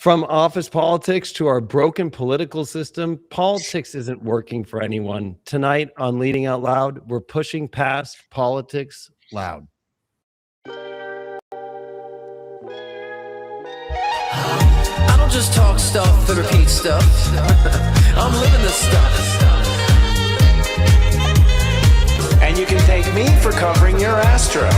From office politics to our broken political system, politics isn't working for anyone. Tonight on Leading Out Loud, we're pushing past politics loud. I don't just talk stuff and repeat stuff. I'm living this stuff. And you can thank me for covering your Astro.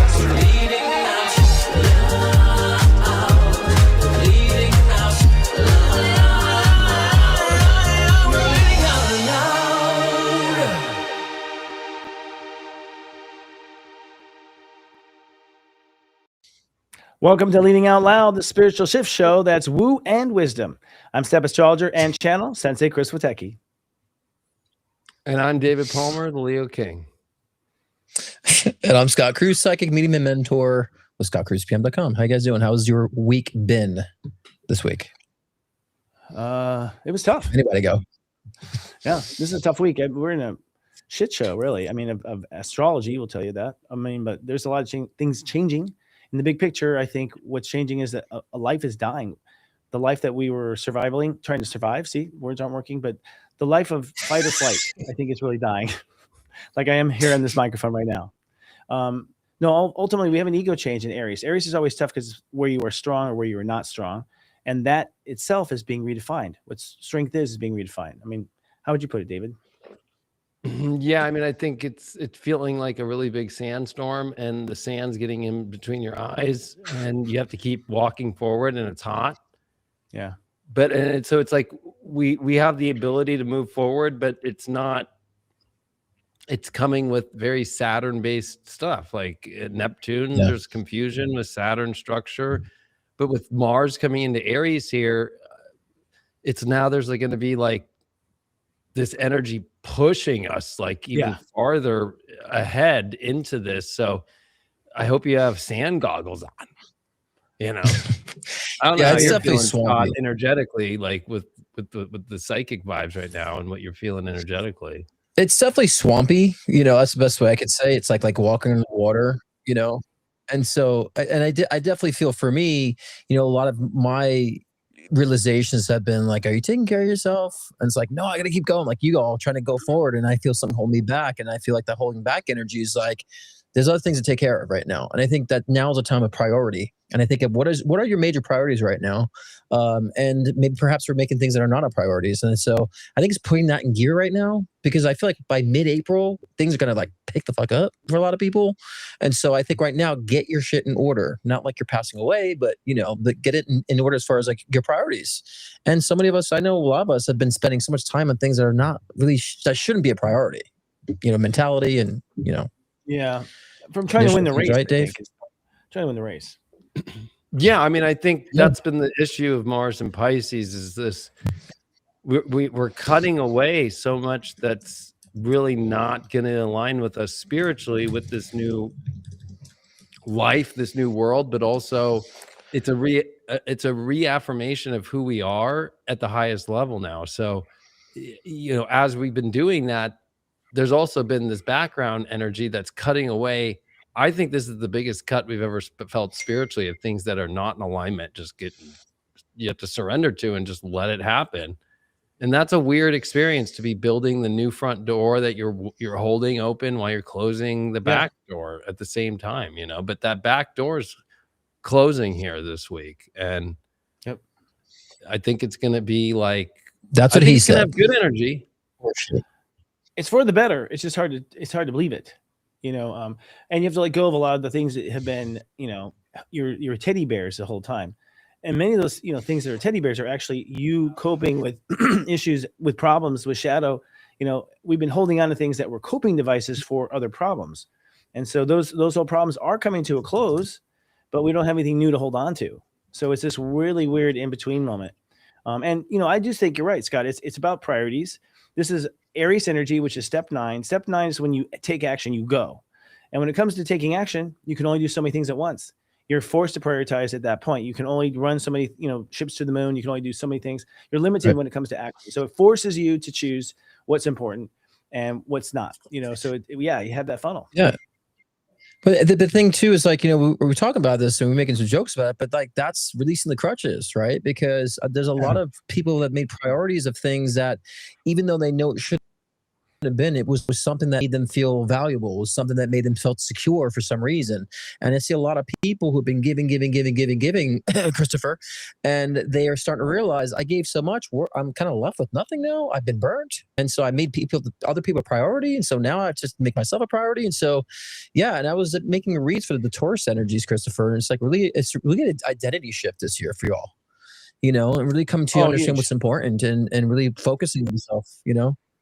Welcome to Leading Out Loud, the spiritual shift show that's woo and wisdom. I'm step astrologer and channel Sensei Chris Witecki. And I'm David Palmer, the Leo King. And I'm Scott Cruz, psychic medium and mentor with scottcruzpm.com. How you guys doing? How's your week been this week? It was tough. Anybody go? Yeah, this is a tough week. We're in a shit show, really. I mean, of astrology will tell you that. I mean, but there's a lot of things changing. In the big picture, I think what's changing is that a life is dying. The life that we were trying to survive. See, words aren't working, but the life of fight or flight, I think is really dying. Like I am here on this microphone right now. No, ultimately we have an ego change in Aries. Aries is always tough because it's where you are strong or where you are not strong. And that itself is being redefined. What strength is being redefined. I mean, how would you put it, David? Yeah, I mean, I think it's feeling like a really big sandstorm and the sand's getting in between your eyes and you have to keep walking forward and it's hot. Yeah. But so it's like we have the ability to move forward, but it's coming with very Saturn based stuff like Neptune. Yeah. There's confusion with Saturn structure, but with Mars coming into Aries here, it's now there's like going to be like this energy pushing us like even farther ahead into this. So I hope you have sand goggles on, you know. I don't know how you're feeling, Scott, energetically, like with the psychic vibes right now and what you're feeling energetically. It's definitely swampy, you know. That's the best way I could say. It's like walking in the water, you know. And so, I definitely feel, for me, you know, a lot of my realizations have been like, are you taking care of yourself? And it's like, no, I gotta keep going, like you all trying to go forward, and I feel something holding me back, and I feel like that holding back energy is like there's other things to take care of right now. And I think that now is a time of priority. And I think of what are your major priorities right now? And maybe perhaps we're making things that are not our priorities. And so I think it's putting that in gear right now, because I feel like by mid-April, things are going to like pick the fuck up for a lot of people. And so I think right now, get your shit in order. Not like you're passing away, but you know, get it in order as far as like your priorities. And so many of us, I know a lot of us have been spending so much time on things that are not really, that shouldn't be a priority, you know, mentality and, you know. Yeah. From trying to win the race, right, Dave? Trying to win the race. Yeah, I mean, I think that's been the issue of Mars and Pisces is this. We're cutting away so much that's really not going to align with us spiritually with this new life, this new world, but also it's a reaffirmation of who we are at the highest level now. So, you know, as we've been doing that, there's also been this background energy that's cutting away. I think this is the biggest cut we've ever felt spiritually of things that are not in alignment. You have to surrender to and just let it happen. And that's a weird experience, to be building the new front door that you're holding open while you're closing the back door at the same time, you know. But that back door is closing here this week, and I think it's going to be like that's what he said. Have good energy. It's for the better. It's just hard to believe it, you know. And you have to let go of a lot of the things that have been, you know, your teddy bears the whole time. And many of those, you know, things that are teddy bears are actually you coping with issues, with problems, with shadow. You know, we've been holding on to things that were coping devices for other problems. And so those old problems are coming to a close, but we don't have anything new to hold on to. So it's this really weird in-between moment. And, you know, I just think you're right, Scott. It's about priorities. This is Aries energy, which is step 9. Step 9 is when you take action, you go. And when it comes to taking action, you can only do so many things at once. You're forced to prioritize at that point. You can only run so many, you know, ships to the moon. You can only do so many things. You're limited when it comes to action. So it forces you to choose what's important and what's not, you know. So you have that funnel. Yeah. But the thing too is like, we're talking about this and we're making some jokes about it, but like that's releasing the crutches, right? Because there's a lot of people that made priorities of things that, even though they know it should have been, it was something that made them feel valuable, was something that made them felt secure for some reason. And I see a lot of people who've been giving Christopher, and they are starting to realize, I gave so much, I'm kind of left with nothing now. I've been burnt, and so I made other people a priority, and so now I just make myself a priority. And so and I was making reads for the Taurus energies, Christopher, and it's really an identity shift this year for y'all, and really come to understand what's important, and really focusing on yourself.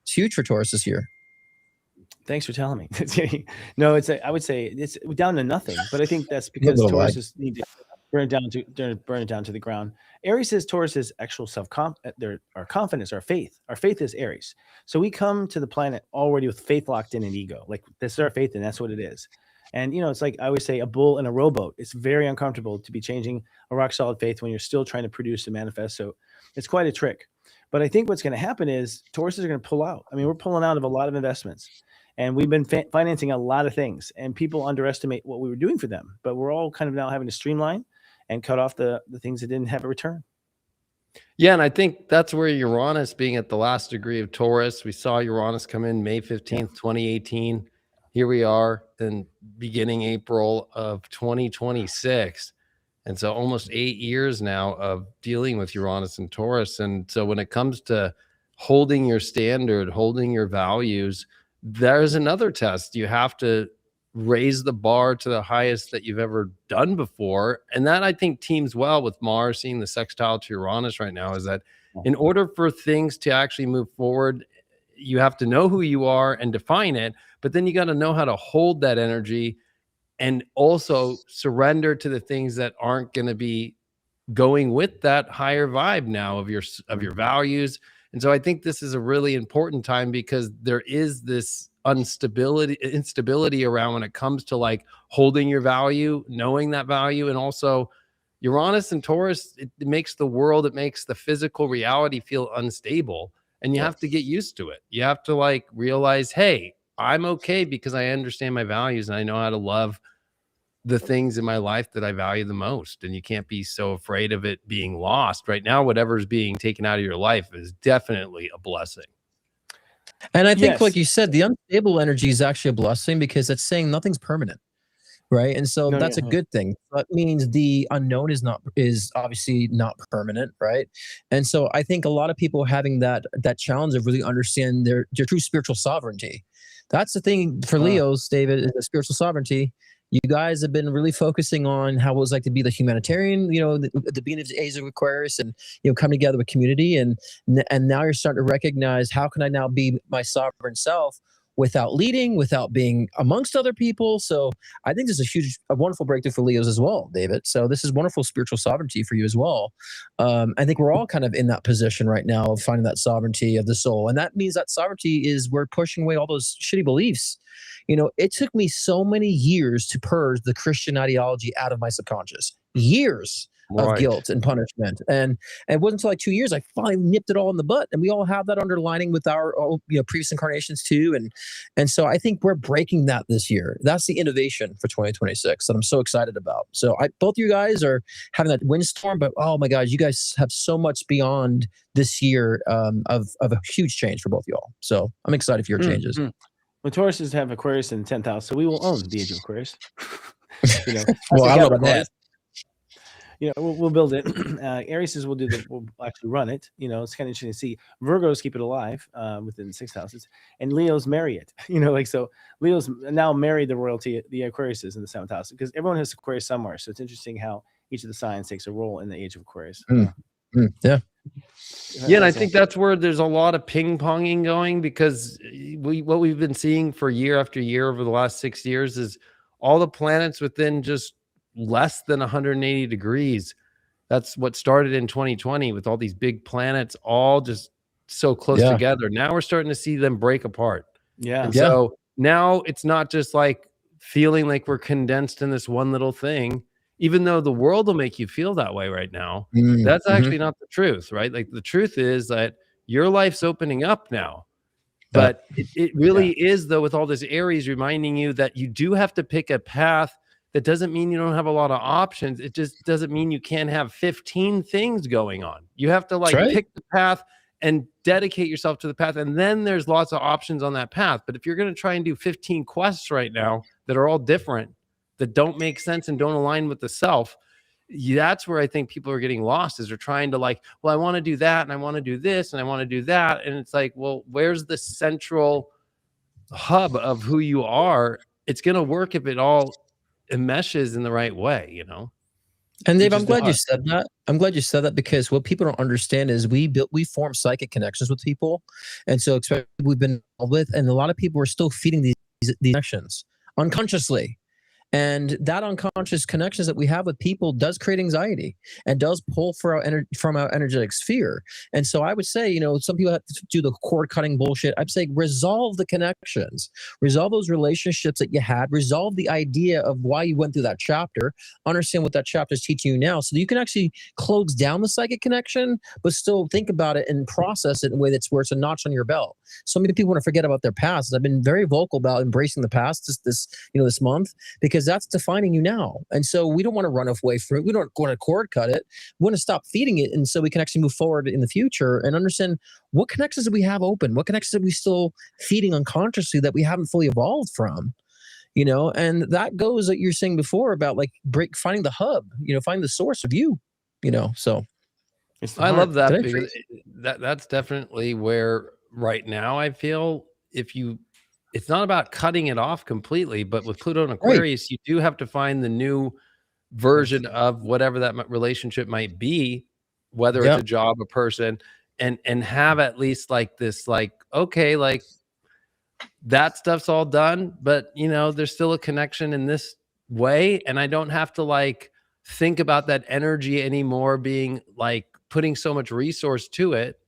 It's huge for Taurus this year. Thanks for telling me. No, I would say it's down to nothing, but I think that's because Taurus just need to burn it down to the ground. Aries is Taurus's actual our confidence, our faith. Our faith is Aries. So we come to the planet already with faith locked in and ego. Like, this is our faith, and that's what it is. And it's like I always say, a bull in a rowboat. It's very uncomfortable to be changing a rock solid faith when you're still trying to produce and manifest. So it's quite a trick. But I think what's going to happen is Tauruses are going to pull out. I mean, we're pulling out of a lot of investments, and we've been financing a lot of things, and people underestimate what we were doing for them. But we're all kind of now having to streamline and cut off the things that didn't have a return. Yeah, and I think that's where Uranus being at the last degree of Taurus, we saw Uranus come in May 15th, 2018. Here we are in beginning April of 2026. And so almost 8 years now of dealing with Uranus and Taurus. And so when it comes to holding your standard, holding your values, there's another test. You have to raise the bar to the highest that you've ever done before. And that, I think, teams well with Mars seeing the sextile to Uranus right now, is that in order for things to actually move forward, you have to know who you are and define it, but then you got to know how to hold that energy and also surrender to the things that aren't going to be going with that higher vibe now of your values. And so I think this is a really important time, because there is this instability around when it comes to like holding your value, knowing that value. And also Uranus and Taurus, it makes the world, it makes the physical reality feel unstable, and you have to get used to it. You have to like realize, hey, I'm okay because I understand my values and I know how to love the things in my life that I value the most. And you can't be so afraid of it being lost. Right now, whatever's being taken out of your life is definitely a blessing. And I think, like you said, the unstable energy is actually a blessing, because it's saying nothing's permanent, right? And so that's a good thing. That means the unknown is obviously not permanent, right? And so I think a lot of people having that challenge of really understanding their true spiritual sovereignty. That's the thing for Leos, David, is the spiritual sovereignty. You guys have been really focusing on how it was like to be the humanitarian, the beginning of the age of Aquarius, and come together with community, and now you're starting to recognize, how can I now be my sovereign self without leading, without being amongst other people? So I think this is a wonderful breakthrough for Leos as well, David. So this is wonderful spiritual sovereignty for you as well. I think we're all kind of in that position right now of finding that sovereignty of the soul, and that means that sovereignty is we're pushing away all those shitty beliefs. It took me so many years to purge the Christian ideology out of my subconscious. Years of guilt and punishment. And it wasn't until like 2 years I finally nipped it all in the butt. And we all have that underlining with our previous incarnations too. And so I think we're breaking that this year. That's the innovation for 2026 that I'm so excited about. So both you guys are having that windstorm, but oh my God, you guys have so much beyond this year of a huge change for both y'all. So I'm excited for your changes. Well, Tauruses have Aquarius in the 10th house, so we will own the age of Aquarius. Well, I don't know about that. We'll build it. Aries will actually run it. It's kind of interesting to see. Virgos keep it alive within the 6 houses, and Leos marry it. So Leos now marry the royalty, the Aquariuses in the 7th house, because everyone has Aquarius somewhere. So it's interesting how each of the signs takes a role in the age of Aquarius. Yeah. Yeah, and I think that's where there's a lot of ping-ponging going, because what we've been seeing for year after year over the last 6 years is all the planets within just less than 180 degrees. That's what started in 2020 with all these big planets all just so close together. Now we're starting to see them break apart. So now it's not just like feeling like we're condensed in this one little thing. Even though the world will make you feel that way right now, that's actually not the truth, right? Like the truth is that your life's opening up now. But it really is, though, with all this Aries reminding you that you do have to pick a path. That doesn't mean you don't have a lot of options. It just doesn't mean you can't have 15 things going on. You have to like pick the path and dedicate yourself to the path. And then there's lots of options on that path. But if you're going to try and do 15 quests right now that are all different, that don't make sense and don't align with the self, that's where I think people are getting lost, is they're trying to like, well, I want to do that and I want to do this and I want to do that. And it's like, well, where's the central hub of who you are? It's going to work if it all enmeshes in the right way, you know? And Dave, I'm glad you said that. I'm glad you said that, because what people don't understand is we form psychic connections with people. And so we've been with, and a lot of people are still feeding these connections unconsciously. And that unconscious connections that we have with people does create anxiety and does pull from our energetic sphere. And so I would say, you know, some people have to do the cord cutting bullshit. I'd say resolve the connections, resolve those relationships that you had, resolve the idea of why you went through that chapter, understand what that chapter is teaching you now, so that you can actually close down the psychic connection, but still think about it and process it in a way that's where it's a notch on your belt. So many people want to forget about their past. I've been very vocal about embracing the past this month, because that's defining you now. And so we don't want to run away from it. We don't want to cord cut it. We want to stop feeding it. And so we can actually move forward in the future and understand what connections do we have open? What connections are we still feeding unconsciously that we haven't fully evolved from? You know, and that goes that you're saying before about like finding the hub, you know, find the source of you, you know. So I love that, because that's definitely where right now I feel it's not about cutting it off completely, but with Pluto and Aquarius, you do have to find the new version of whatever that relationship might be, whether it's a job, a person, and have at least like this, like, okay, like that stuff's all done, but you know, there's still a connection in this way. And I don't have to like think about that energy anymore being like putting so much resource to it.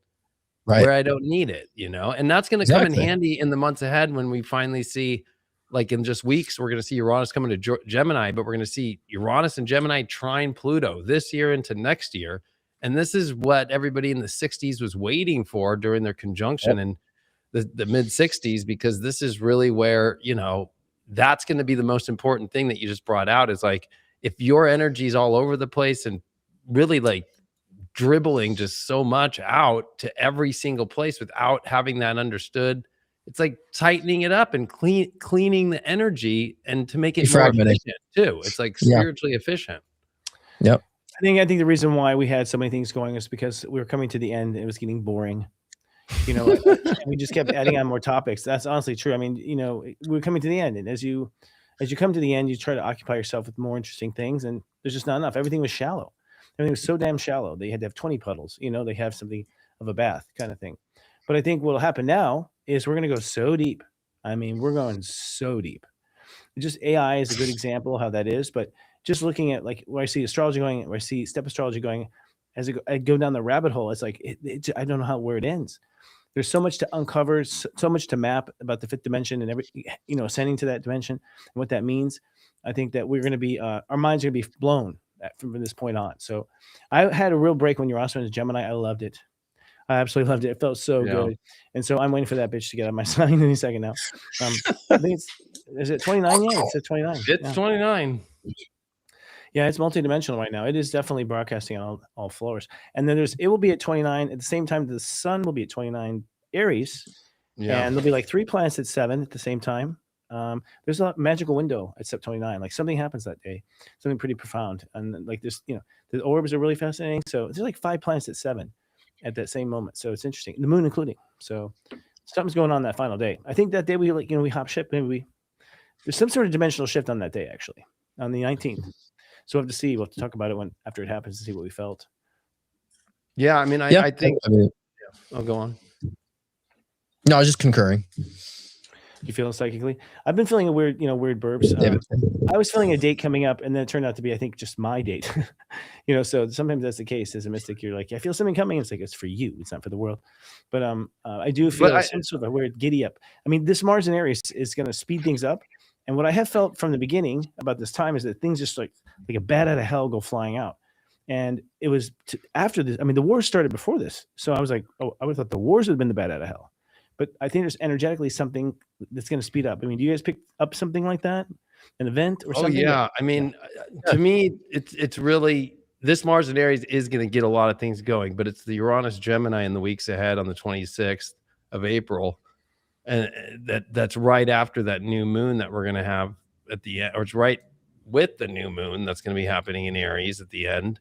Where I don't need it, you know? And that's going to come in handy in the months ahead when we finally see, like in just weeks, we're going to see Uranus coming to Gemini, but we're going to see Uranus and Gemini trine Pluto this year into next year. And this is what everybody in the 60s was waiting for during their conjunction in the mid 60s, because this is really where, you know, that's going to be the most important thing that you just brought out, is like, if your energy is all over the place and really like dribbling just so much out to every single place without having that understood, it's like tightening it up and cleaning the energy, and to make it more efficient too. It's like spiritually efficient. Yep. I think the reason why we had so many things going is because we were coming to the end and it was getting boring. You know, and we just kept adding on more topics. That's honestly true. I mean, you know, we're coming to the end, and as you come to the end, you try to occupy yourself with more interesting things, and there's just not enough. Everything was shallow. Everything was so damn shallow. They had to have 20 puddles, you know, they have something of a bath kind of thing. But I think what'll happen now is we're going to go so deep. I mean, we're going so deep. Just AI is a good example of how that is. But just looking at like where I see astrology going, where I see step astrology going, as I go down the rabbit hole, it's like, I don't know where it ends. There's so much to uncover, so much to map about the fifth dimension and ascending to that dimension and what that means. I think that we're going to be, our minds are going to be blown from this point on. So I had a real break when Uranus went to Gemini. I loved it. I absolutely loved it. It felt so good. And so I'm waiting for that bitch to get out of my sign any second now. I think is it 29 yet? It says 29. It's 29. Yeah, it's multidimensional right now. It is definitely broadcasting on all floors. And then it will be at 29 at the same time the sun will be at 29 Aries. Yeah. And there'll be like 3 planets at 7 at the same time. There's a magical window at step 29. Like something happens that day, something pretty profound. And like this, you know, the orbs are really fascinating. So there's like 5 planets at 7 at that same moment. So it's interesting. The moon including. So something's going on that final day. I think that day we hop ship. Maybe there's some sort of dimensional shift on that day, actually, on the 19th. So we'll have to see. We'll have to talk about it after it happens to see what we felt. Yeah, I mean, I think. I'll go on. No, I was just concurring. You feeling psychically? I've been feeling weird burps. I was feeling a date coming up, and then it turned out to be, I think, just my date. So sometimes that's the case. As a mystic, you're like, I feel something coming. It's like, it's for you. It's not for the world. But I do feel some sort of a weird giddy up. I mean, this Mars in Aries is going to speed things up. And what I have felt from the beginning about this time is that things just like a bat out of hell go flying out. And it was after this. I mean, the war started before this. So I was like, oh, I would have thought the wars would have been the bat out of hell. but I think there's energetically something that's going to speed up. I mean, do you guys pick up something like that, an event or Oh something? yeah, I mean, to me, it's really this Mars in Aries is going to get a lot of things going, but it's the Uranus Gemini in the weeks ahead on the 26th of April, and that's right after that new moon that we're going to have at the end, or it's right with the new moon that's going to be happening in Aries at the end.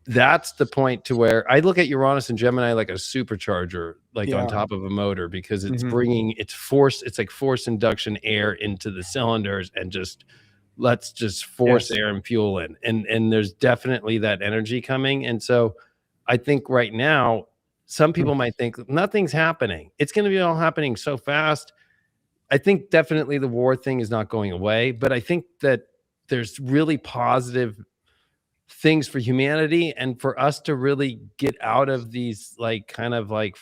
That's the point to where I look at Uranus and Gemini like a supercharger, like on top of a motor, because it's bringing it's force. It's like force induction air into the cylinders and just let's just force air and fuel in. And there's definitely that energy coming. And so I think right now, some people might think nothing's happening. It's going to be all happening so fast. I think definitely the war thing is not going away, but I think that there's really positive things for humanity and for us to really get out of these like kind of like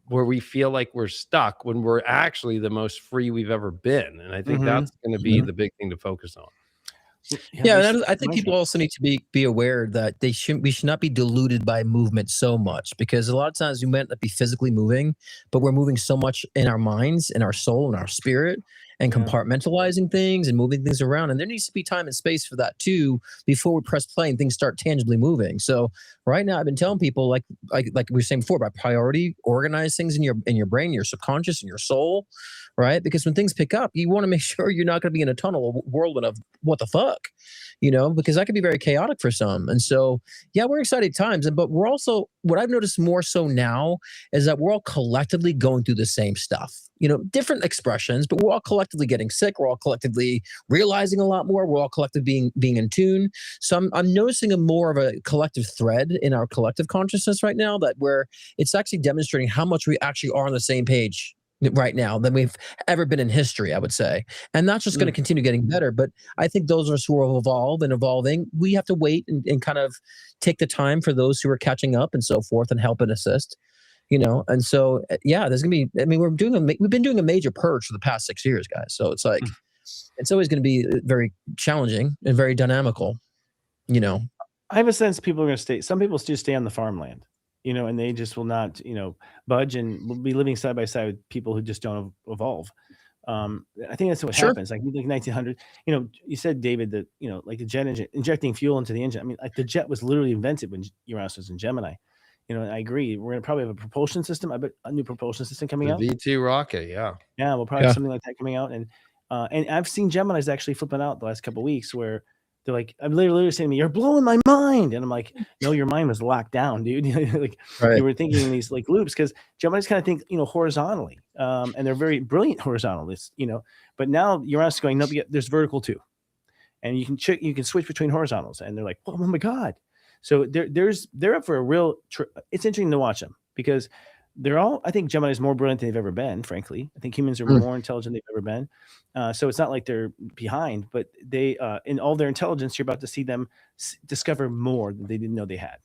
where we feel like we're stuck when we're actually the most free we've ever been. And I think that's going to be the big thing to focus on. Yeah, and I think people also need to be aware that we should not be deluded by movement so much, because a lot of times we might not be physically moving, but we're moving so much in our minds, in our soul, in our spirit, and compartmentalizing things and moving things around. And there needs to be time and space for that too before we press play and things start tangibly moving. So right now I've been telling people, like we were saying before, by priority, organize things in your brain, your subconscious, and your soul, right? Because when things pick up, you want to make sure you're not going to be in a tunnel whirlwind of what the fuck, because that can be very chaotic for some. And so, yeah, we're excited times. But we're also, what I've noticed more so now is that we're all collectively going through the same stuff, different expressions, but we're all collectively getting sick. We're all collectively realizing a lot more. We're all collectively being in tune. So I'm noticing more of a collective thread in our collective consciousness right now, that where it's actually demonstrating how much we actually are on the same page right now than we've ever been in history, I would say. And that's just going to continue getting better. But I think those of us who are evolved and evolving, we have to wait and kind of take the time for those who are catching up and so forth and help and assist, And so, yeah, there's going to be, I mean, we've been doing a major purge for the past 6 years, guys. So it's like, it's always going to be very challenging and very dynamical, I have a sense people are going to stay. Some people just stay on the farmland, and they just will not, budge, and will be living side by side with people who just don't evolve. I think that's what happens. Like 1900, you said, David, that, like the jet engine, injecting fuel into the engine. I mean, like the jet was literally invented when Uranus was in Gemini. And I agree. We're going to probably have a propulsion system. I bet a new propulsion system coming out. V2 rocket. Yeah. Yeah. We'll probably have something like that coming out. And I've seen Geminis actually flipping out the last couple of weeks where they're like, I'm literally saying to me, you're blowing my mind. And I'm like, no, your mind was locked down, dude. Like you were thinking in these like loops, because Geminis kind of think, horizontally. And they're very brilliant horizontalists, but now Uranus is going, no, there's vertical too. And you can switch between horizontals, and they're like, oh my God. So they're up for a real, it's interesting to watch them, because they're all, I think Gemini is more brilliant than they've ever been, frankly. I think humans are more intelligent than they've ever been. So it's not like they're behind, but they, in all their intelligence, you're about to see them discover more than they didn't know they had.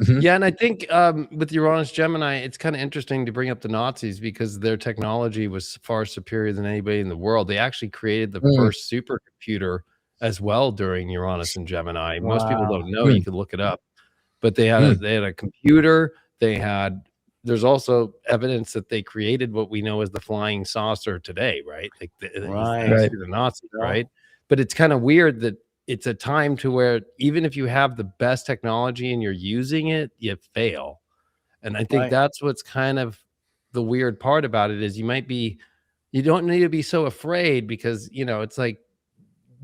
Yeah, and I think with Uranus Gemini, it's kind of interesting to bring up the Nazis, because their technology was far superior than anybody in the world. They actually created the first supercomputer as well during Uranus and Gemini. Most people don't know. You can look it up. But they had a computer. There's also evidence that they created what we know as the flying saucer today, right? Like the Nazis, right? But it's kind of weird that it's a time to where even if you have the best technology and you're using it, you fail. And I think that's what's kind of the weird part about it, is you don't need to be so afraid, because, it's like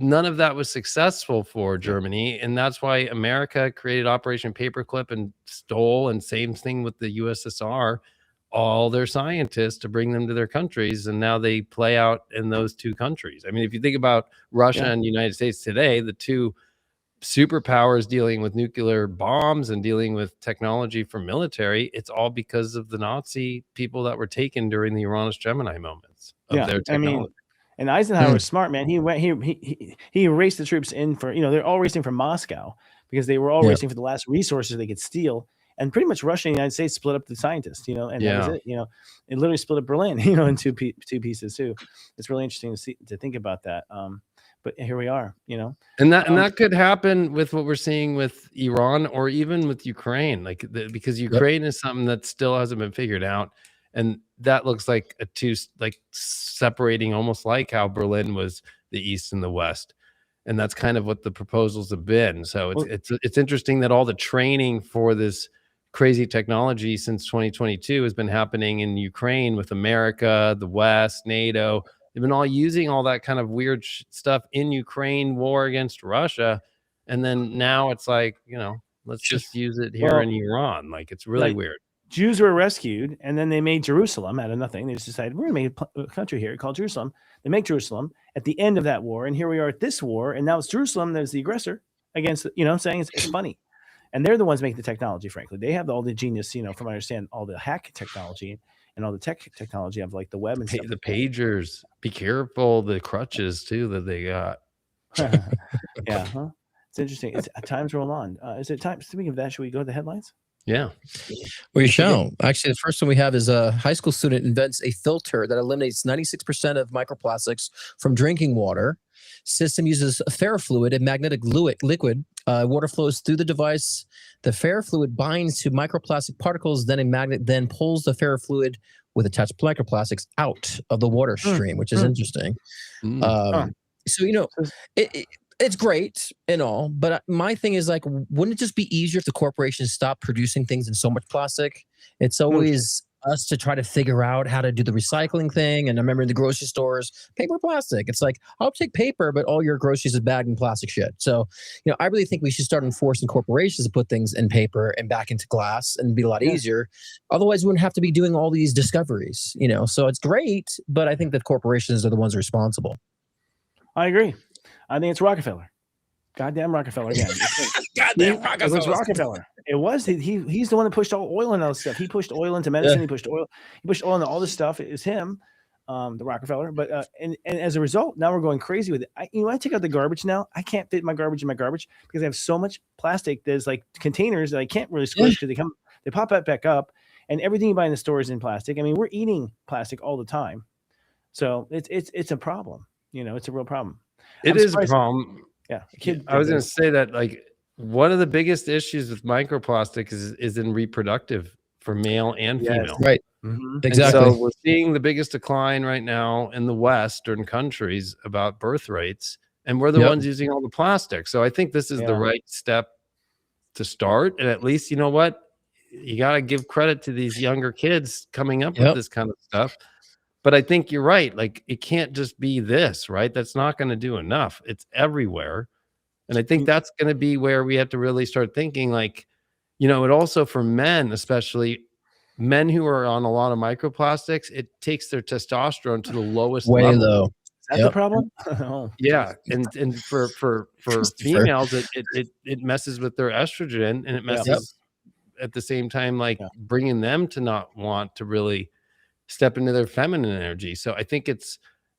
none of that was successful for Germany. And that's why America created Operation Paperclip and stole, and same thing with the USSR, all their scientists to bring them to their countries. And now they play out in those two countries. I mean, if you think about Russia and the United States today, the two superpowers dealing with nuclear bombs and dealing with technology for military, it's all because of the Nazi people that were taken during the Uranus Gemini moments of their technology. And Eisenhower was smart, man. He went, he erased the troops in for, they're all racing from Moscow, because they were all racing for the last resources they could steal. And pretty much Russia and the United States split up the scientists, and that was it. It literally split up Berlin, in two pieces too. It's really interesting to think about that. But here we are, And that could happen with what we're seeing with Iran, or even with Ukraine, because Ukraine is something that still hasn't been figured out. And that looks like like separating, almost like how Berlin was the East and the West. And that's kind of what the proposals have been. So it's interesting that all the training for this crazy technology since 2022 has been happening in Ukraine with America, the West, NATO. They've been all using all that kind of weird stuff in Ukraine, war against Russia. And then now it's like, let's just use it here in Iran. Like, it's really weird. Jews were rescued, and then they made Jerusalem out of nothing. They just decided, we're going to make a country here called Jerusalem. They make Jerusalem at the end of that war, and here we are at this war, and now it's Jerusalem that's the aggressor against, what I'm saying? It's funny. And they're the ones making the technology, frankly. They have all the genius, from what I understand, all the hack technology and all the technology of like the web and stuff. The pagers. Be careful, the crutches too that they got. Yeah, huh? It's interesting. Times roll on. Is it time? Speaking of that, should we go to the headlines? Yeah. We shall. Actually, the first one we have is a high school student invents a filter that eliminates 96% of microplastics from drinking water. System uses ferrofluid, a magnetic liquid. Water flows through the device. The ferrofluid binds to microplastic particles. Then a magnet then pulls the ferrofluid with attached microplastics out of the water stream, which is interesting. So, it's great and all, but my thing is like, wouldn't it just be easier if the corporations stopped producing things in so much plastic? It's always us to try to figure out how to do the recycling thing. And I remember in the grocery stores, paper, plastic. It's like, I'll take paper, but all your groceries are bagged in plastic shit. So, I really think we should start enforcing corporations to put things in paper and back into glass, and it'd be a lot easier. Otherwise, we wouldn't have to be doing all these discoveries, so it's great, but I think that corporations are the ones responsible. I agree. I think it's Rockefeller. Goddamn Rockefeller again. Goddamn Rockefeller. It was Rockefeller. It was. He's the one that pushed all oil and all this stuff. He pushed oil into medicine. He pushed oil into all this stuff. It was him, the Rockefeller. But and as a result, now we're going crazy with it. I take out the garbage now. I can't fit my garbage in my garbage because I have so much plastic. There's like containers that I can't really squish because they pop back up, and everything you buy in the store is in plastic. I mean, we're eating plastic all the time, so it's a problem. It's a real problem. It is a problem. Yeah. I was going to say that, like, one of the biggest issues with microplastic is in reproductive for male and female. Right. Mm-hmm. Exactly. And so we're seeing the biggest decline right now in the Western countries about birth rates, and we're the ones using all the plastic. So I think this is the right step to start. And at least, you know what? You got to give credit to these younger kids coming up with this kind of stuff. But I think you're right. Like, it can't just be this, right? That's not going to do enough. It's everywhere. And I think that's going to be where we have to really start thinking, like, it also for men, especially men who are on a lot of microplastics, it takes their testosterone to the lowest way level. low. Is that the problem? Yeah. And for females, it messes with their estrogen, and it messes at the same time, like bringing them to not want to really step into their feminine energy. So I think it's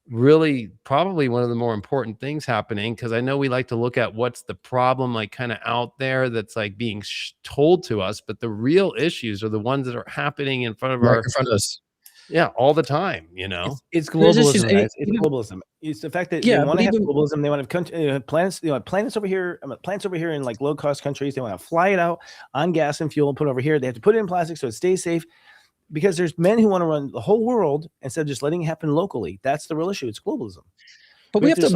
really probably one of the more important things happening, because I know we like to look at what's the problem, like kind of out there that's like being told to us, but the real issues are the ones that are happening in front of us. Yeah, all the time. It's globalism. It's globalism. It's the fact that they want to have globalism. They want to have planets. Planets over here. Plants over here in like low cost countries. They want to fly it out on gas and fuel and put it over here. They have to put it in plastic so it stays safe. Because there's men who want to run the whole world instead of just letting it happen locally. That's the real issue. It's globalism. But we're gonna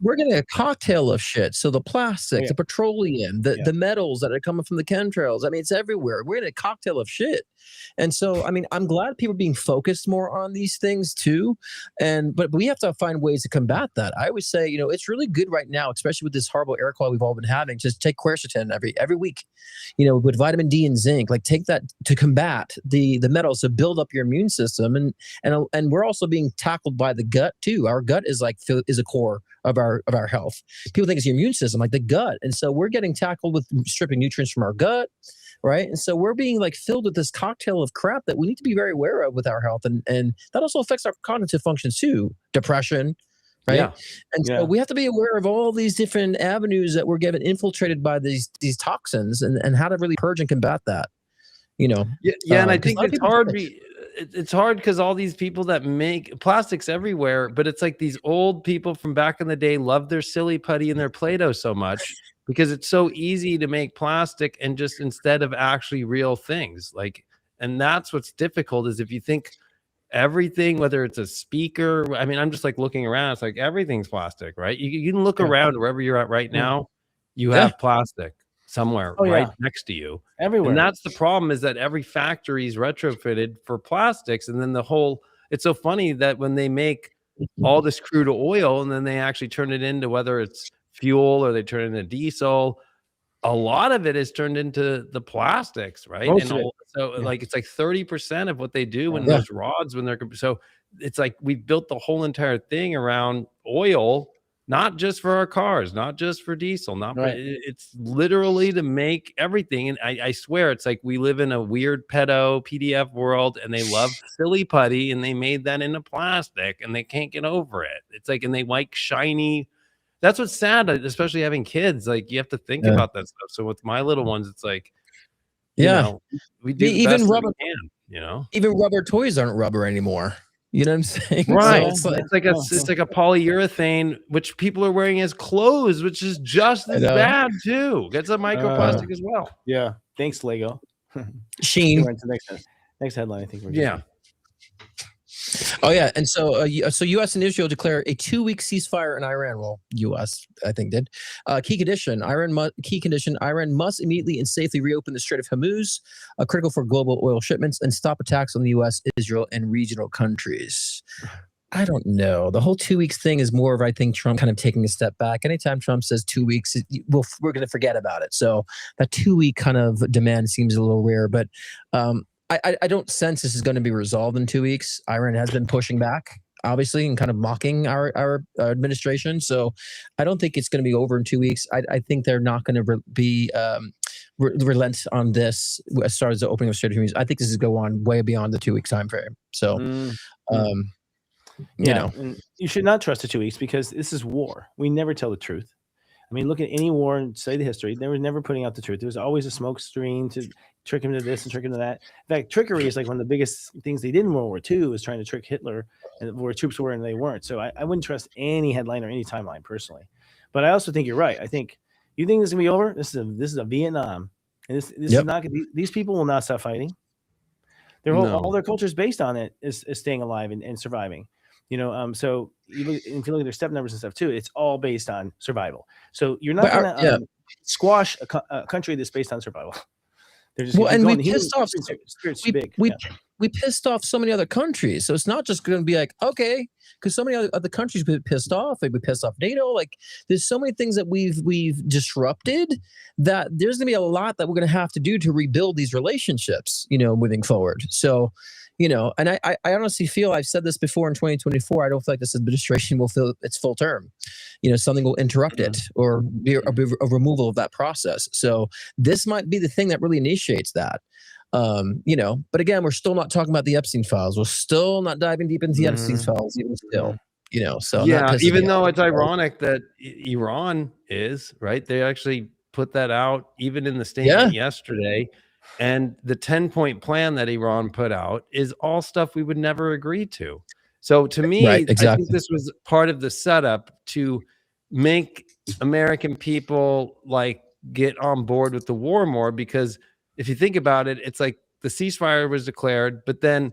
we're gonna a cocktail of shit. So the plastic, the petroleum, the metals that are coming from the chemtrails. I mean, it's everywhere. We're in a cocktail of shit. And so, I mean, I'm glad people are being focused more on these things too. But we have to find ways to combat that. I always say, it's really good right now, especially with this horrible air quality we've all been having. Just take quercetin every week, with vitamin D and zinc. Like, take that to combat the metals to build up your immune system. And we're also being tackled by the gut too. Our gut is a core of our health. People think it's your immune system, like the gut. And so we're getting tackled with stripping nutrients from our gut. Right. And so we're being like filled with this cocktail of crap that we need to be very aware of with our health. And that also affects our cognitive functions too. Depression. Right. Yeah. And so we have to be aware of all these different avenues that we're getting infiltrated by these toxins and how to really purge and combat that. Yeah. And I think it's hard. It's hard because all these people that make plastics everywhere, but it's like these old people from back in the day love their silly putty and their Play-Doh so much because it's so easy to make plastic and just instead of actually real things. Like, And that's what's difficult is if you think everything, whether it's a speaker, I mean, I'm just like looking around, it's like everything's plastic, right? You can look around wherever you're at right now, you have plastic somewhere right next to you. Everywhere. And that's the problem, is that every factory is retrofitted for plastics. And then it's so funny that when they make all this crude oil and then they actually turn it into, whether it's fuel or they turn it into diesel, a lot of it is turned into the plastics, right? Most and of it. so like it's like 30% of what they do when those rods, when they're, so it's like we've built the whole entire thing around oil, not just for our cars, not just for diesel, not for, it's literally to make everything. And I swear it's like we live in a weird pedo PDF world, and they love silly putty, and they made that into plastic, and they can't get over it. It's like, and they like shiny. That's what's sad, especially having kids. Like, you have to think about that stuff. So with my little ones, it's like, you know, we do the best that we can, you know. Even rubber toys aren't rubber anymore. You know what I'm saying? Right. So it's like a polyurethane, which people are wearing as clothes, which is just as bad too. Gets a microplastic as well. Yeah. Thanks, Lego. Sheen. Next headline, I think we're Oh yeah, and so U.S. and Israel declare a 2-week ceasefire in Iran. Well, U.S. I think did. Key condition: Iran must immediately and safely reopen the Strait of Hormuz, critical for global oil shipments, and stop attacks on the U.S., Israel, and regional countries. I don't know. The whole 2 weeks thing is more of, I think, Trump kind of taking a step back. Anytime Trump says 2 weeks, we're going to forget about it. So that 2-week kind of demand seems a little rare, but. I don't sense this is going to be resolved in 2 weeks. Iran has been pushing back, obviously, and kind of mocking our administration. So I don't think it's going to be over in 2 weeks. I think they're not going to relent on this as far as the opening of Strait of Hormuz. I think this is going to go on way beyond the 2 week time frame. So, you know, and you should not trust the 2 weeks, because this is war. We never tell the truth. I mean, look at any war and study the history. They were never putting out the truth. There was always a smoke screen to trick him to this and trick him to that. In fact, trickery is like one of the biggest things they did in World War II, was trying to trick Hitler and where troops were and they weren't. So I wouldn't trust any headline or any timeline personally. But I also think you're right. I think you think this is gonna be over. This is a Vietnam, and this is not. These people will not stop fighting. All their culture is based on it is staying alive and surviving. You know, so if you look at their step numbers and stuff too, it's all based on survival. So you're not going to squash a country that's based on survival. They're just and we pissed off. We pissed off so many other countries, so it's not just going to be like, okay, because so many other countries we pissed off. Like, we pissed off NATO. Like, there's so many things that we've disrupted that there's going to be a lot that we're going to have to do to rebuild these relationships. You know, moving forward. So. You know, and I honestly feel, I've said this before, in 2024, I don't feel like this administration will fill its full term. You know, something will interrupt it or be a removal of that process. So this might be the thing that really initiates that. You know, but again, we're still not talking about the Epstein files. We're still not diving deep into the Epstein files, even still. You know, so even though it's ironic that Iran is right, they actually put that out even in the statement yesterday. And the 10-point plan that Iran put out is all stuff we would never agree to. So to me, I think this was part of the setup to make American people like get on board with the war more, because if you think about it, it's like the ceasefire was declared, but then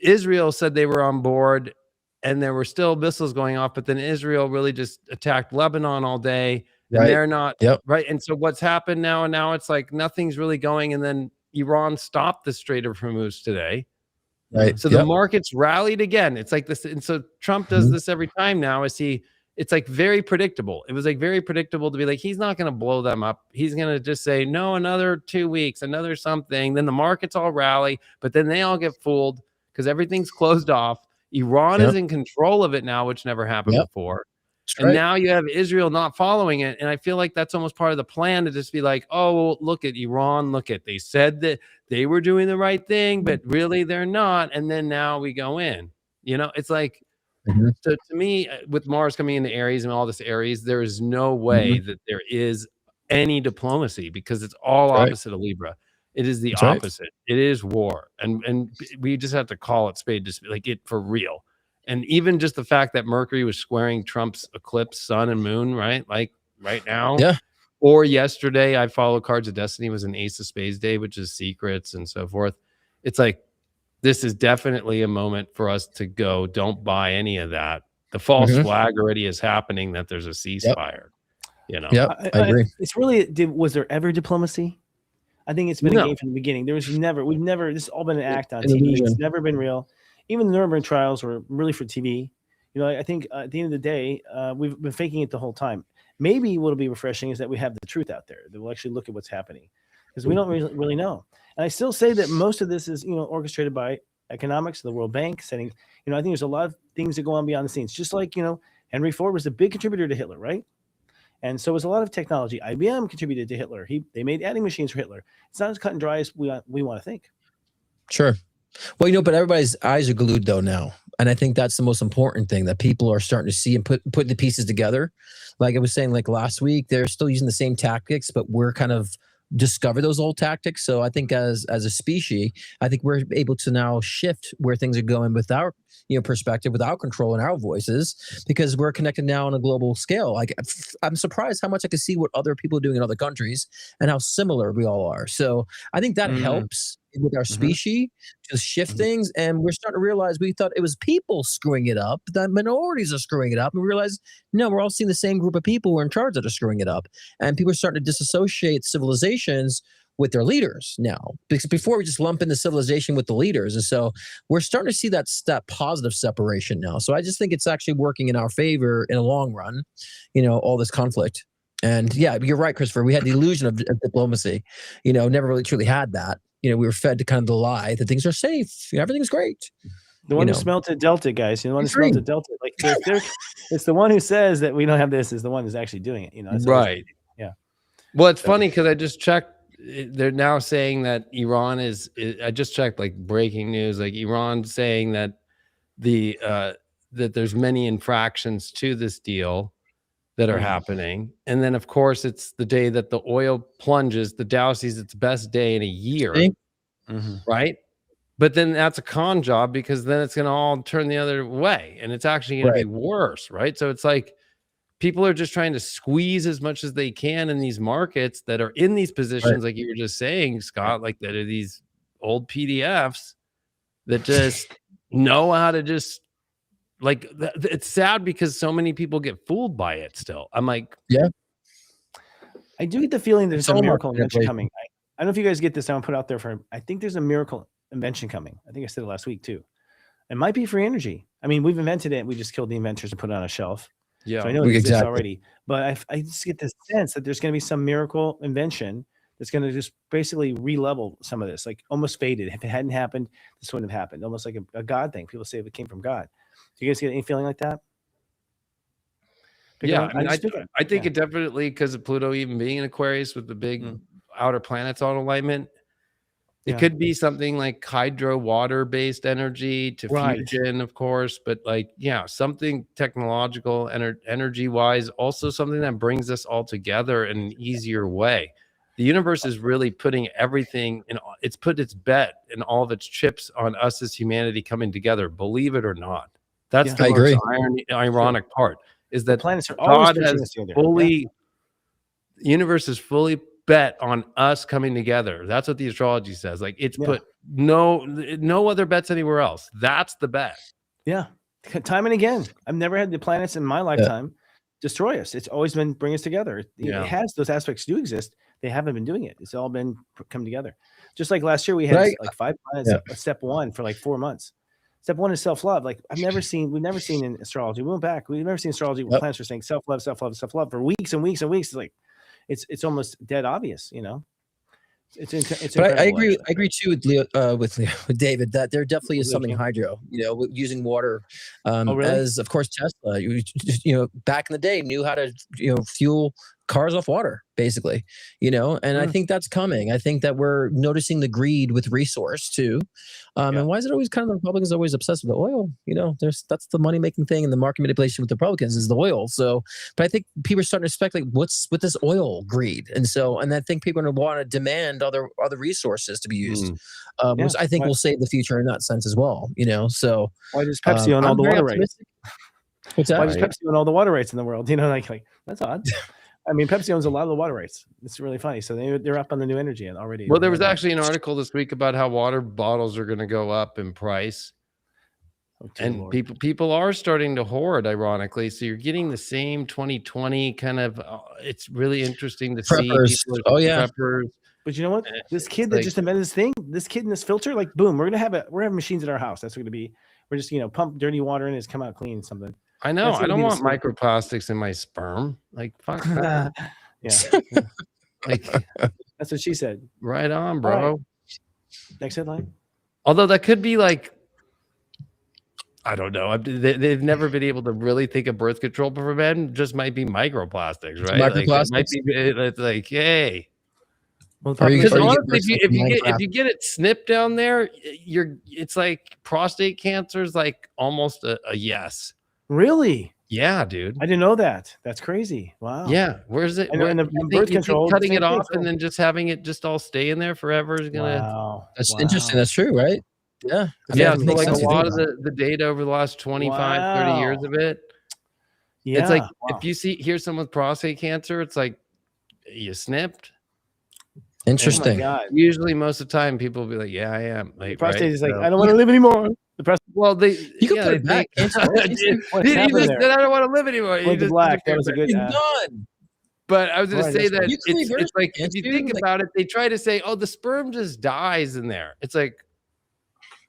Israel said they were on board and there were still missiles going off, but then Israel really just attacked Lebanon all day. And they're not right. And so what's happened now? And now it's like nothing's really going. And then Iran stopped the Strait of Hormuz today. Right. So the markets rallied again. It's like this. And so Trump does this every time now. It's like very predictable. It was like very predictable to be like, he's not going to blow them up. He's going to just say, no, another 2 weeks, another something. Then the markets all rally, but then they all get fooled because everything's closed off. Iran is in control of it now, which never happened before. And now you have Israel not following it. And I feel like that's almost part of the plan, to just be like, oh, well, look at Iran. They said that they were doing the right thing, but really they're not. And then now we go in, you know, it's like, so to me, with Mars coming into Aries and all this Aries, there is no way that there is any diplomacy, because it's all opposite of Libra. It is the opposite. It is war. And we just have to call it spade, just like it for real. And even just the fact that Mercury was squaring Trump's eclipse, sun and moon, right? Like right now. Or yesterday, I follow Cards of Destiny was an Ace of Spades day, which is secrets and so forth. It's like, this is definitely a moment for us to go, don't buy any of that. The false flag already is happening that there's a ceasefire, you know? Yep, I agree. It's really, was there ever diplomacy? I think it's been a game from the beginning. We've never, this has all been an act on TV. illusion. It's never been real. Even the Nuremberg trials were really for TV. You know, I think at the end of the day, we've been faking it the whole time. Maybe what'll be refreshing is that we have the truth out there, that we'll actually look at what's happening, because we don't really know. And I still say that most of this is, you know, orchestrated by economics, the World Bank setting, you know, I think there's a lot of things that go on behind the scenes, just like, you know, Henry Ford was a big contributor to Hitler, right? And so was a lot of technology. IBM contributed to Hitler. They made adding machines for Hitler. It's not as cut and dry as we want to think. Sure. Well, you know, but everybody's eyes are glued though now. And I think that's the most important thing, that people are starting to see and put the pieces together. Like I was saying, like last week, they're still using the same tactics, but we're kind of discover those old tactics. So I think as a species, I think we're able to now shift where things are going with our, you know, perspective, with our control and our voices, because we're connected now on a global scale. Like I'm surprised how much I can see what other people are doing in other countries and how similar we all are. So I think that helps with our species to shift things. And we're starting to realize, we thought it was people screwing it up, that minorities are screwing it up. And we realize, no, we're all seeing the same group of people who are in charge that are screwing it up. And people are starting to disassociate civilizations with their leaders now, because before we just lump in the civilization with the leaders. And so we're starting to see that positive separation now. So I just think it's actually working in our favor in the long run, you know, all this conflict. And yeah, you're right, Christopher. We had the illusion of diplomacy, you know, never really truly had that. You know, we were fed to kind of the lie that things are safe, everything's great. The one who smelt at Delta, guys. You know, the one who smelt at Delta. Like, it's the one who says that we don't have this is the one who's actually doing it. You know, Right. Yeah. Well, it's funny because I just checked. They're now saying that Iran is. I just checked, like breaking news, like Iran saying that that there's many infractions to this deal that are happening, and then of course it's the day that the oil plunges. The Dow sees its best day in a year, right? But then that's a con job, because then it's going to all turn the other way, and it's actually going to be worse, right? So it's like people are just trying to squeeze as much as they can in these markets that are in these positions, like you were just saying, Scott, like that are these old PDFs that just know how to just, like, it's sad because so many people get fooled by it still. I'm like, yeah, I do get the feeling there's a miracle invention coming. I don't know if you guys get this. I'm gonna put out there I think there's a miracle invention coming. I think I said it last week too. It might be free energy. I mean, we've invented it. We just killed the inventors and put it on a shelf. yeah, So I know it exists already, but I just get this sense that there's going to be some miracle invention that's going to just basically re-level some of this, like almost faded. If it hadn't happened, this wouldn't have happened. Almost like a God thing. People say if it came from God. Do you guys get any feeling like that? Yeah, I think it definitely, because of Pluto even being in Aquarius with the big outer planets on alignment, it could be something like hydro water-based energy to fusion, of course, but like, yeah, something technological, energy-wise, also something that brings us all together in an easier way. The universe is really putting everything in, it's put its bet and all of its chips on us as humanity coming together, believe it or not. That's the most ironic part, is that the planets are always God has fully, the universe is fully bet on us coming together. That's what the astrology says. Like, it's put no other bets anywhere else. That's the bet. Yeah. Time and again. I've never had the planets in my lifetime destroy us. It's always been bring us together. It has, those aspects do exist. They haven't been doing it. It's all been come together. Just like last year, we had like 5 planets at step 1 for like 4 months. Step 1 is self-love. Like we've never seen in astrology. We went back. We've never seen astrology where planets were saying self-love, self-love, self-love for weeks and weeks and weeks. It's like, it's almost dead obvious, you know. It's but I agree. I agree too with David, that there definitely is something hydro, you know, using water. As of course Tesla, you know, back in the day knew how to, you know, fuel cars off water, basically, you know, and I think that's coming. I think that we're noticing the greed with resource too. And why is it always kind of the Republicans always obsessed with the oil? You know, that's the money making thing, and the market manipulation with the Republicans is the oil. So, but I think people are starting to speculate what's with this oil greed, and I think people are going to want to demand other resources to be used, which I think will save the future in that sense as well. You know, so why does Pepsi own all the water rights? What's that? Why does Pepsi own all the water rights in the world? You know, like that's odd. I mean, Pepsi owns a lot of the water rights. It's really funny. So they're up on the new energy and already. Well, there was actually an article this week about how water bottles are going to go up in price. And Lord. people are starting to hoard, ironically. So you're getting the same 2020 kind of. It's really interesting to see. Preppers. People preppers. But you know what? This kid that just invented this thing, this kid in this filter, like boom, we're having machines in our house. That's what going to be. We're just pump dirty water in and it's come out clean. Something. I know. I don't want microplastics in my sperm. Like fuck that. Yeah. Like that's what she said. Right on, bro. Right. Next headline. Although that could be like. I don't know. They've never been able to really think of birth control for men. Just might be microplastics, right? Microplastics. Like, it's like, hey. Well, because honestly, if you get it snipped down there, it's like prostate cancer is like almost a yes. Really? Yeah, dude. I didn't know that. That's crazy. Wow. Yeah. Where's it? And the birth control, cutting it off and then just having it just all stay in there forever is gonna. Wow. That's interesting. That's true, right? Yeah. So like a lot of the data over the last 25, 30 years of it. Yeah. It's like if you hear someone with prostate cancer, it's like you snipped. Interesting. Oh usually most of the time people will be like, yeah, I am. Like, prostate is like, I don't want to live anymore. You can put it back. I don't want to live anymore. You just black. That was a good done. But I was going to say that it's like, if you think about it, they try to say, oh, the sperm just dies in there. It's like,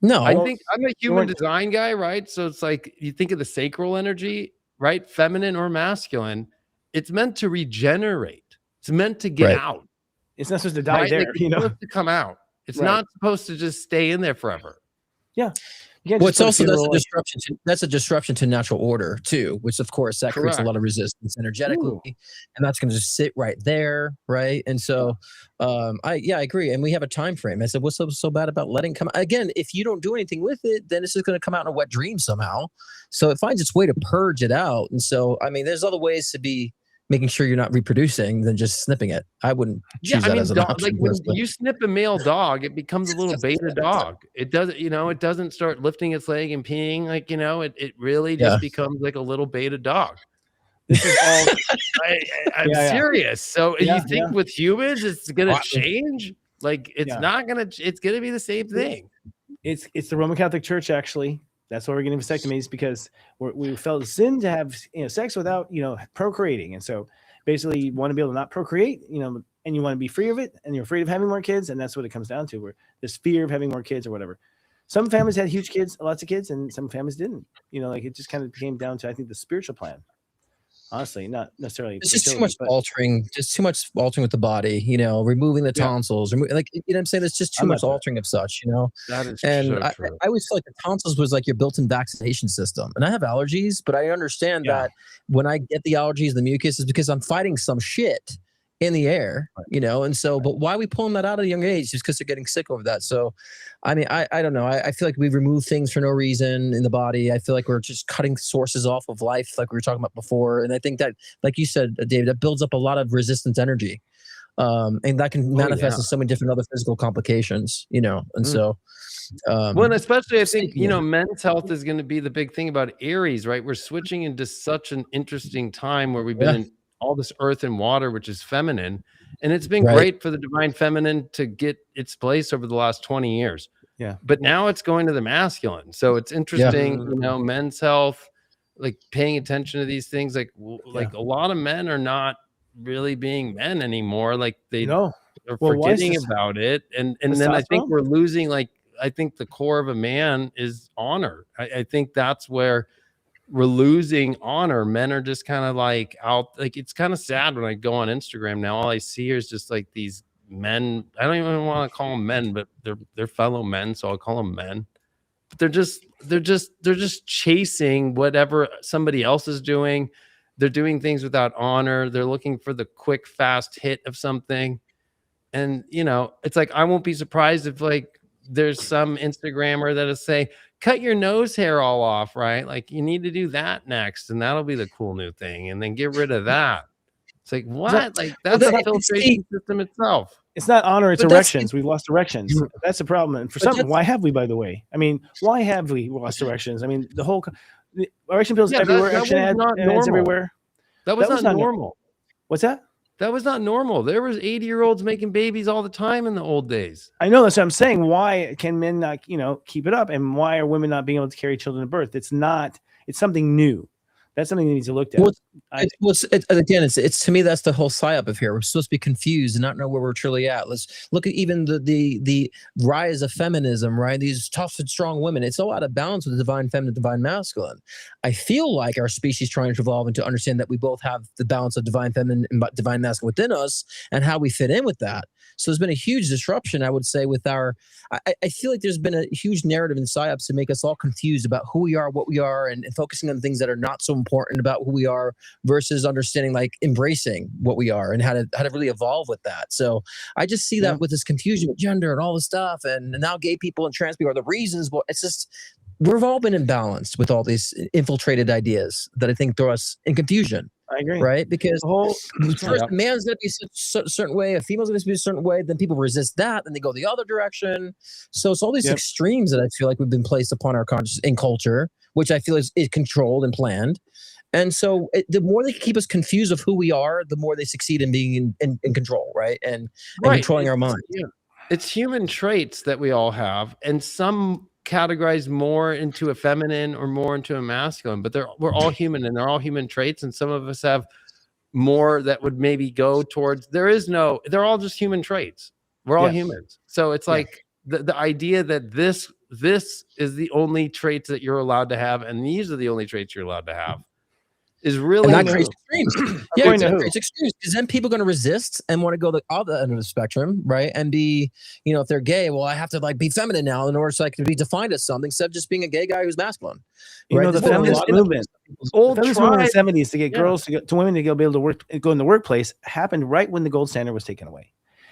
no, I think I'm a human design guy, right? So it's like you think of the sacral energy, right? Feminine or masculine. It's meant to regenerate. It's meant to get out. It's not supposed to die there. It's supposed to come out. It's not supposed to just stay in there forever. Yeah. Well, it's also that's a disruption to natural order too, which of course that creates a lot of resistance energetically, and that's going to just sit right there, right? And so, I agree. And we have a time frame. I said, what's so bad about letting come again? If you don't do anything with it, then it's just going to come out in a wet dream somehow. So it finds its way to purge it out. And so, I mean, there's other ways to be making sure you're not reproducing than just snipping it. I wouldn't choose that as an option. Like when you snip a male dog, it becomes a little beta dog. It doesn't, it doesn't start lifting its leg and peeing. Like, it really just becomes like a little beta dog. This is all, I'm serious. So you think with humans, it's going to change? Like, it's not going to, it's going to be the same thing. It's the Roman Catholic Church, actually. That's why we're getting vasectomies, because we felt it's sin to have sex without procreating, and so basically you want to be able to not procreate, and you want to be free of it, and you're afraid of having more kids, and that's what it comes down to. Where this fear of having more kids or whatever. Some families had huge kids, lots of kids, and some families didn't. Like it just kind of came down to, I think, the spiritual plan. Honestly, not necessarily. It's just too much altering, with the body, removing the tonsils, like, I'm saying, it's just too much altering of such, That is and so true. I always feel like the tonsils was like your built-in vaccination system. And I have allergies, but I understand that when I get the allergies, the mucus is because I'm fighting some shit in the air, and so, but why are we pulling that out at a young age? Just because they're getting sick over that. So, I mean, I don't know. I feel like we remove things for no reason in the body. I feel like we're just cutting sources off of life, like we were talking about before. And I think that, like you said, David, that builds up a lot of resistance energy. And that can manifest in so many different other physical complications, and so. Well, and especially I think, men's health is going to be the big thing about Aries, right? We're switching into such an interesting time where we've been in all this earth and water, which is feminine. And it's been great for the divine feminine to get its place over the last 20 years. Yeah. But now it's going to the masculine. So it's interesting, men's health, like paying attention to these things. Like a lot of men are not really being men anymore. Like they're forgetting about it. And then I think we're losing, I think the core of a man is honor. I think that's where we're losing honor. Men are just kind of out. Like, it's kind of sad when I go on Instagram now. All I see is just like these men. I don't even want to call them men, but they're fellow men, so I'll call them men. But they're just chasing whatever somebody else is doing. They're doing things without honor. They're looking for the quick, fast hit of something. And it's like, I won't be surprised if there's some Instagrammer that'll say, cut your nose hair all off, right? Like, you need to do that next, and that'll be the cool new thing, and then get rid of that. It's like, what? That's a filtration system itself. It's not honor, it's erections. We've lost erections. That's the problem. And for some, why have we, by the way? I mean, why have we lost erections? I mean, the erection pills everywhere, erection ads everywhere. That was not normal. What's that? That was not normal. There was 80-year-olds making babies all the time in the old days. I know, that's what I'm saying. Why can men not, keep it up, and why are women not being able to carry children at birth? It's something new. That's something that needs to look at. Again, it's to me, that's the whole psyop of here. We're supposed to be confused and not know where we're truly at. Let's look at even the rise of feminism, right? These tough and strong women. It's all out of balance with the divine feminine, divine masculine. I feel like our species trying to evolve and to understand that we both have the balance of divine feminine and divine masculine within us and how we fit in with that. So there's been a huge disruption, I would say, with I feel like there's been a huge narrative in psyops to make us all confused about who we are, what we are, and focusing on things that are not so important about who we are versus understanding, like embracing what we are and how to really evolve with that. So I just see that with this confusion with gender and all this stuff, and now gay people and trans people are the reasons. But it's just, we've all been imbalanced with all these infiltrated ideas that I think throw us in confusion. I agree. Right? Because first, a man's going to be a certain way, a female's going to be a certain way, then people resist that, then they go the other direction. So it's all these extremes that I feel like we've been placed upon our conscious in culture, which I feel is controlled and planned. And so the more they keep us confused of who we are, the more they succeed in being in control, right? And controlling our mind. Yeah. It's human traits that we all have, and some categorized more into a feminine or more into a masculine, but we're all human, and they're all human traits, and some of us have more that would maybe go towards they're all just human traits. We're all humans. So it's like the idea that this is the only traits that you're allowed to have, and these are the only traits you're allowed to have, is really that creates extremes. It creates extremes, because then people are going to resist and want to go the other end of the spectrum, right? And be, if they're gay, well, I have to be feminine now in order to be defined as something, instead of just being a gay guy who's masculine. Right? The feminist movement, old movement in the 70s to get girls to women to be able to work, go in the workplace, happened right when the gold standard was taken away.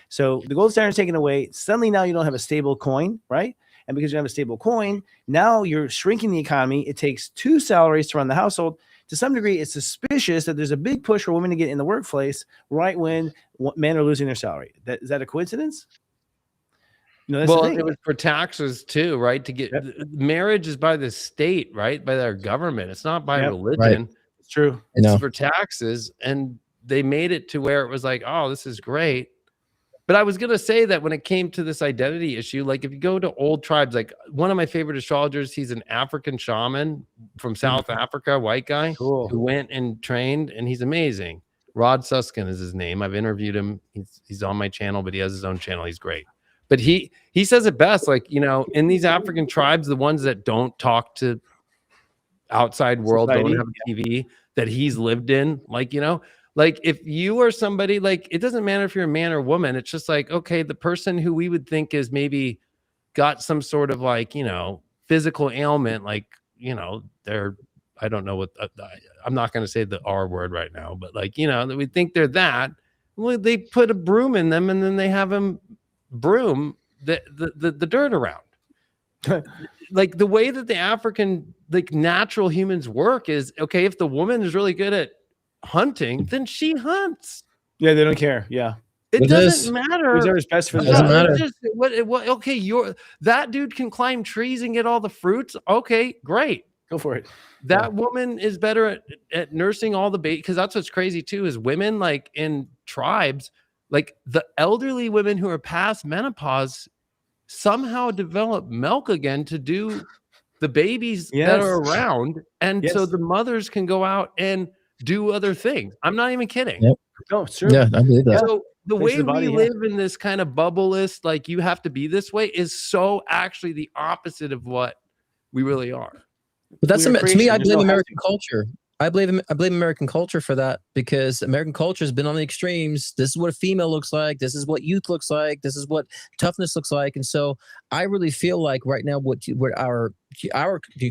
So the gold standard is taken away. Suddenly now you don't have a stable coin, right? And because you have a stable coin, now you're shrinking the economy. It takes 2 salaries to run the household. To some degree, it's suspicious that there's a big push for women to get in the workplace right when men are losing their salary. Is that a coincidence? That's it was for taxes too, right? To get marriage is by the state, right? By their government. It's not by religion. Right. It's true. It's for taxes, and they made it to where it was like, oh, this is great. But I was going to say that when it came to this identity issue, like if you go to old tribes, like one of my favorite astrologers, he's an African shaman from South Africa, white guy, who went and trained, and he's amazing. Rod Suskin is his name. I've interviewed him. He's on my channel, but he has his own channel. He's great. But he says it best, like, in these African tribes, the ones that don't talk to outside world, don't have a TV that he's lived in, like if you are somebody, like, it doesn't matter if you're a man or woman. It's just like, okay, the person who we would think is maybe got some sort of physical ailment, like, they're, I don't know what, I'm not going to say the R word right now, but that we think they're that. Well, they put a broom in them, and then they have them broom the dirt around. Like the way that the African, natural humans work is, okay, if the woman is really good at hunting, then she hunts. Yeah, they don't care. Yeah, it doesn't matter. Whoever's best for the doesn't matter. Okay, that dude can climb trees and get all the fruits. Okay, great, go for it. That woman is better at nursing all the baby, because that's what's crazy too, is women, like in tribes, like the elderly women who are past menopause somehow develop milk again to do the babies that are around, and so the mothers can go out and do other things. I'm not even kidding. Yep. No, it's true. Yeah, I believe that. So the way we live in this kind of bubbleless, like you have to be this way, is so actually the opposite of what we really are. But that's to me, I blame American culture. I blame American culture for that, because American culture has been on the extremes. This is what a female looks like. This is what youth looks like. This is what toughness looks like. And so I really feel like right now what our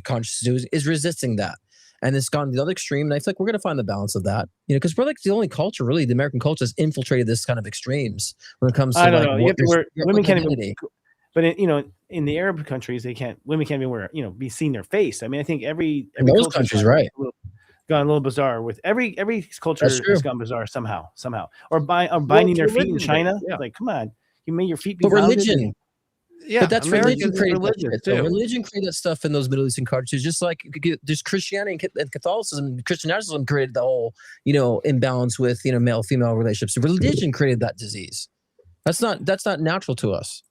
consciousness is resisting that. And it's gone to the other extreme. And I feel like we're going to find the balance of that, because we're like the only culture, really, the American culture has infiltrated this kind of extremes when it comes to, I don't know. You have to wear, women can't identity. even, but in the Arab countries, women can't even wear, be seen their face. I mean, I think every in those countries, right, gone a little bizarre with every culture has gone bizarre somehow, or binding their feet in China. Like, come on, you made your feet be but religion. Yeah, But that's religion Americans are created that religious shit. So too. religion created that stuff in those Middle Eastern countries, just like there's Christianity and Catholicism. Christianism created the whole, imbalance with male-female relationships. Religion created that disease. That's not natural to us.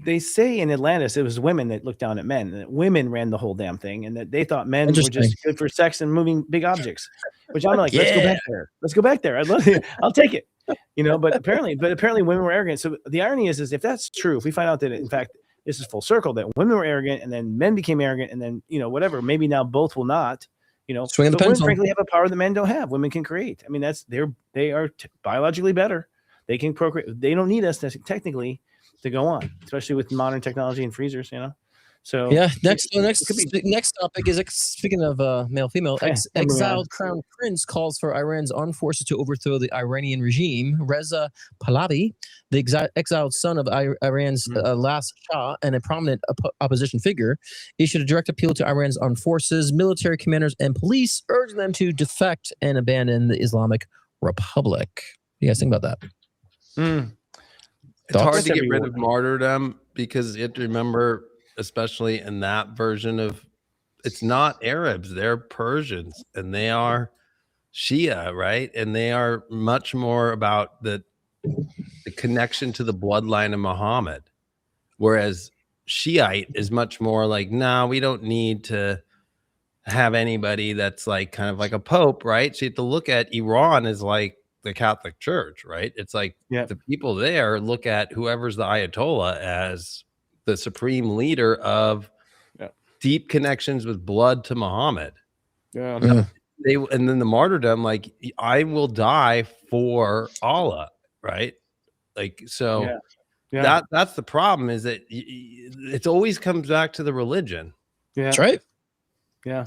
They say in Atlantis it was women that looked down at men, and that women ran the whole damn thing, and that they thought men were just good for sex and moving big objects. Which I'm like, let's go back there. Let's go back there. I'd love it. I'll take it. But apparently women were arrogant. So the irony is if that's true, if we find out that in fact this is full circle, that women were arrogant and then men became arrogant, and then whatever, maybe now both will not. Swing the but women pendulum. frankly have a power that men don't have. Women can create. I mean, they are biologically better. They can procreate. They don't need us technically to go on, especially with modern technology and freezers. So yeah. Next topic is speaking of male-female. Exiled crown prince calls for Iran's armed forces to overthrow the Iranian regime. Reza Pahlavi, the exiled son of Iran's last Shah and a prominent opposition figure, issued a direct appeal to Iran's armed forces, military commanders, and police, urging them to defect and abandon the Islamic Republic. What do you guys think about that? It's hard to get rid of martyrdom because you have to remember, especially in that version of, it's not Arabs, they're Persians, and they are Shia, right? And they are much more about the connection to the bloodline of Muhammad, whereas Shiite is much more like, no, we don't need to have anybody that's like kind of like a pope, right? So you have to look at Iran as like the Catholic Church, right? It's like the people there look at whoever's the Ayatollah as the supreme leader of deep connections with blood to Muhammad. And then the martyrdom, like, I will die for Allah, right? Like, so that's the problem, is that it always comes back to the religion. That's right. Yeah.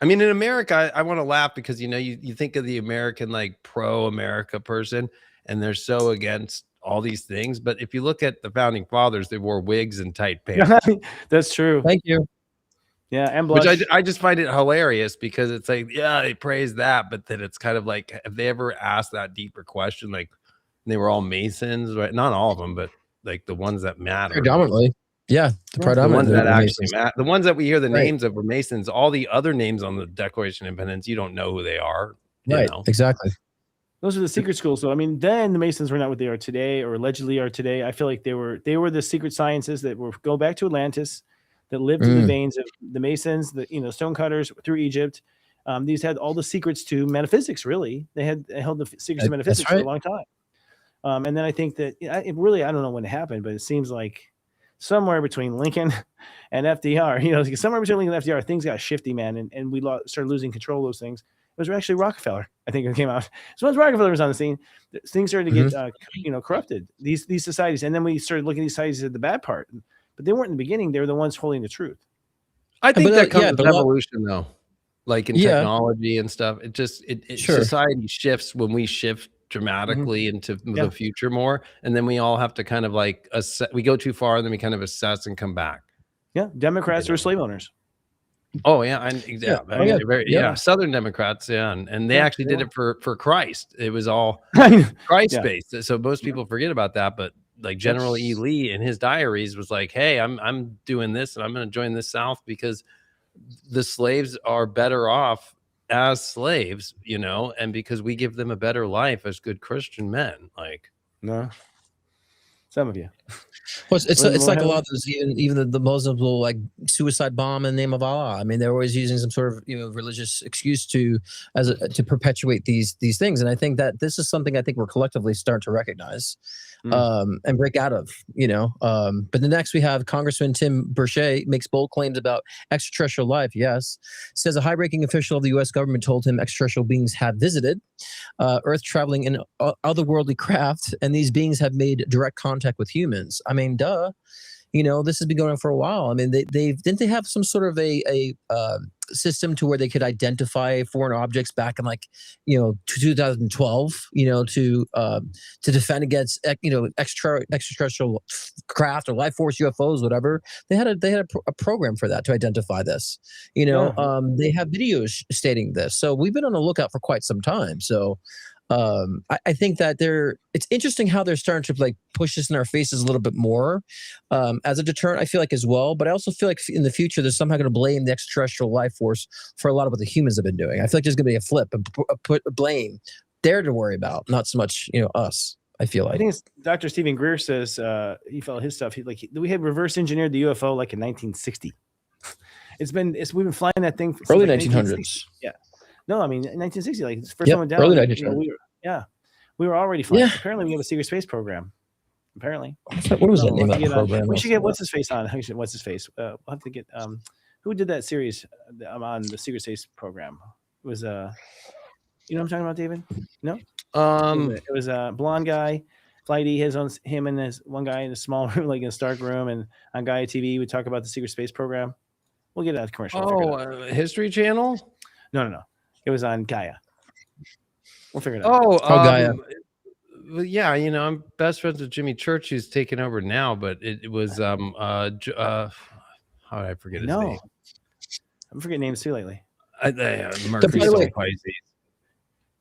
I mean, in America, I want to laugh because, you think of the American, like, pro-America person, and they're so against all these things. But if you look at the founding fathers, they wore wigs and tight pants. That's true. Thank you. Yeah, and blush. Which I just find it hilarious because it's like, they praise that, but then it's kind of like, have they ever asked that deeper question? Like, they were all Masons, right? Not all of them, but like the ones that matter. Predominantly. Yeah, the ones that actually matter. The ones that we hear the names of were Masons. All the other names on the Declaration of Independence, you don't know who they are. Right, exactly. Those are the secret schools. So I mean, then the Masons were not what they are today, or allegedly are today. I feel like they were the secret sciences that go back to Atlantis, that lived in the veins of the Masons, the stonecutters through Egypt. These had all the secrets to metaphysics. Really, they held the secrets of metaphysics for a long time. And then I think that I don't know when it happened, but it seems like somewhere between Lincoln and FDR, somewhere between Lincoln and FDR, things got shifty, man, and we started losing control of those things. It was actually Rockefeller, I think, it came out. So once Rockefeller was on the scene, things started to get corrupted. These societies, and then we started looking at these societies at the bad part, but they weren't in the beginning. They were the ones holding the truth. I think that comes with evolution, though, like in technology and stuff. It just society shifts when we shift dramatically into the future more, and then we all have to kind of like we go too far, and then we kind of assess and come back. Yeah, Democrats are slave owners. Oh yeah, Southern Democrats, and they actually did it for Christ. It was all Christ based. So most people forget about that, but like General E. Lee in his diaries was like, "Hey, I'm doing this, and I'm going to join the South because the slaves are better off as slaves, and because we give them a better life as good Christian men." Like, no, some of you. Well, it's like a lot of those, even the Muslims will like suicide bomb in the name of Allah. I mean, they're always using some sort of religious excuse to perpetuate these things. And I think that this is something I think we're collectively starting to recognize and break out of. But the next we have Congressman Tim Burchett makes bold claims about extraterrestrial life. Yes, says a high-ranking official of the U.S. government told him extraterrestrial beings have visited Earth, traveling in otherworldly craft, and these beings have made direct contact with humans. I mean, duh. This has been going on for a while. I mean, didn't they have some sort of a system to where they could identify foreign objects back in 2012, to defend against extraterrestrial craft or life force UFOs, whatever. They had a program for that to identify this. They have videos stating this. So we've been on the lookout for quite some time. So I think that it's interesting how they're starting to like push this in our faces a little bit more as a deterrent. I feel like as well, but I also feel like in the future they're somehow going to blame the extraterrestrial life force for a lot of what the humans have been doing. I feel like there's going to be a flip, a blame there to worry about, not so much us. I feel like. I think it's Dr. Stephen Greer says he followed his stuff. We had reverse engineered the UFO like in 1960. We've been flying that thing since early like 1900s. Yeah. No, I mean 1960. Like it's the first one went down. Early 1900s. We were already flying. Yeah. Apparently, we have a secret space program. Apparently. What was that name of that program? We should get what's his face on. What's his face? We'll have to get who did that series on the secret space program? It was you know what I'm talking about, David? No. It was a blonde guy. Flighty, him and this one guy in a small room, like in a stark room, and on Gaia TV, we talk about the secret space program. We'll get that commercial. History Channel? No. It was on Gaia. We'll figure it out. Gaia. Yeah, I'm best friends with Jimmy Church, who's taken over now, but it was how did I forget his name? I'm forgetting names too lately. Mercury Pisces.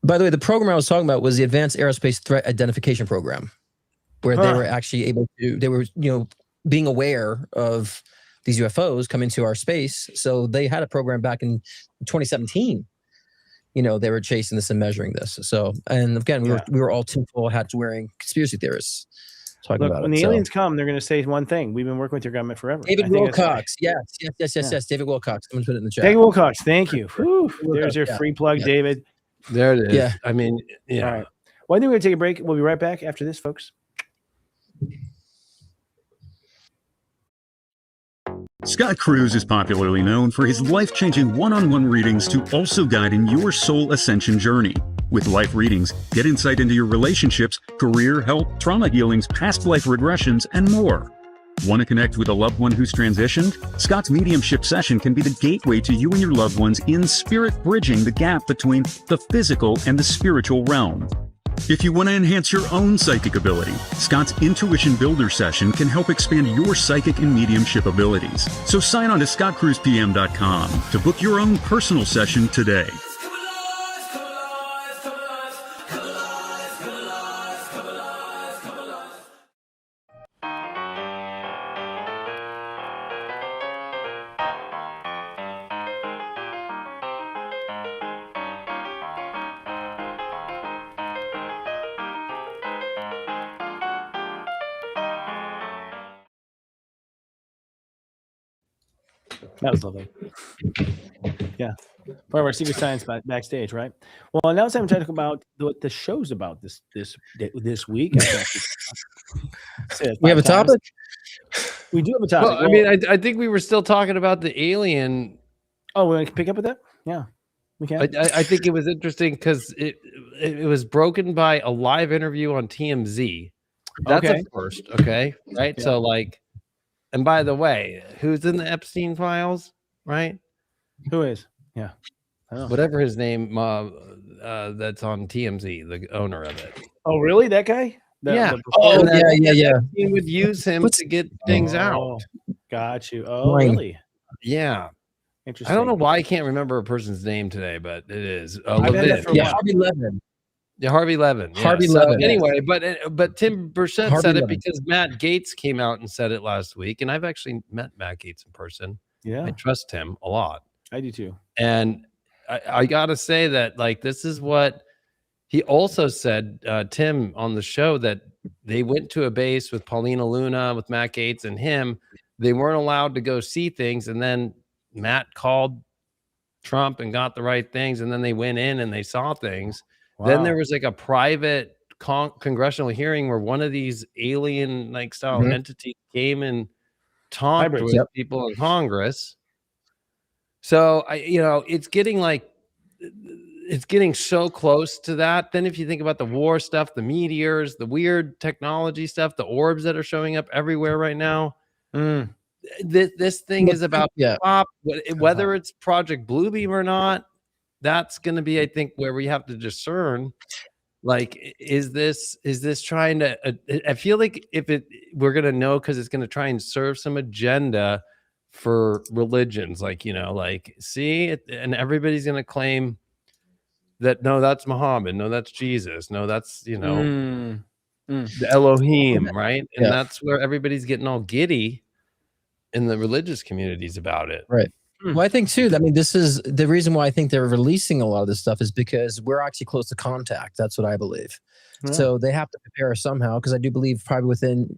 By the way, the program I was talking about was the Advanced Aerospace Threat Identification Program, where they were actually able to, being aware of these UFOs coming to our space. So they had a program back in 2017. They were chasing this and measuring this. So, and again, we were all tinfoil hats wearing conspiracy theorists talking about it. When the aliens come, they're going to say one thing: "We've been working with your government forever." David Wilcox, yes. David Wilcox. Someone put it in the chat. David Wilcox, thank you. There's your free plug, David. There it is. Yeah. I mean, yeah. All right. Well, I think we're going to take a break. We'll be right back after this, folks. Scott Cruz is popularly known for his life-changing one-on-one readings to also guide in your soul ascension journey. With life readings, get insight into your relationships, career, health, trauma healings, past life regressions, and more. Want to connect with a loved one who's transitioned? Scott's mediumship session can be the gateway to you and your loved ones in spirit, bridging the gap between the physical and the spiritual realm. If you want to enhance your own psychic ability, Scott's Intuition Builder session can help expand your psychic and mediumship abilities. So sign on to scottcruzpm.com to book your own personal session today. That was lovely. Yeah. Part of our secret science backstage, right? Well, now it's time to talk about what the show's about this week. We have a topic? We do have a topic. Well, I think we were still talking about the alien. Oh, we want to pick up with that? Yeah, we can. I think it was interesting because it was broken by a live interview on TMZ. That's a first, okay? Right? Yeah. So, and by the way, who's in the Epstein files, right? Who is? Yeah. I don't know. Whatever his name, that's on TMZ, the owner of it. Oh, really? That guy? Yeah. Yeah. He would use him to get things out. Got you. Oh, really? Yeah. Interesting. I don't know why I can't remember a person's name today, but it is. Harvey Levin. Yeah, Harvey Levin. Yeah. Harvey Levin. Anyway, but Tim Burchett said it because Matt Gaetz came out and said it last week, and I've actually met Matt Gaetz in person. Yeah, I trust him a lot. I do too. And I gotta say that this is what he also said, Tim, on the show, that they went to a base with Paulina Luna, with Matt Gaetz and him. They weren't allowed to go see things, and then Matt called Trump and got the right things, and then they went in and they saw things. Wow. Then there was a private congressional hearing where one of these alien style entities came and talked with people in Congress. So it's getting so close to that. Then if you think about the war stuff, the meteors, the weird technology stuff, the orbs that are showing up everywhere right now, this thing is about pop. Whether it's Project Bluebeam or not, that's going to be, I think, where we have to discern. Is this trying to? I feel like we're going to know because it's going to try and serve some agenda for religions, see it, and everybody's going to claim that no, that's Muhammad, no, that's Jesus, no, that's Mm. the Elohim, right? And Yeah. that's where everybody's getting all giddy in the religious communities about it. Right. Well, I think too. I mean, this is the reason why I think they're releasing a lot of this stuff is because we're actually close to contact. That's what I believe. Yeah. So they have to prepare us somehow, because I do believe probably within,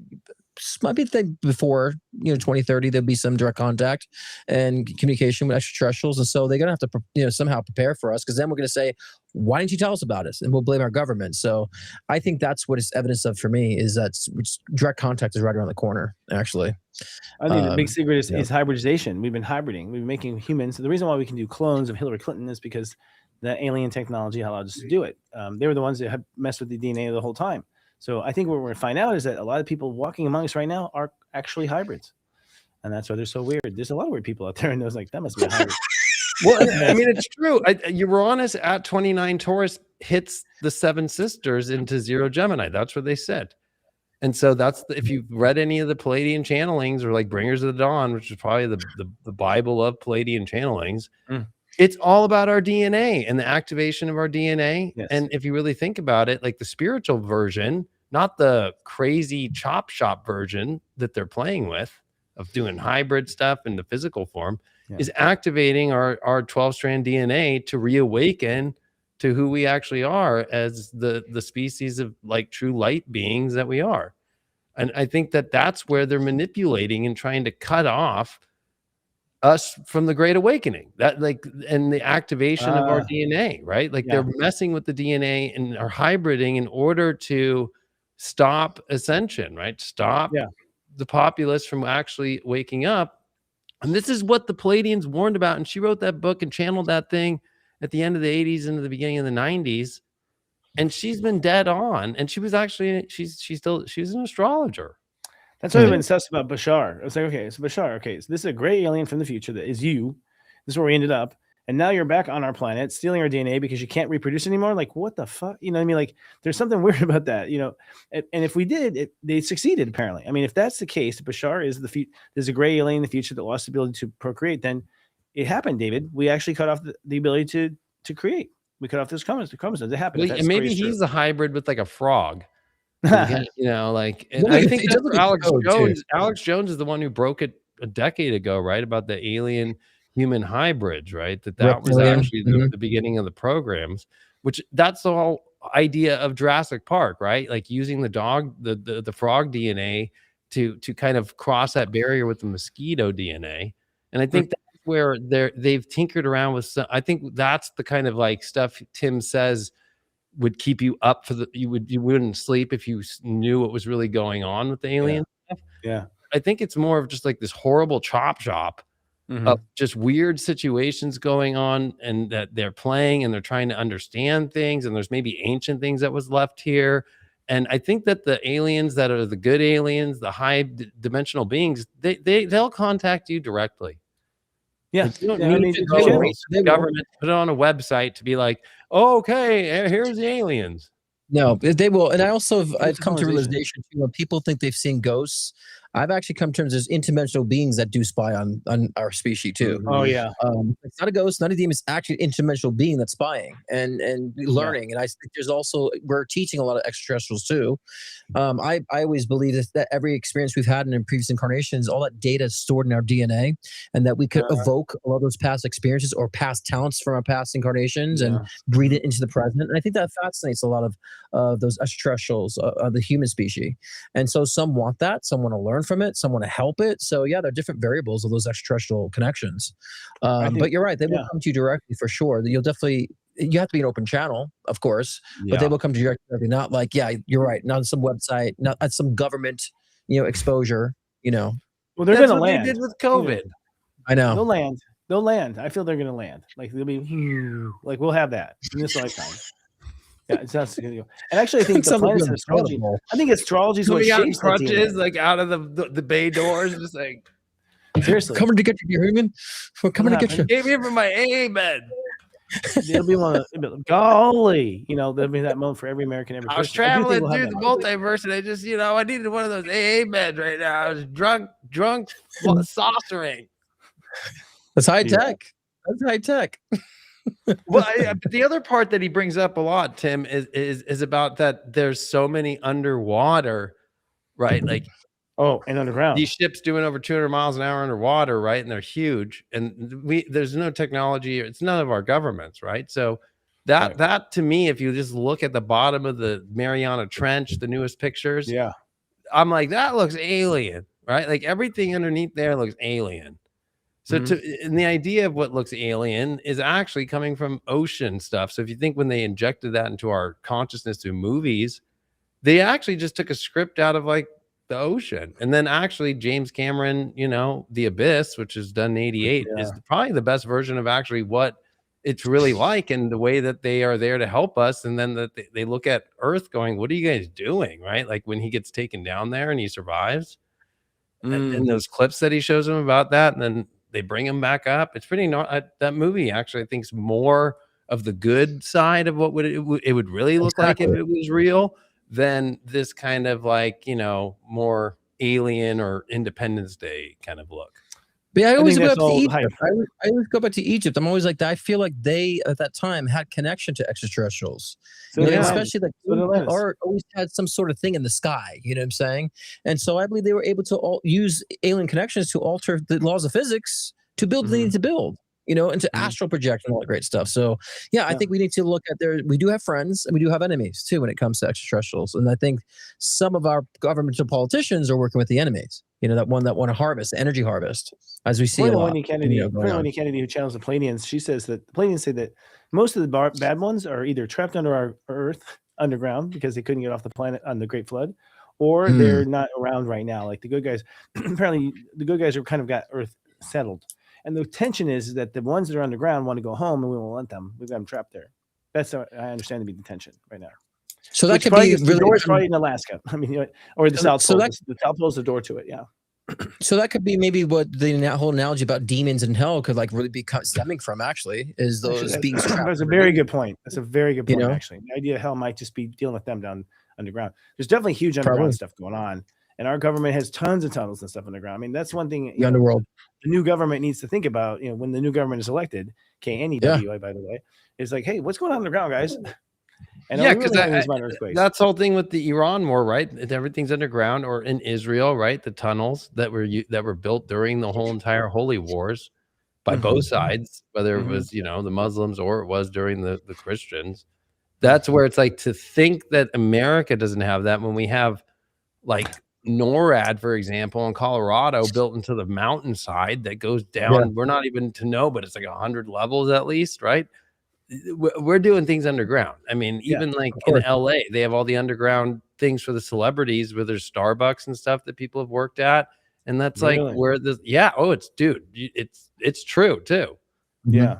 might be before 2030 there'll be some direct contact and communication with extraterrestrials, and so they're gonna have to somehow prepare for us, because then we're gonna say, why didn't you tell us about it? And we'll blame our government. So I think that's what it's evidence of for me, is that direct contact is right around the corner. Actually, I think the big secret is hybridization. We've been hybriding. We've been making humans. The reason why we can do clones of Hillary Clinton is because the alien technology allowed us to do it. They were the ones that had messed with the DNA the whole time. So I think what we're going to find out is that a lot of people walking among us right now are actually hybrids. And that's why they're so weird. There's a lot of weird people out there, and I was like, that must be a hybrid. Well, I mean, it's true. Uranus at 29 Taurus hits the 7 sisters into 0 Gemini. That's what they said. And so that's if you've read any of the Palladian channelings, or like Bringers of the Dawn, which is probably the Bible of Palladian channelings, it's all about our DNA and the activation of our DNA. Yes. And if you really think about it, like the spiritual version, not the crazy chop shop version that they're playing with of doing hybrid stuff in the physical form, is activating our 12-strand DNA to reawaken to who we actually are as the species of like true light beings that we are. And I think that that's where they're manipulating and trying to cut off us from the Great Awakening, that and the activation of our DNA, right? Like they're messing with the DNA and are hybriding in order to stop ascension, right? Stop the populace from actually waking up. And this is what the Palladians warned about. And she wrote that book and channeled that thing at the end of the 80s into the beginning of the 90s. And she's been dead on. And she was actually, she's an astrologer. That's why I've been obsessed about Bashar. I was like, okay, so Bashar, okay, so this is a gray alien from the future that is you. This is where we ended up. And now you're back on our planet stealing our DNA because you can't reproduce anymore. Like, what the fuck? You know what I mean? Like, there's something weird about that, you know? And if we did, they succeeded, apparently. I mean, if that's the case, Bashar is there's a gray alien in the future that lost the ability to procreate, then it happened, David. We actually cut off the ability to create. We cut off those chromosomes. It happened. Well, and maybe he's a hybrid with like a frog. You know, like, and I think that's Alex Jones. Alex Jones is the one who broke it a decade ago, right? About the alien human hybrids, right? That was actually the beginning of the programs, which that's the whole idea of Jurassic Park, right? Like using the frog DNA to kind of cross that barrier with the mosquito DNA. And I think that's where they've tinkered around with some, I think that's the kind of like stuff Tim says would keep you up for you wouldn't sleep if you knew what was really going on with the alien stuff. Yeah. I think it's more of just like this horrible chop shop of just weird situations going on, and that they're playing and they're trying to understand things, and there's maybe ancient things that was left here. And I think that the aliens that are the good aliens, the high dimensional beings, they'll contact you directly. Yeah, you don't need to go to the government, put it on a website to be like, oh, okay, here's the aliens. No, they will. And I've come to realization too, when people think they've seen ghosts, I've actually come to terms there's interdimensional beings that do spy on our species too. Oh yeah. It's not a ghost, not a demon, it's actually an interdimensional being that's spying and learning. And I think there's also, we're teaching a lot of extraterrestrials too. I always believe that every experience we've had in previous incarnations, all that data is stored in our DNA, and that we could evoke a lot of those past experiences or past talents from our past incarnations and breathe it into the present. And I think that fascinates a lot of those extraterrestrials, the human species. And so some want that, some want to learn from it, some want to help it. So yeah, there are different variables of those extraterrestrial connections. But you're right, they will come to you directly for sure. You have to be an open channel, of course, but they will come to you directly. Not like, you're right, not on some website, not at some government, exposure, Well, they're going to land. They did with COVID. I know. They'll land. I feel they're going to land. Like they'll be like, we'll have that in this lifetime. Yeah, it's not going to go. And actually, I think the planets astrology. I think astrology is what shapes crutches, like out of the bay doors, just like seriously coming to get you, human. We're coming to get you. Came here from my AA bed. There'll be one. Golly, there'll be that moment for every American. I was traveling through the multiverse, and I just, I needed one of those AA beds right now. I was drunk, saucering. That's high tech. That's high tech. Well, but the other part that he brings up a lot, Tim, is about that there's so many underwater, right? Like Oh, and underground. these ships doing over 200 miles an hour underwater, right? And they're huge. And there's no technology. It's none of our governments, right? So that to me, if you just look at the bottom of the Mariana Trench, the newest pictures, Yeah. I'm like, that looks alien, right? Like everything underneath there looks alien. So and the idea of what looks alien is actually coming from ocean stuff. So if you think when they injected that into our consciousness through movies, they actually just took a script out of like the ocean. And then actually James Cameron, The Abyss, which is done in 88, is probably the best version of actually what it's really like and the way that they are there to help us. And then that they look at Earth going, what are you guys doing? Right? Like when he gets taken down there and he survives. And those clips that he shows them about that, and then they bring him back up. It's pretty that movie actually I think is more of the good side of what it would really look like if it was real than this kind of like, more alien or Independence Day kind of look. But yeah, I always go back to Egypt. I always go back to Egypt. I'm always like, I feel like they at that time had connection to extraterrestrials. So especially like art always had some sort of thing in the sky. You know what I'm saying? And so I believe they were able to use alien connections to alter the laws of physics to build what they need to build. And to astral project and all that great stuff. So I think we need to look at we do have friends and we do have enemies too when it comes to extraterrestrials. And I think some of our governmental politicians are working with the enemies. That want to harvest, energy harvest, as we see a lot. Kennedy, who channels the Pleiadians, she says that the Pleiadians say that most of the bad ones are either trapped under our Earth underground because they couldn't get off the planet on the Great Flood, or they're not around right now. Like the good guys, apparently the good guys are kind of got Earth settled. And the tension is that the ones that are underground want to go home and we won't let them. We've got them trapped there. That's what I understand to be the tension right now. So that could be the door is probably in Alaska. I mean, or the South Pole. The South Pole is the door to it. Yeah. So that could be maybe what the whole analogy about demons in hell could like really be stemming from. Actually, is those beings trapped. That's a very good point. That's a very good point. Actually, the idea of hell might just be dealing with them down underground. There's definitely huge underground stuff going on, and our government has tons of tunnels and stuff underground. I mean, that's one thing. The underworld. The new government needs to think about. When the new government is elected, KNEWI, by the way, is like, hey, what's going on underground, guys? And because that's the whole thing with the Iran war, right? Everything's underground, or in Israel, right? The tunnels that were built during the whole entire holy wars by both sides, whether it was the Muslims or it was during the Christians. That's where it's like to think that America doesn't have that when we have like NORAD, for example, in Colorado, built into the mountainside that goes down. Yeah. We're not even to know, but it's like 100 levels at least, right? We're doing things underground. I mean, even like in LA, they have all the underground things for the celebrities where there's Starbucks and stuff that people have worked at. And that's like where it's true too. Yeah.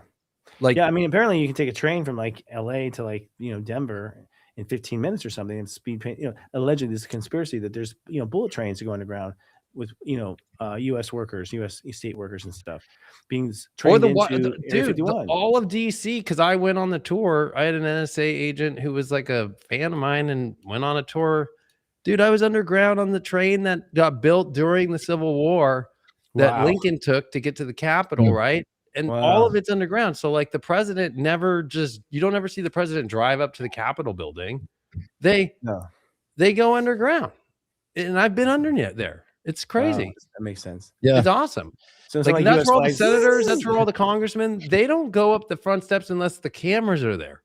I mean, apparently you can take a train from like LA to like, Denver in 15 minutes or something and speed paint, allegedly there's a conspiracy that there's, bullet trains to go underground with, U.S. workers, U.S. state workers and stuff being trained all of DC. Because I went on the tour. I had an NSA agent who was like a fan of mine and went on a tour. Dude, I was underground on the train that got built during the Civil War that Lincoln took to get to the Capitol, right? And all of it's underground. So like the president you don't ever see the president drive up to the Capitol building. They go underground. And I've been under there. It's crazy. That makes sense. Yeah. It's awesome. So it's like that's where all the senators, that's where all the congressmen, they don't go up the front steps unless the cameras are there.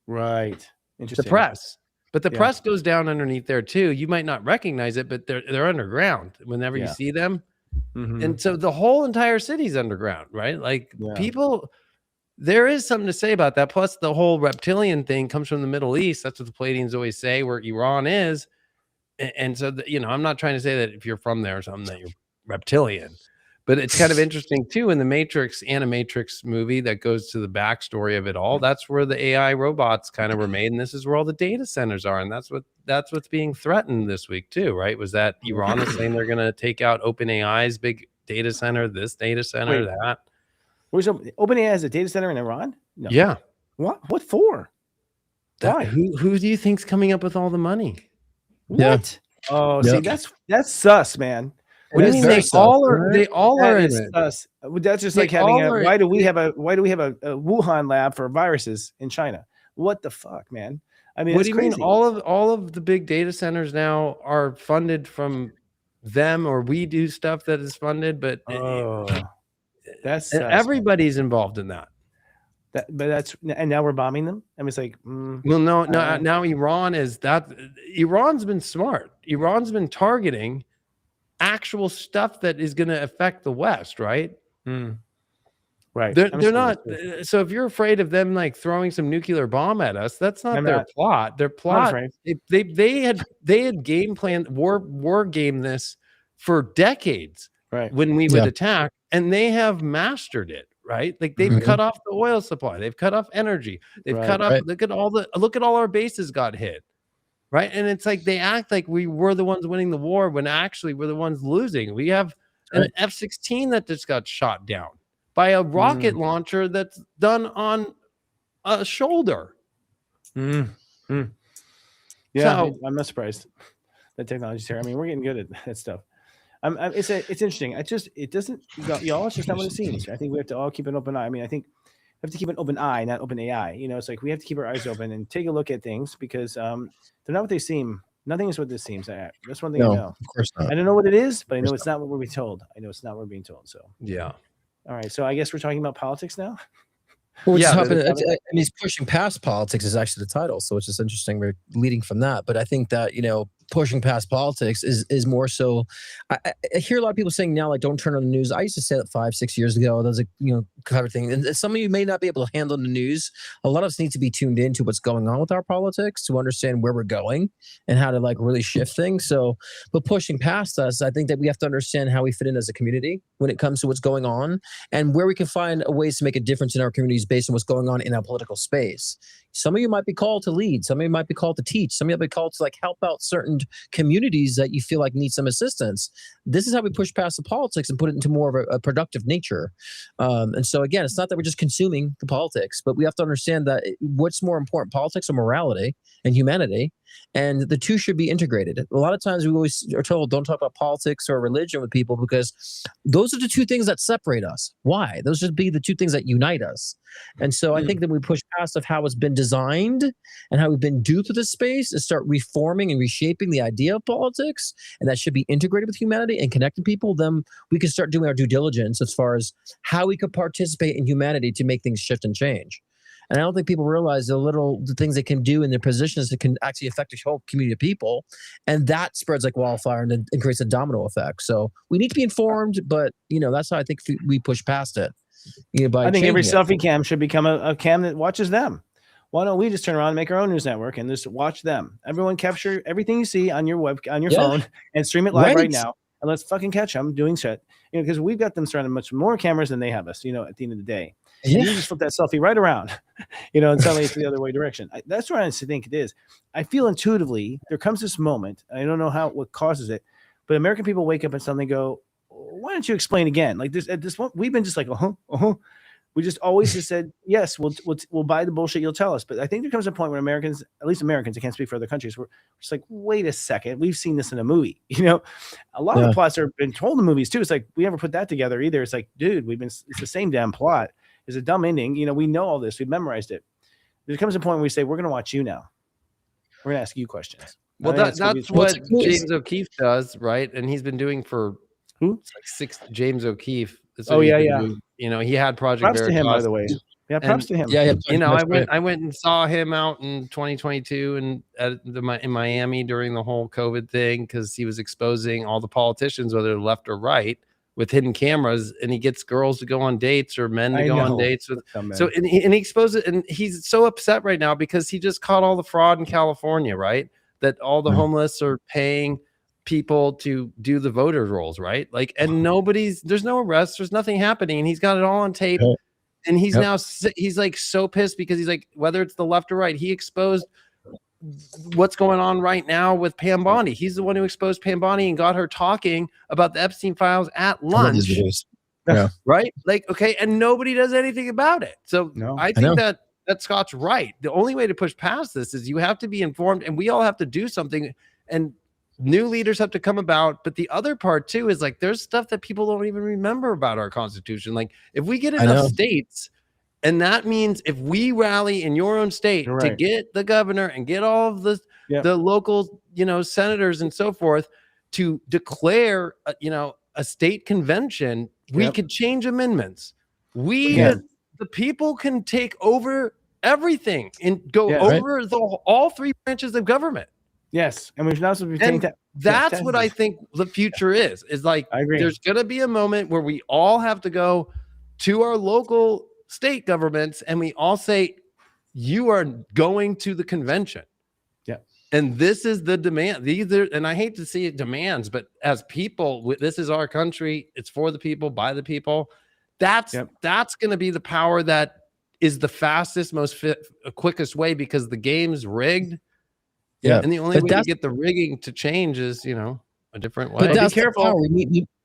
Right. Interesting. The press. But the press goes down underneath there too. You might not recognize it, but they're underground whenever you see them. Mm-hmm. And so the whole entire city's underground, right? Like people, there is something to say about that. Plus the whole reptilian thing comes from the Middle East. That's what the Pleiadians always say, where Iran is. And so, I'm not trying to say that if you're from there or something that you're reptilian, but it's kind of interesting too. In the Animatrix movie that goes to the backstory of it all, that's where the AI robots kind of were made. And this is where all the data centers are. And that's what's being threatened this week too, right? Was that Iran is saying they're going to take out OpenAI's big data center, this data center, that. OpenAI has a data center in Iran? No. Yeah. What for? Why? Who do you think's coming up with all the money? What? Oh, see, that's sus, man. What do you mean they Versa, all are? right? They all are That in is it. us. That's just They like having all a are- why do we have a Wuhan lab for viruses in China? What the fuck, man? I mean, What it's do you crazy. mean? All of the big data centers now are funded from them, or we do stuff that is funded, but That's everybody's involved in that. and now we're bombing them. I mean, it's like, Well, no, now Iran is that. Iran's been smart. Iran's been targeting actual stuff that is going to affect the West, right? right. They're not. So if you're afraid of them like throwing some nuclear bomb at us, that's not their plot. Their plot. They had game plan war game this for decades. Right. When we would attack, and they have mastered it. Right, like they've cut off the oil supply, they've cut off energy, they've cut off. Look at all our bases got hit, right? And it's like they act like we were the ones winning the war when actually we're the ones losing. We have an F-16 that just got shot down by a rocket launcher that's done on a shoulder. Yeah, So, I'm not surprised that technology's here. I mean, we're getting good at that stuff. It's interesting. It doesn't, y'all. It's just not what it seems. I think we have to all keep an open eye. I mean, I think we have to keep an open eye, not open AI. You know, it's like we have to keep our eyes open and take a look at things because they're not what they seem. Nothing is what this seems. That's one thing I know. Of course not. I don't know what it is, but I know it's not what we're being told. We're being told. So yeah. All right. So I guess we're talking about politics now. Well, and he's pushing past politics is actually the title, so it's just interesting. We're leading from that, but I think that pushing past politics is more so. I hear a lot of people saying now, like, don't turn on the news. I used to say that 5-6 years ago. That was kind of thing. And some of you may not be able to handle the news. A lot of us need to be tuned into what's going on with our politics to understand where we're going and how to like really shift things. So, but pushing past us, I think that we have to understand how we fit in as a community when it comes to what's going on and where we can find ways to make a difference in our communities based on what's going on in our political space. Some of you might be called to lead. Some of you might be called to teach. Some of you might be called to like help out certain communities that you feel like need some assistance. This is how we push past the politics and put it into more of a productive nature. And so again, it's not that we're just consuming the politics, but we have to understand that what's more important, politics or morality and humanity, and the two should be integrated. A lot of times we always are told don't talk about politics or religion with people because those are the two things that separate us. Why? Those should be the two things that unite us. And so I think that we push past of how it's been designed and how we've been due to this space and start reforming and reshaping the idea of politics, and that should be integrated with humanity and connecting people. Then we can start doing our due diligence as far as how we could participate in humanity to make things shift and change. And I don't think people realize the things they can do in their positions that can actually affect a whole community of people. And that spreads like wildfire and creates a domino effect. So we need to be informed, but that's how I think we push past it. I think every selfie cam should become a cam that watches them. Why don't we just turn around and make our own news network and just watch them? Everyone capture everything you see on your phone and stream it live right now. And let's fucking catch them doing shit. Because we've got them surrounded much more cameras than they have us, at the end of the day. And you just flip that selfie right around, and suddenly it's the other way direction. That's where I think it is. I feel intuitively there comes this moment. I don't know what causes it, but American people wake up and suddenly go, why don't you explain again? Like this, at this point, we've been just like, we just always just said, yes, we'll buy the bullshit you'll tell us. But I think there comes a point where Americans, at least Americans, I can't speak for other countries, we're just like, wait a second, we've seen this in a movie. A lot of the plots are been told in movies too. It's like, we never put that together either. It's like, dude, it's the same damn plot. It's a dumb ending. We know all this. We've memorized it. There comes a point where we say, we're going to watch you now. We're going to ask you questions. Well, that's what James O'Keefe does, right? And he's been doing for James O'Keefe. Doing. He had Project Props Veritas. to him, by the way. Yeah, props to him. Yeah. I went and saw him out in 2022 in Miami during the whole COVID thing because he was exposing all the politicians, whether left or right, with hidden cameras, and he gets girls to go on dates or men to go on dates with. And he exposed it, and he's so upset right now because he just caught all the fraud in California, right? That all the homeless are paying people to do the voter rolls, right? Like, and there's no arrests, there's nothing happening, and he's got it all on tape. And he's now he's like so pissed because he's like, whether it's the left or right, he exposed what's going on right now with Pam Bondi. He's the one who exposed Pam Bondi and got her talking about the Epstein files at lunch. Right? Like, okay, and nobody does anything about it. So I think that Scott's right. The only way to push past this is you have to be informed, and we all have to do something. And new leaders have to come about. But the other part too is like there's stuff that people don't even remember about our Constitution. Like if we get enough states, and that means if we rally in your own state to get the governor and get all of the local, senators and so forth to declare, a state convention, we could change amendments. The people can take over everything and go over all three branches of government. Yes, and we've now that's what I think the future is like I agree. There's going to be a moment where we all have to go to our local state governments and we all say, you are going to the convention. Yeah. And this is the demand. And I hate to see it demands, but as people, this is our country. It's for the people, by the people. That's going to be the power that is the fastest, most quickest way, because the game's rigged. Yeah. And the only way to get the rigging to change is, a different way. But that's be careful.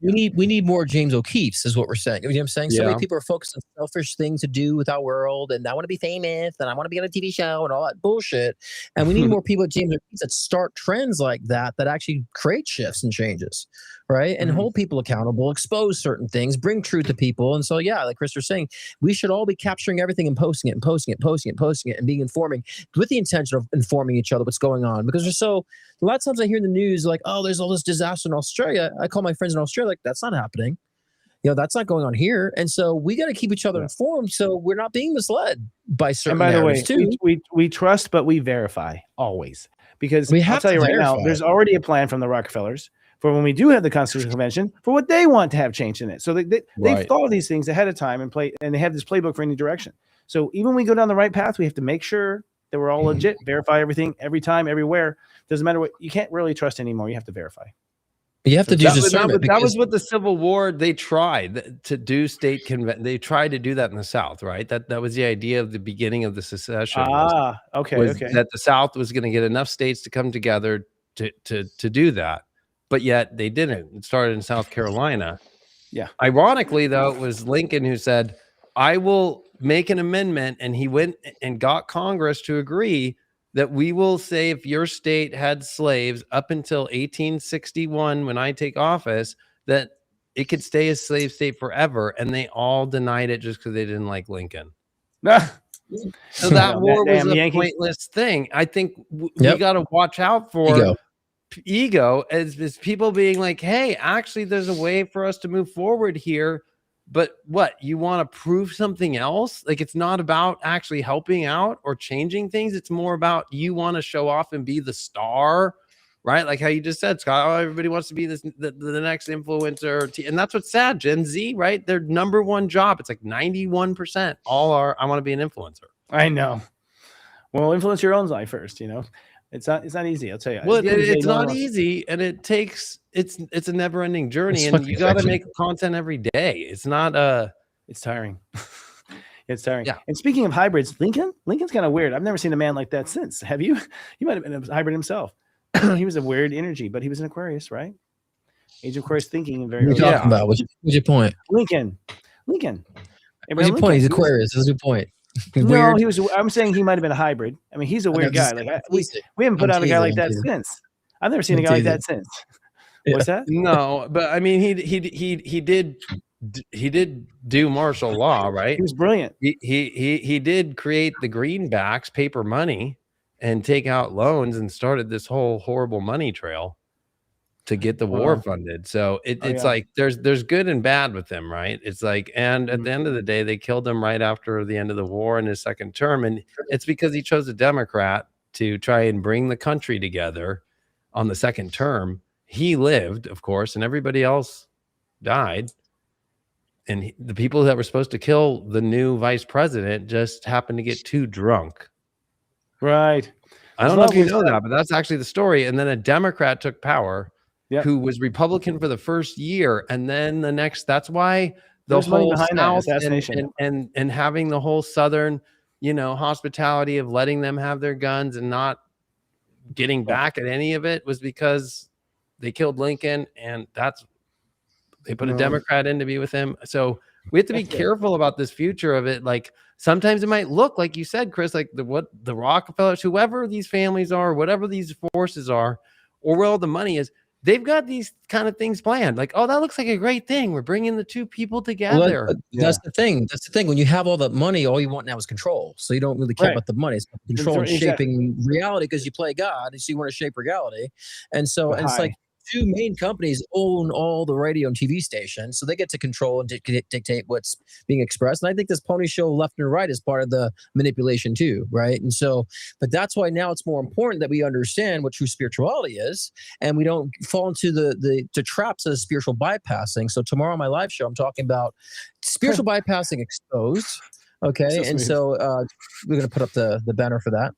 We need more James O'Keefe's is what we're saying. You know what I'm saying? So many people are focused on selfish things to do with our world, and I want to be famous, and I want to be on a TV show, and all that bullshit. And we need more people at James O'Keefe's that start trends like that actually create shifts and changes, right? And hold people accountable, expose certain things, bring truth to people. And so, like Chris was saying, we should all be capturing everything and posting it, and being informing with the intention of informing each other what's going on. Because a lot of times I hear in the news like, oh, there's all this disaster in Australia. I call my friends in Australia, like, that's not happening. That's not going on here. And so we got to keep each other informed so we're not being misled by certain narratives too. We trust, but we verify always. Because I'll tell you right now, there's already a plan from the Rockefellers for when we do have the Constitutional Convention for what they want to have changed in it. So they've thought of these things ahead of time and they have this playbook for any direction. So even when we go down the right path, we have to make sure that we're all legit, verify everything every time, everywhere. Doesn't matter what, you can't really trust anymore. You have to verify. You have to do discernment. That was what the Civil War, they tried to do state convention. They tried to do that in the South, right? That was the idea of the beginning of the secession. Okay. That the South was going to get enough states to come together to do that. But yet they didn't. It started in South Carolina. Yeah. Ironically, though, it was Lincoln who said, I will make an amendment. And he went and got Congress to agree that we will say if your state had slaves up until 1861, when I take office, that it could stay a slave state forever. And they all denied it just because they didn't like Lincoln. So that war was a pointless thing. I think we got to watch out for ego as people being like, hey, actually, there's a way for us to move forward here. But what, you want to prove something else? Like, it's not about actually helping out or changing things. It's more about you want to show off and be the star, right? Like how you just said, Scott, oh, everybody wants to be the next influencer. And that's what's sad. Gen Z, right? Their number one job. It's like 91% all are, I want to be an influencer. I know. Well, influence your own life first, It's not easy, I'll tell you. Well, it's not easy, and it's a never-ending journey, and you got to make content every day. It's not it's tiring. It's tiring. Yeah. And speaking of hybrids, Lincoln's kind of weird. I've never seen a man like that since. Have you? He might have been a hybrid himself. He was a weird energy, but he was an Aquarius, right? Age of Aquarius thinking and very. What are you talking about? What's your point? Lincoln. What's your point? He's Aquarius. What's your point? No, he was. I'm saying he might have been a hybrid. I mean, he's a weird guy. Like we haven't put out a guy like that since. I've never seen a guy like that since. What's that? No, but I mean, he did do martial law, right? He was brilliant. He did create the greenbacks, paper money, and take out loans and started this whole horrible money trail to get the war funded. So it's like there's good and bad with him, right? It's like, and at the end of the day, they killed him right after the end of the war in his second term. And it's because he chose a Democrat to try and bring the country together on the second term. He lived, of course, and everybody else died. And the people that were supposed to kill the new vice president just happened to get too drunk. Right. I don't know if you know that, but that's actually the story. And then a Democrat took power. Yep. Who was Republican for the first year, and then the next. That's why the whole South and having the whole Southern, hospitality of letting them have their guns and not getting back at any of it was because they killed Lincoln, and they put a Democrat in to be with him. So we have to be careful about this future of it. Like sometimes it might look like you said, Chris, like the Rockefellers, whoever these families are, whatever these forces are. or where all the money is, they've got these kind of things planned. Like, oh, that looks like a great thing. We're bringing the two people together. That's the thing. That's the thing. When you have all that money, all you want now is control. So you don't really care about the money. It's control and shaping reality because you play God, and so you want to shape reality. And so and it's like two main companies own all the radio and TV stations, so they get to control and dictate what's being expressed. And I think this pony show left and right is part of the manipulation too, right? And so, but that's why now it's more important that we understand what true spirituality is, and we don't fall into the traps of spiritual bypassing. So tomorrow on my live show, I'm talking about spiritual bypassing exposed. Okay, and so we're going to put up the banner for that.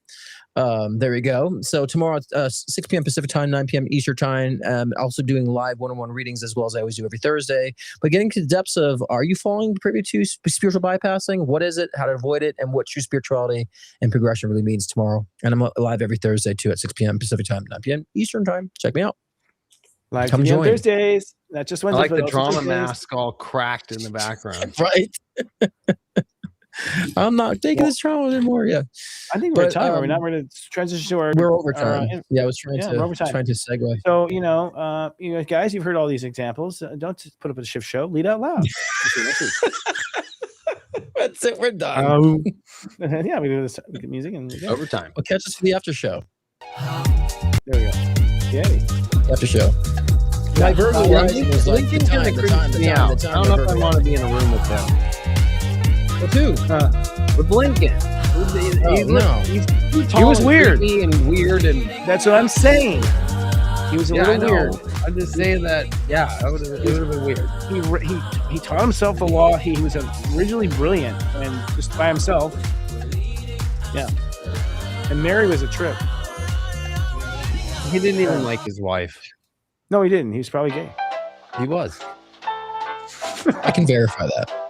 There we go. So tomorrow, 6 p.m. Pacific time, 9 p.m. Eastern time. Also doing live one-on-one readings as well as I always do every Thursday. But getting to the depths of, are you falling privy to spiritual bypassing? What is it? How to avoid it? And what true spirituality and progression really means tomorrow. And I'm live every Thursday too at 6 p.m. Pacific time, 9 p.m. Eastern time. Check me out. Live on Thursdays. Not just Wednesday. I like the drama mask all cracked in the background. Right. I'm not taking this trauma anymore. Yeah, I think we're at time. We're not ready to transition to our. We're over time. I was trying to segue. So you know, guys, you've heard all these examples. Don't just put up a shift show. Lead out loud. That's it. We're done. Yeah, we do this. We get music and overtime. Well, catch us for the after show. There we go. Yay! After show. My verbal rising is like the time. I don't know if I want to be in a room with them. With who? With Blinken. He was weird. And weird, and that's what I'm saying. He was a little weird. I'm just saying that. Yeah, it would have been weird. He taught himself the law. He was originally brilliant and just by himself. Yeah. And Mary was a trip. He didn't even like his wife. No, he didn't. He was probably gay. He was. I can verify that.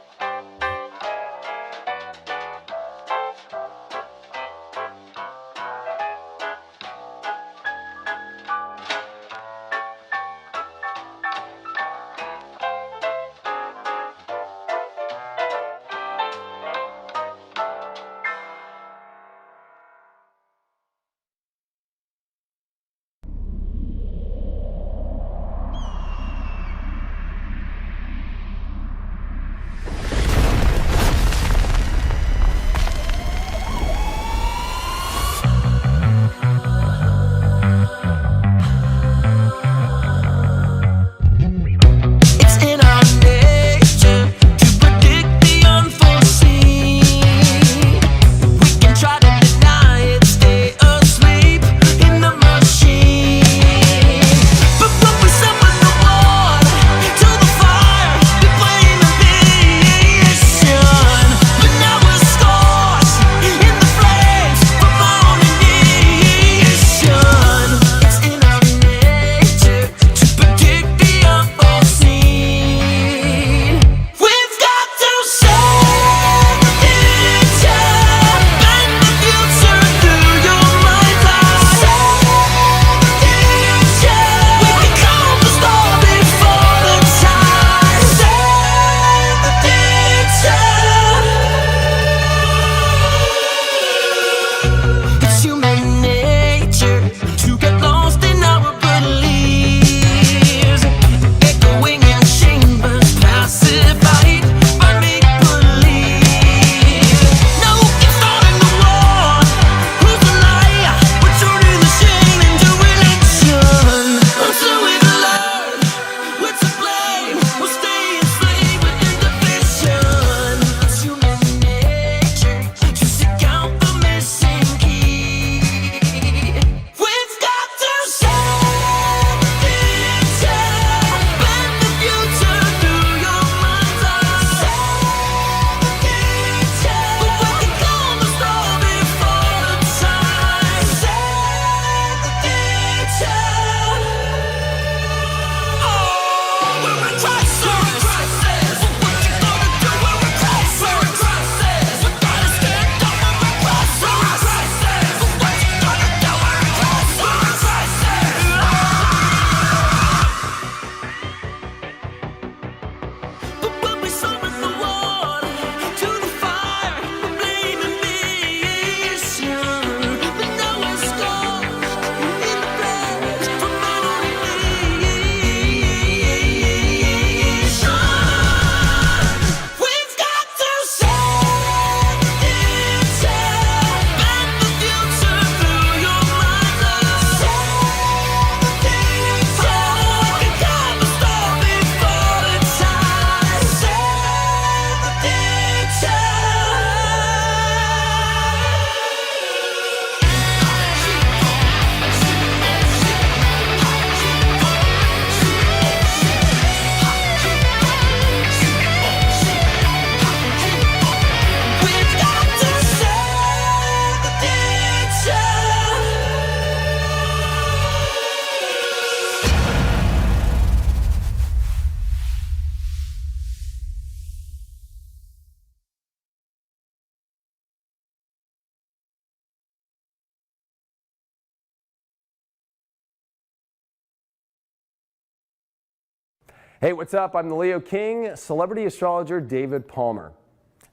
Hey, what's up? I'm the Leo King, celebrity astrologer David Palmer.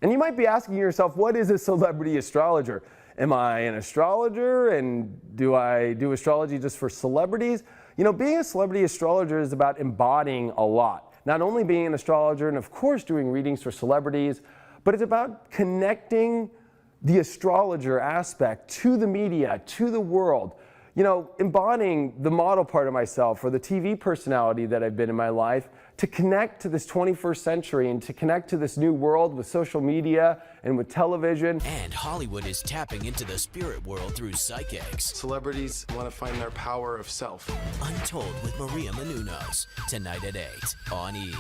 And you might be asking yourself, what is a celebrity astrologer? Am I an astrologer, and do I do astrology just for celebrities? You know, being a celebrity astrologer is about embodying a lot. Not only being an astrologer and of course doing readings for celebrities, but it's about connecting the astrologer aspect to the media, to the world. You know, embodying the model part of myself or the TV personality that I've been in my life to connect to this 21st century and to connect to this new world with social media and with television. And Hollywood is tapping into the spirit world through psychics. Celebrities want to find their power of self. Untold with Maria Menounos, tonight at 8 on E!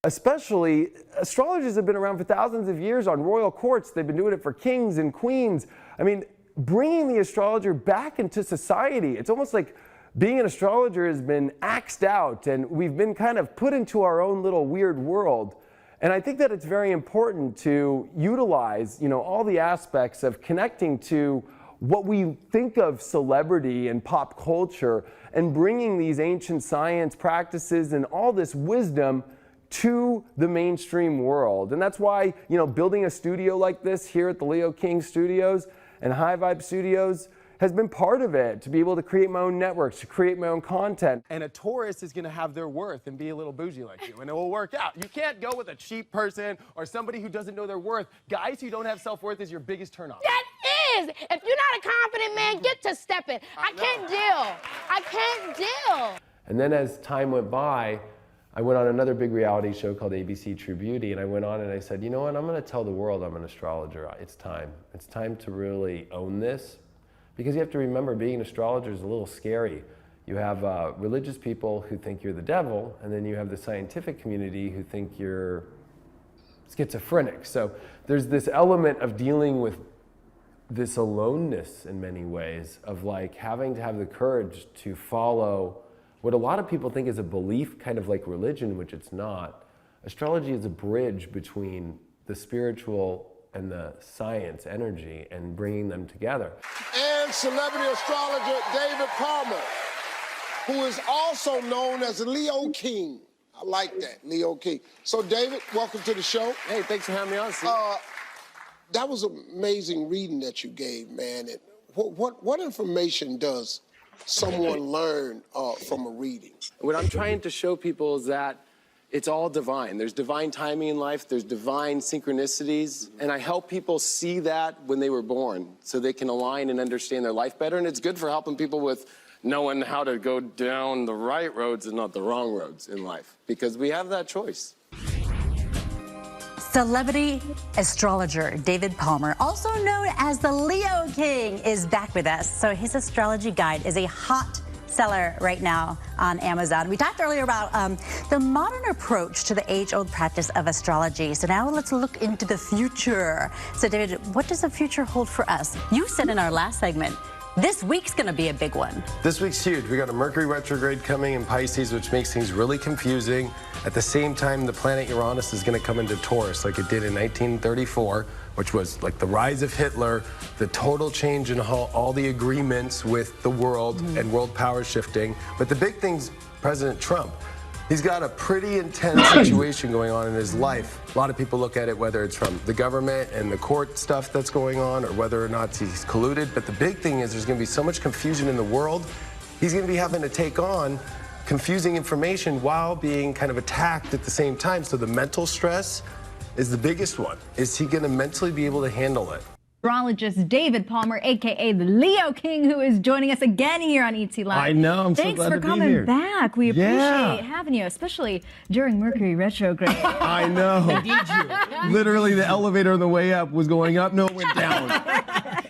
Especially, astrologers have been around for thousands of years on royal courts. They've been doing it for kings and queens. I mean, bringing the astrologer back into society. It's almost like being an astrologer has been axed out and we've been kind of put into our own little weird world. And I think that it's very important to utilize, you know, all the aspects of connecting to what we think of celebrity and pop culture and bringing these ancient science practices and all this wisdom to the mainstream world. And that's why, you know, building a studio like this here at the Leo King Studios and High Vibe Studios has been part of it, to be able to create my own networks, to create my own content. And a Taurus is going to have their worth and be a little bougie like you, and it will work out. You can't go with a cheap person or somebody who doesn't know their worth. Guys who don't have self-worth is your biggest turnoff. That is! If you're not a confident man, get to stepping. I can't deal. I can't deal. And then as time went by, I went on another big reality show called ABC True Beauty, and I went on and I said, you know what, I'm going to tell the world I'm an astrologer. It's time. It's time to really own this. Because you have to remember, being an astrologer is a little scary. You have religious people who think you're the devil, and then you have the scientific community who think you're schizophrenic. So there's this element of dealing with this aloneness in many ways, of like having to have the courage to follow what a lot of people think is a belief, kind of like religion, which it's not. Astrology is a bridge between the spiritual and the science energy and bringing them together. And celebrity astrologer David Palmer, who is also known as Leo King. I like that, Leo King. So David, welcome to the show. Hey, thanks for having me on, Steve. That was amazing reading that you gave, man. And what information does someone learn from a reading? What I'm trying to show people is that it's all divine. There's divine timing in life, there's divine synchronicities, and I help people see that when they were born so they can align and understand their life better, and it's good for helping people with knowing how to go down the right roads and not the wrong roads in life, because we have that choice. Celebrity astrologer David Palmer, also known as the Leo King, is back with us. So his astrology guide is a hot seller right now on Amazon. We talked earlier about the modern approach to the age-old practice of astrology. So now let's look into the future. So David, what does the future hold for us? You said in our last segment, this week's gonna be a big one. This week's huge. We got a Mercury retrograde coming in Pisces, which makes things really confusing. At the same time, the planet Uranus is gonna come into Taurus like it did in 1934, which was like the rise of Hitler, the total change in all the agreements with the world and world power shifting. But the big thing's President Trump. He's got a pretty intense situation going on in his life. A lot of people look at it, whether it's from the government and the court stuff that's going on, or whether or not he's colluded. But the big thing is there's going to be so much confusion in the world. He's going to be having to take on confusing information while being kind of attacked at the same time. So the mental stress is the biggest one. Is he going to mentally be able to handle it? Astrologist David Palmer, aka the Leo King, who is joining us again here on ET Live. I know, I'm so Thanks glad for to be coming here. back. We Yeah. appreciate having you, especially during Mercury retrograde. I know. Literally, the elevator on the way up was going up. No, it went down.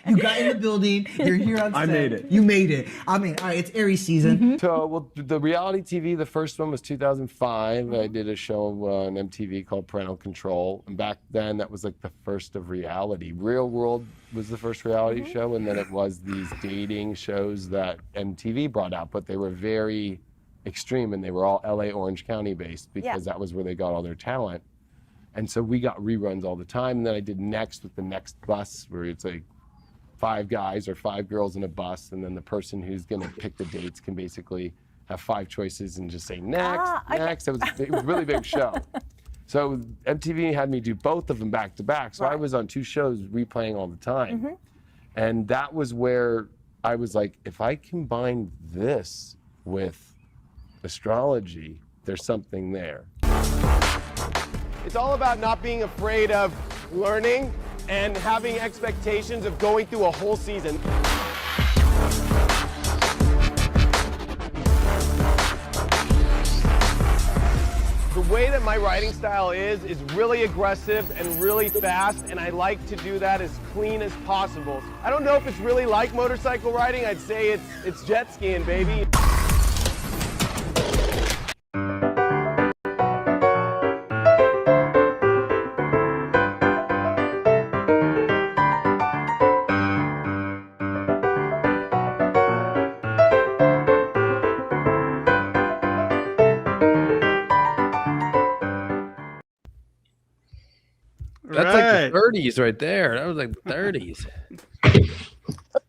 You got in the building. You're here on set. I made it. You made it. I mean, all right, it's Aries season. So, well, the reality TV, the first one was 2005. I did a show on MTV called Parental Control. And back then, that was like the first of reality. Real World was the first reality show, and then it was these dating shows that MTV brought out, but they were very extreme, and they were all LA Orange County based because that was where they got all their talent. And so we got reruns all the time. And then I did Next with the Next Bus, where it's like 5 guys or 5 girls in a bus, and then the person who's going to pick the dates can basically have 5 choices and just say next, next. It was a really big show. So MTV had me do both of them back to back. So I was on 2 shows replaying all the time. And that was where I was like, if I combine this with astrology, there's something there. It's all about not being afraid of learning and having expectations of going through a whole season. The way that my writing style is really aggressive and really fast, and I like to do that as clean as possible. I don't know if it's really like motorcycle riding. I'd say it's jet skiing, baby. That's like the 30s right there. That was like the 30s.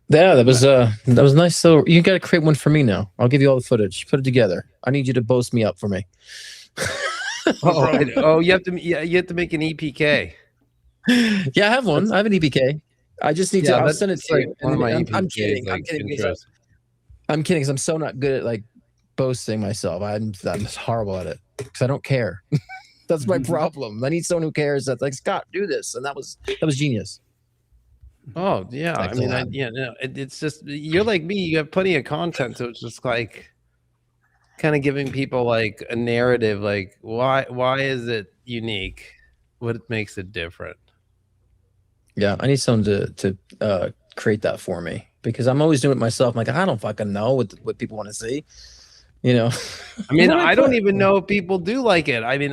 Yeah, that was nice. So you got to create one for me now. I'll give you all the footage. Put it together. I need you to boast me up for me. You have to make an EPK. Yeah, I have one. I have an EPK. I just need to. I'll send it to like you. one of my I'm EPKs, kidding. like, I'm kidding. intros. I'm kidding because I'm so not good at like boasting myself. I'm horrible at it because I don't care. That's my problem. I need someone who cares. That's like, Scott, do this, and that was genius. Oh yeah, I mean, it's just you're like me. You have plenty of content, so it's just like kind of giving people like a narrative. Like, why is it unique? What makes it different? Yeah, I need someone to create that for me because I'm always doing it myself. I'm like, I don't fucking know what people want to see. You know, I mean, I don't even know if people do like it. I mean,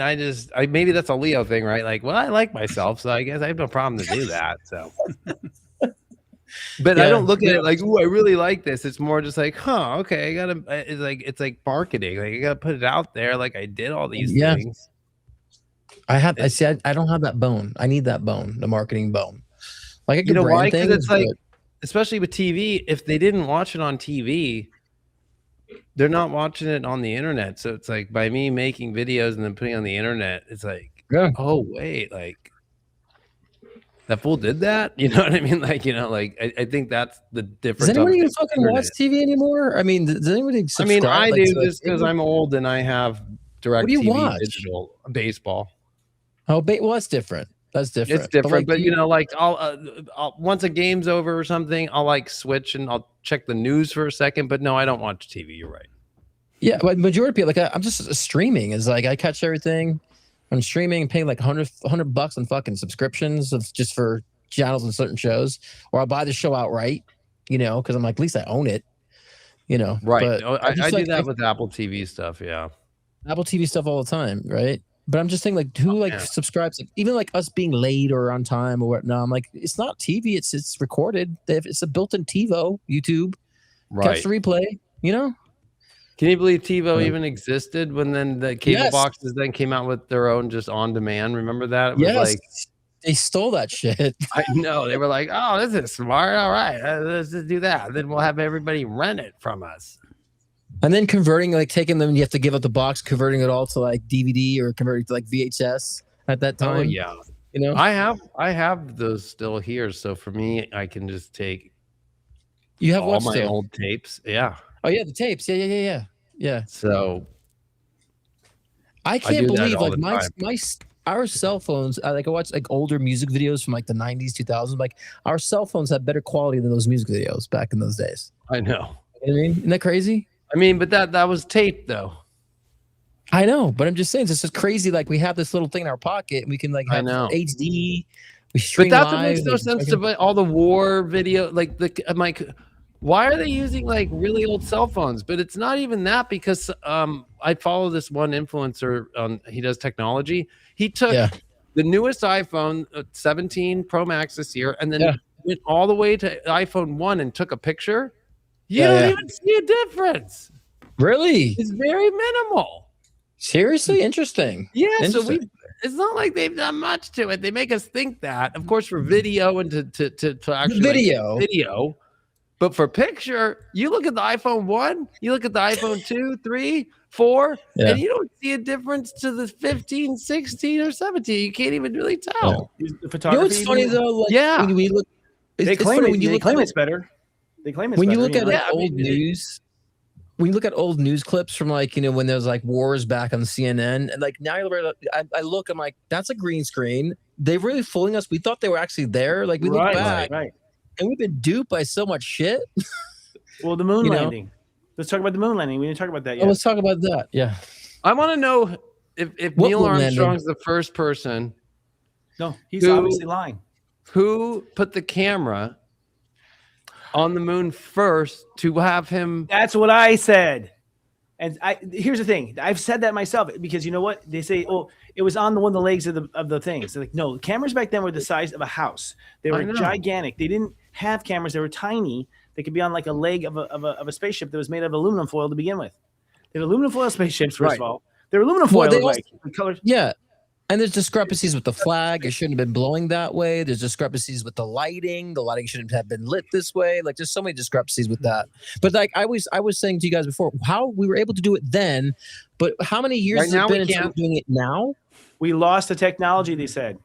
maybe that's a Leo thing, right? Like, well, I like myself, so I guess I have no problem to do that. So, but I don't look at it like, "Ooh, I really like this." It's more just like, "Huh, okay, I gotta." It's like marketing. Like, I gotta put it out there. Like, I did all these things. I don't have that bone. I need that bone, the marketing bone. Like, I can why? brand Because things, it's like, especially with TV, if they didn't watch it on TV, they're not watching it on the internet. So it's like by me making videos and then putting it on the internet, it's like, oh wait, like that fool did that. You know what I mean? Like, I think that's the difference. Does anybody even fucking watch TV anymore? I mean, does anybody subscribe? I do just because I'm old and I have direct TV watch? digital baseball. Oh, well, that's different. That's different. It's different, but I'll once a game's over or something, I'll like switch and I'll check the news for a second. But no, I don't watch TV. You're right. Yeah, but majority of people, like, I'm just streaming. Is like I catch everything. I'm streaming and paying like $100 on fucking subscriptions just for channels and certain shows, or I'll buy the show outright. Because I'm like, at least I own it. Right. But I do that with Apple TV stuff. Yeah, Apple TV stuff all the time, right? But I'm just saying, like, who subscribes? Like, even like us being late or on time or whatnot. I'm like, it's not TV. It's recorded. It's a built-in TiVo, YouTube. Right. Catch the replay. Can you believe TiVo even existed when then the cable boxes then came out with their own just on demand? Remember that? It was like they stole that shit. I know. They were like, "Oh, this is smart. All right, let's just do that. Then we'll have everybody rent it from us." And then converting, like taking them, you have to give up the box, converting it all to like DVD or converting to like VHS at that time. Oh yeah. I have those still here. So for me, I can just take all my old tapes. Yeah. Oh yeah, the tapes. Yeah. So I can't believe like our cell phones. I watch like older music videos from like the 90s, 2000s. Like our cell phones have better quality than those music videos back in those days. I know. You know what I mean? Isn't that crazy? I mean, but that was taped though. I know, but I'm just saying, it's just crazy. Like we have this little thing in our pocket, and we can like have HD. We stream but that's live, what makes no sense to all the war video. Like I'm like, why are they using like really old cell phones? But it's not even that, because I follow this one influencer. He does technology. He took the newest iPhone 17 Pro Max this year, and then went all the way to iPhone 1 and took a picture. You don't even see a difference. Really? It's very minimal. Seriously? Interesting. Yeah, Interesting. so it's not like they've done much to it. They make us think that, of course, for video and to actually video. video. But for picture, you look at the iPhone 1, you look at the iPhone 2, 3, 4, and you don't see a difference to the 15, 16, or 17. You can't even really tell. The You know photography. what's funny though? Like, Yeah. when we look, They it's claim funny it. when you They look claim at it's better. They claim it's when better. you look at like, Yeah, I mean, old news. When you look at old news clips from like, when there's like wars back on CNN, and like now I look, I'm like, that's a green screen. They really fooling us. We thought they were actually there. Like we look back, right. and we've been duped by so much shit. Well, the moon landing. Let's talk about the moon landing. We didn't talk about that yet. Oh, let's talk about that. Yeah. I want to know if What Neil moon landing? Armstrong's the first person No, he's obviously lying. who put the camera on the moon first to have him. That's what I said. And here's the thing. I've said that myself because you know what? They say, oh, it was on one of the legs of the things. They're like, no, the cameras back then were the size of a house. They were gigantic. They didn't have cameras. They were tiny. They could be on like a leg of a spaceship that was made of aluminum foil to begin with. They had aluminum foil spaceships, first of all. They're aluminum foil. Colors. Yeah. And there's discrepancies with the flag. It shouldn't have been blowing that way. There's discrepancies with the lighting. The lighting shouldn't have been lit this way. Like there's so many discrepancies with that. But like I was saying to you guys before, how we were able to do it then, but how many years has it been until we're doing it now? We lost the technology, they said.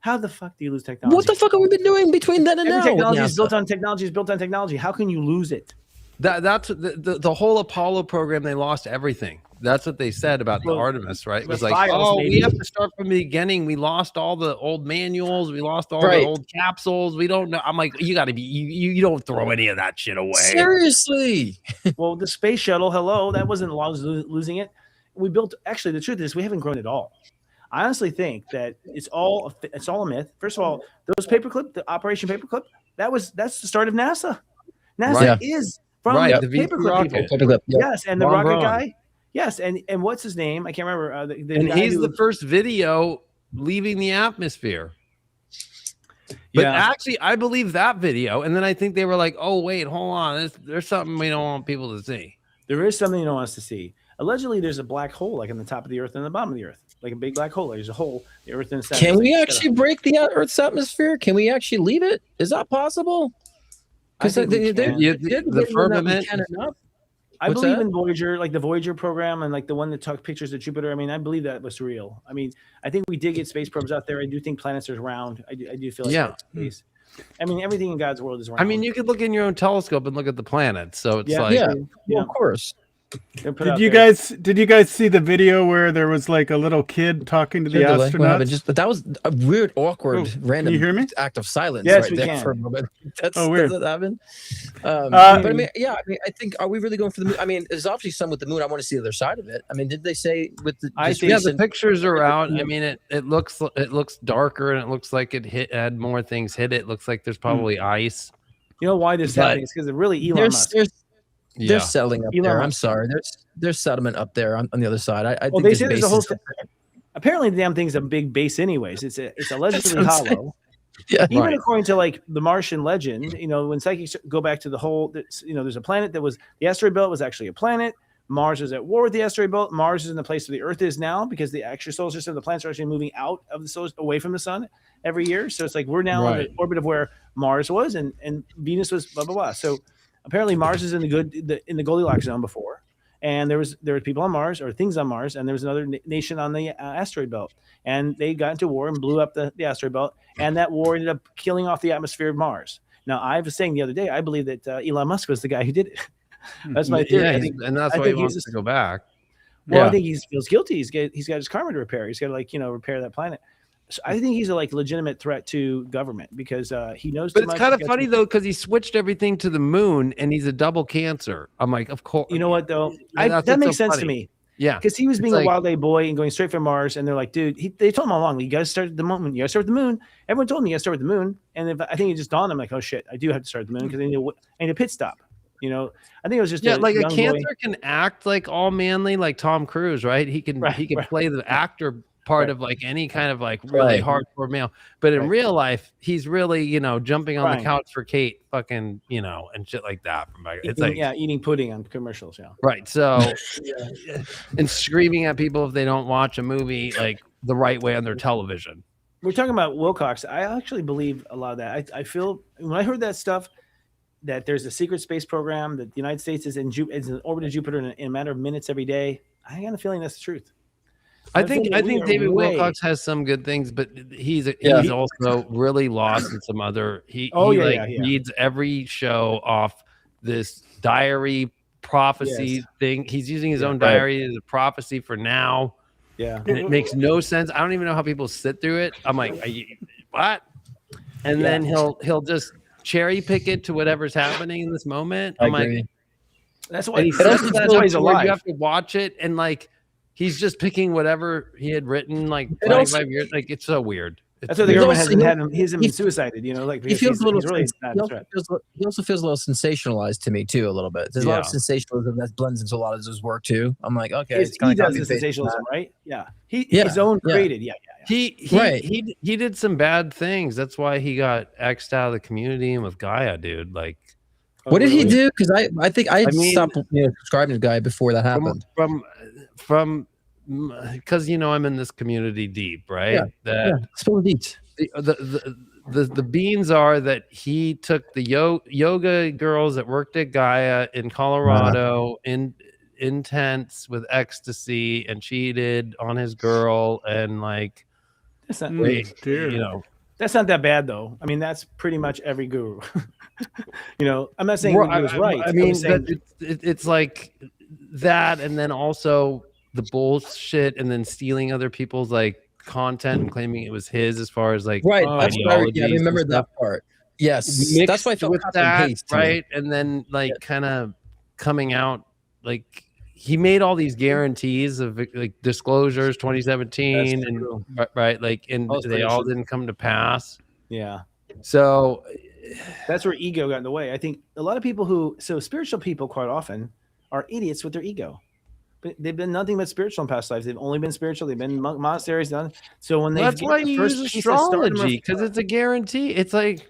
How the fuck do you lose technology? What the fuck have we been doing between then and now? Technology is built on technology is built on technology. How can you lose it? That's the whole Apollo program. They lost everything. That's what they said about the Artemis, right? It was like, we have to start from the beginning. We lost all the old manuals. We lost all the old capsules. We don't know. I'm like, you got to be, you don't throw any of that shit away. Seriously. Well, the space shuttle, hello, that wasn't losing it. We built, actually, the truth is we haven't grown at all. I honestly think that it's all a myth. First of all, those paperclip, the Operation Paperclip, that's the start of NASA. NASA is from the paperclip people. Paperclip, yes, and the rocket guy. Yes, and what's his name? I can't remember. And he's the first video leaving the atmosphere. But actually, I believe that video. And then I think they were like, oh, wait, hold on. There's something we don't want people to see. There is something you don't want us to see. Allegedly, there's a black hole like on the top of the Earth and the bottom of the Earth. Like a big black hole. There's a hole. The Earth and the Can we actually break the Earth's atmosphere? Can we actually leave it? Is that possible? Because the firmament. I believe in Voyager, like the Voyager program and like the one that took pictures of Jupiter. I mean, I believe that was real. I mean, I think we did get space probes out there. I do think planets are round. I do feel like that's the case. I mean, everything in God's world is round. I mean, you could look in your own telescope and look at the planets. So it's of course. Did you guys see the video where there was like a little kid talking to the astronauts? That was a weird, awkward, random you hear me? act of silence. Yes, right we there can. for a moment. That's weird. Does that happen? But I mean, I think, are we really going for the moon? I mean, there's obviously some with the moon. I want to see the other side of it. I mean, did they say with the? The pictures are out. I mean, it looks darker and it looks like it had more things hit it. Looks like there's probably ice. You know why this is happening? It's because of really Elon Musk. They're settling up there. I'm sorry. There's settlement up there on the other side. I think they say there's a whole. Apparently, the damn thing's a big base, anyways. It's allegedly hollow. Yeah, even according to like the Martian legend, when psychics go back to the whole, there's a planet that was the asteroid belt was actually a planet. Mars is at war with the asteroid belt. Mars is in the place where the Earth is now because the actual solar system, the planets are actually moving out of the solar, away from the sun every year. So it's like we're now in the orbit of where Mars was and Venus was blah blah blah. So apparently Mars is in the Goldilocks zone before, and there were people on Mars or things on Mars, and there was another nation on the asteroid belt, and they got into war and blew up the asteroid belt, and that war ended up killing off the atmosphere of Mars. Now I was saying the other day, I believe that Elon Musk was the guy who did it. That's my theory. Yeah, and that's why he wants to go back. Well, I think he feels guilty. He's got his karma to repair. He's got to repair that planet. So I think he's a legitimate threat to government because he knows. But it's kind of funny though because he switched everything to the moon and he's a double cancer. I'm like, of course. You know what though? That makes sense to me. Yeah, because he was being a wild day boy and going straight for Mars, and they're like, dude, they told him all along, you got to start at the moon. You got to start with the moon. Everyone told me you got to start with the moon, and I think it just dawned on him like, oh shit, I do have to start at the moon because I need a pit stop. I think it was just like a cancer can act like all manly, like Tom Cruise, right? He can play the actor part of like any kind of like really hardcore male, but in real life, he's really jumping on the couch for Kate, fucking and shit like that. It's eating pudding on commercials, right. So and screaming at people if they don't watch a movie like the right way on their television. We're talking about Wilcox. I actually believe a lot of that. I feel when I heard that stuff. that there's a secret space program that the United States is in orbit of Jupiter in a matter of minutes every day. I got a feeling that's the truth. I think David Wilcox has some good things, but he's also really lost in some other. He reads every show off this diary prophecy thing. He's using his own diary as a prophecy for now. Yeah, and it makes no sense. I don't even know how people sit through it. I'm like, what? And then he'll just cherry pick it to whatever's happening in this moment. I'm like, that's why he's alive. You have to watch it, and like he's just picking whatever he had written like 25 years. Like it's so weird. That's why the government hasn't been suicided. You know, like he feels a little. Really he also feels a little sensationalized to me too, a little bit. There's a lot of sensationalism that blends into a lot of his work too. I'm like, okay, he does the sensationalism, right? Yeah, his own created. Yeah. He did some bad things. That's why he got X'd out of the community and with Gaia, dude. Like, what did he do? Because I think I stopped subscribing to Gaia before that happened. From because I'm in this community deep, right? So deep. The beans are that he took the yoga girls that worked at Gaia in Colorado in tents with ecstasy and cheated on his girl, and like that's not that's not that bad though. I mean, that's pretty much every guru. I'm not saying he was right. I mean, it's like that, and then also the bullshit, and then stealing other people's like content and claiming it was his, as far as like ideology. I remember that part. Yes, that's why I felt with that, right? And then like kind of coming out like he made all these guarantees of like disclosures 2017 and right, like, and they all didn't come to pass. Yeah. So that's where ego got in the way. I think a lot of people spiritual people quite often are idiots with their ego. But they've been nothing but spiritual in past lives. They've only been spiritual. They've been in monasteries done. So when that's why you use astrology, because it's a guarantee. It's like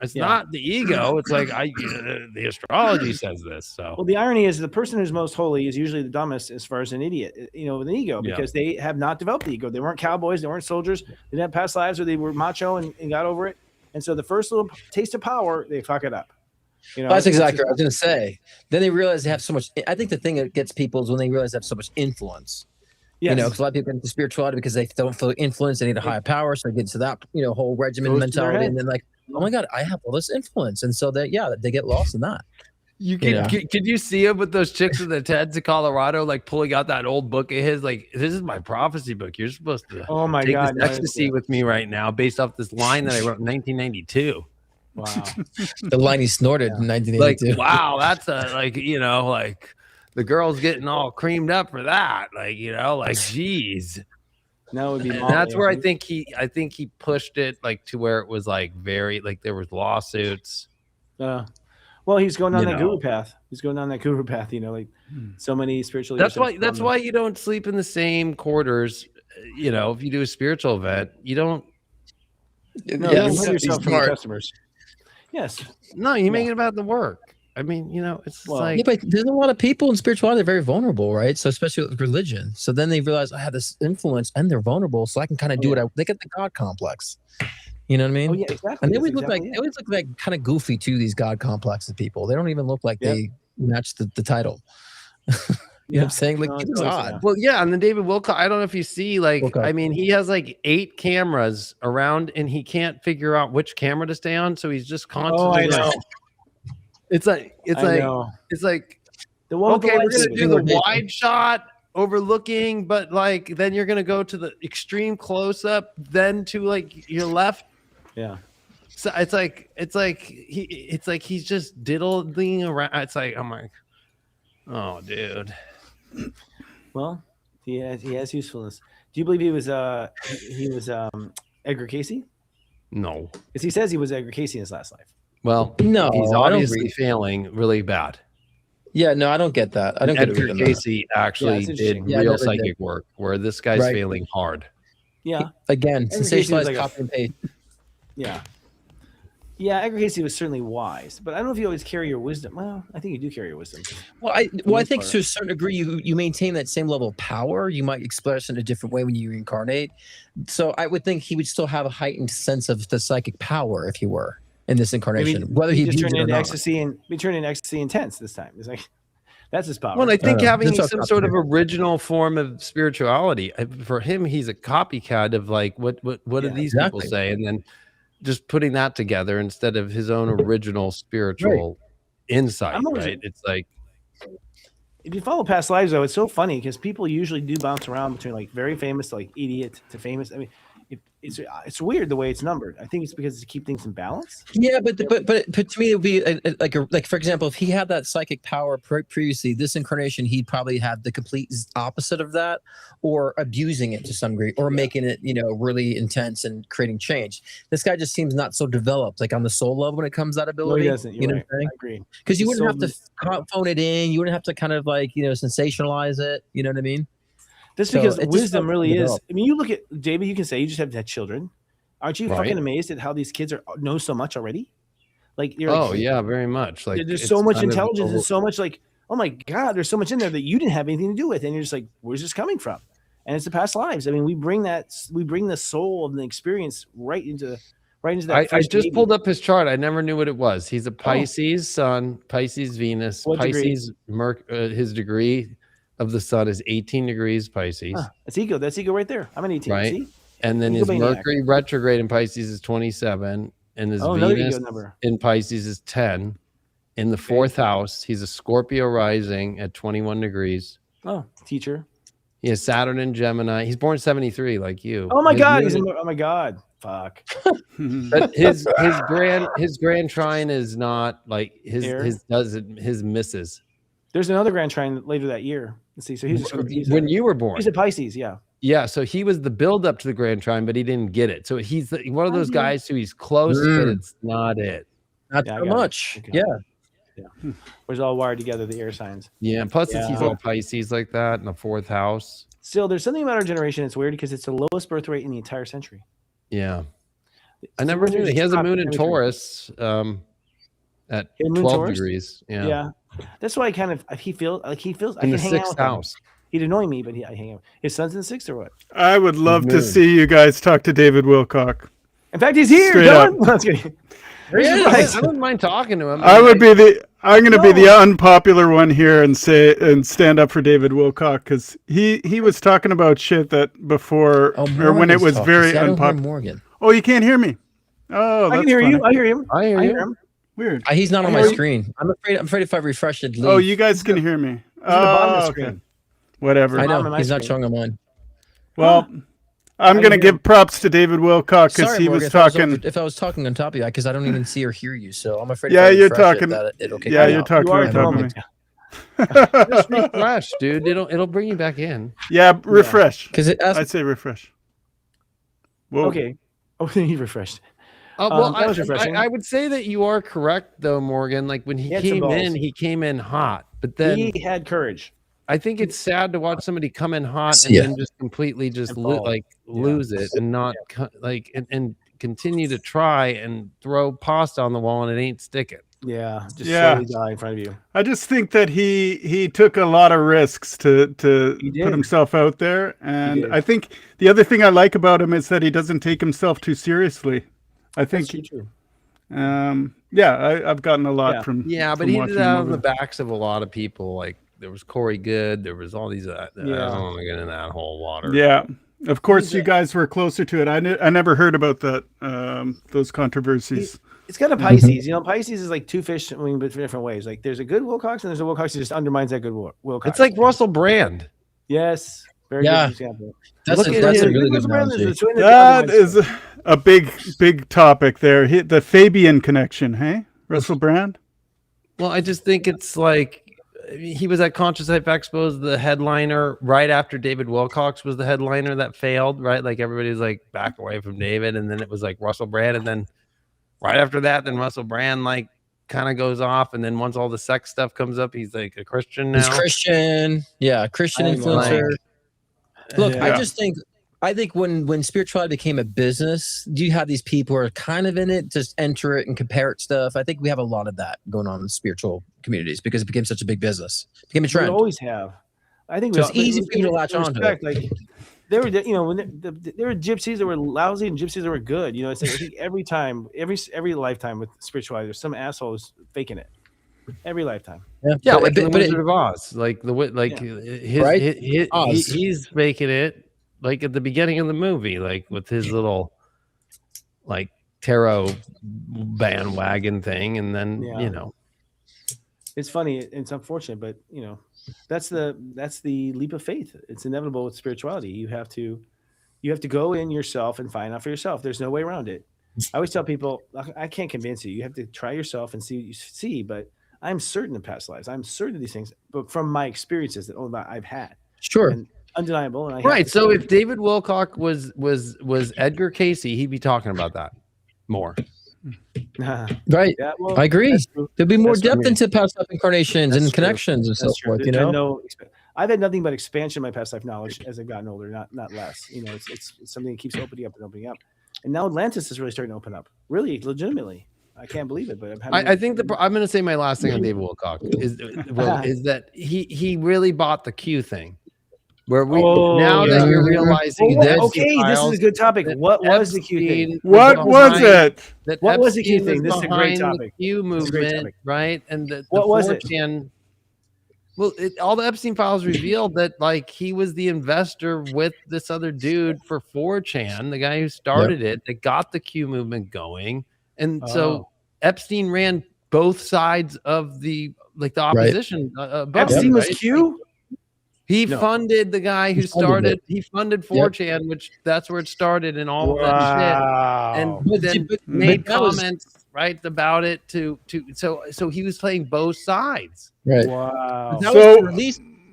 it's not the ego. It's like the astrology says this. So well, the irony is the person who's most holy is usually the dumbest as far as an idiot. With an ego, because they have not developed the ego. They weren't cowboys. They weren't soldiers. They didn't have past lives where they were macho and got over it. And so the first little taste of power, they fuck it up. That's exactly what I was going to say. Then they realize they have so much. I think the thing that gets people is when they realize they have so much influence. Yes. Because a lot of people get into spirituality because they don't feel influence. They need a higher power, so they get into that whole regimen mentality, and then like, oh my god, I have all this influence, and so they get lost in that. Could you see him with those chicks in the tents in Colorado, like pulling out that old book of his, like, this is my prophecy book. You're supposed to take this ecstasy with me right now, based off this line that I wrote in 1992. Wow. The line he snorted in 1982. Like, wow, that's like the girl's getting all creamed up for that. Like, geez. That would be and that's where I think he pushed it like to where it was like very like there was lawsuits. Well, he's going down that guru path. He's going down that guru path, like so many spiritual. That's why you don't sleep in the same quarters. If you do a spiritual event, you don't. No, you remove yourself from your customers. Yes. No, you make it about the work. I mean, it's like. But there's a lot of people in spirituality that are very vulnerable, right? So especially with religion. So then they realize I have this influence and they're vulnerable, so I can kind of do what they get the God complex. You know what I mean? Oh yeah, exactly. And they always look like kind of goofy too. These God complexes people. They don't even look like they match the title. You know what I'm saying? Like, it's odd. Well, yeah, and then David Wilcox, I don't know if you see, like, I mean, he has like 8 cameras around, and he can't figure out which camera to stay on, so he's just constantly. I know. It's like the one. Okay, we're gonna do the wide shot overlooking, but like then you're gonna go to the extreme close up, then to like your left. Yeah. So it's like he's just diddling around. It's like I'm like, oh, dude. Well, he has usefulness. Do you believe he was Edgar Casey? No, because he says he was Edgar Casey in his last life. Well, no, he's obviously failing really bad. Yeah, no, I don't get that. I don't get Edgar Casey actually did real psychic work, where this guy's failing hard. Yeah. Again, sensationalized copy and paste. Yeah. Yeah, Edgar Casey was certainly wise, but I don't know if you always carry your wisdom. Well, I think you do carry your wisdom. Well, I think to a certain degree you maintain that same level of power. You might express it in a different way when you reincarnate. So I would think he would still have a heightened sense of the psychic power if he were. in this incarnation, Maybe whether he just views turned it or into not. ecstasy and we turned into ecstasy intense this time. It's like that's his power. Well, I think having That's some not sort of fair. original form of spirituality for him, he's a copycat of like what do these people exactly. say, and then just putting that together instead of his own original spiritual insight. I'm always- Right? It's like if you follow past lives, though, it's so funny because people usually do bounce around between like very famous to like idiot to famous. I mean, it's weird the way it's numbered. I think it's because to keep things in balance. Yeah, but to me it would be like for example, if he had that psychic power previously, this incarnation he'd probably have the complete opposite of that, or abusing it to some degree, or making it really intense and creating change. This guy just seems not so developed, like on the soul level when it comes to that ability. No, he doesn't. You're right. I agree. Because you wouldn't have to phone it in. You wouldn't have to kind of like sensationalize it. You know what I mean? That's because wisdom really is. I mean, you look at David. You can say you just have had children. Aren't you fucking amazed at how these kids know so much already? Like, you're like, yeah, very much. Like there's so much intelligence and so much like, oh my god, there's so much in there that you didn't have anything to do with, and you're just like, where's this coming from? And it's the past lives. I mean, we bring the soul and the experience right into that. I just pulled up his chart. I never knew what it was. He's a Pisces sun, Pisces Venus, What degree? Pisces his degree of the sun is 18 degrees Pisces. That's ego. That's ego right there. I'm an 18. Right. See? And then his Egomaniac. Mercury retrograde in Pisces is 27, and his another Venus ego number. in Pisces is 10. In the fourth house, he's a Scorpio rising at 21 degrees. Oh, teacher. He has Saturn in Gemini. He's born 73, like you. Oh my His god. moon- Oh my god. Fuck. But his grand trine is not like his misses. There's another grand trine later that year. Let's see. So When you were born. He's a Pisces. Yeah. Yeah, so he was the build up to the grand trine, but he didn't get it. So he's one of those guys who he's close, but it's not it. Not Yeah, I so got it. much. Okay. Yeah. Where's all wired together, the air signs. Yeah, plus he's all Pisces like that in the fourth house. Still, there's something about our generation that's weird because it's the lowest birth rate in the entire century. Yeah. I never knew that. He has a moon in Taurus at 12 Taurus? degrees. Yeah. Yeah. That's why he feels I In can the hang out sixth with him. house. He'd annoy me, but I hang out. His son's in the sixth or what? I would love to moon. see you guys talk to David Wilcock. In fact, he's here. Straight Dylan. up. No, I'm just kidding. Yeah, I wouldn't mind talking to him. I'm going to be the unpopular one here and stand up for David Wilcock because he was talking about shit that before or when it was very unpopular. Morgan. Oh, you can't hear me. Oh, I can hear you. I hear him. I hear you. him. Weird. He's not on my screen. I'm afraid if I refresh it. Oh, you guys can hear me. He's at the bottom of the okay. screen. Whatever. I bottom of know my he's not screen. showing on mine. Well, I'm going to give props to David Wilcock because Sorry, he Morgan, was if I was talking. if I was talking on top of you, because I don't even see or hear you, so I'm afraid. Yeah, if I you're refresh talking. it'll kick Yeah, me you're out. talking You are on at the top of me. moment. Just refresh, dude. It'll bring you back in. Yeah, refresh. Because I'd say refresh. Whoa. Okay. Oh, he refreshed. Well, that was refreshing. I would say that you are correct, though, Morgan. Like when he had some came balls. in, he came in hot. But then He had courage. I think it's sad to watch somebody come in hot See and ya. then just completely just And fall. lose it and not and continue to try and throw pasta on the wall and it ain't sticking. Yeah. Just Yeah. slowly die in front of you. I just think that he took a lot of risks to He did. put himself out there, He and did. I think the other thing I like about him is that he doesn't take himself too seriously. I think, That's true. I've gotten a lot Yeah. from Yeah, but from he watching did that him on the over. backs of a lot of people. Like there was Corey Good, there was all these. I don't want to get in that whole water. Yeah, of course you guys were closer to it. I never heard about that those controversies. It's kind of Pisces. You know, Pisces is like two fish swimming but different ways. Like there's a good Wilcox and there's a Wilcox that just undermines that good Wilcox. It's like Russell Brand. Yes. Very Yeah. good example. That's Look a at him. really good Russell Brand is analogy. the twin That undermines is a big topic there. The Fabian connection, hey, Russell Brand. Well, I just think it's like he was at Conscious Life Expos, the headliner right after David Wilcox was the headliner that failed, right? Like everybody was like back away from David, and then it was like Russell Brand, and then right after that, then Russell Brand like kind of goes off, and then once all the sex stuff comes up, he's like a Christian now. He's Christian, yeah, Christian I know. influencer. Look, Yeah. I think when spirituality became a business, you have these people who are kind of in it, just enter it and compare it stuff. I think we have a lot of that going on in spiritual communities because it became such a big business. It became a We trend. always have. I think So it's easy for you to latch on to respect, like there were, you know, when there were gypsies that were lousy and gypsies that were good. You know, it's like I think every lifetime with spirituality, there's some asshole who's faking it. Every lifetime. Yeah, like the Wizard of Oz, like he's faking it, like at the beginning of the movie, like with his little like tarot bandwagon thing, and then you know, it's funny, it's unfortunate, but you know, that's the leap of faith. It's inevitable with spirituality. You have to go in yourself and find out for yourself. There's no way around it. I always tell people, I can't convince you. You have to try yourself and see what you see, but I'm certain in past lives. I'm certain of these things, but from my experiences that I've had, sure, undeniable. And right. So if David Wilcock was Edgar Casey, he'd be talking about that more. Right. Yeah, well, I agree. There'd be more depth true. into past life incarnations and connections and so forth. You know, I've had nothing but expansion in my past life knowledge as I've gotten older, not less. You know, it's something that keeps opening up and opening up. And now Atlantis is really starting to open up, really legitimately. I can't believe it, but I think I'm going to say my last thing on David Wilcock is that he really bought the Q thing, where that you're realizing that this is a good topic. What was the Q thing? What was it? What was the Q thing? This is a great topic. The Q movement, right? And what was it? Well, all the Epstein files revealed that like he was the investor with this other dude for 4chan, the guy who started it, that got the Q movement going. And so Epstein ran both sides of the opposition. Epstein was Q? He funded the guy who started. He funded 4chan, which that's where it started, and all of that shit. And then made comments about it so he was playing both sides. Right. Wow. That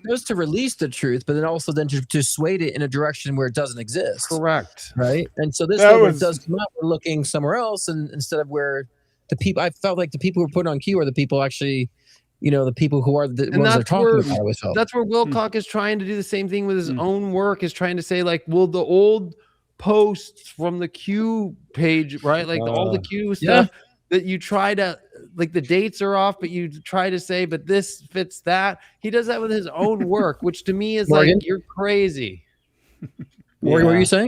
was to release the truth, but then also to sway it in a direction where it doesn't exist. Correct. Right. And so this one does come out, we're looking somewhere else, and instead of where the people, I felt like the people who were put on Q are the people actually, you know, the people who are the ones they're talking about. That's where Wilcock is trying to do the same thing with his own work, is trying to say like, well, the old posts from the Q page, right? Like all the Q stuff that you try to, like the dates are off, but you try to say, but this fits that. He does that with his own work, which to me is Morgan? like, you're crazy. Morgan, what were you saying?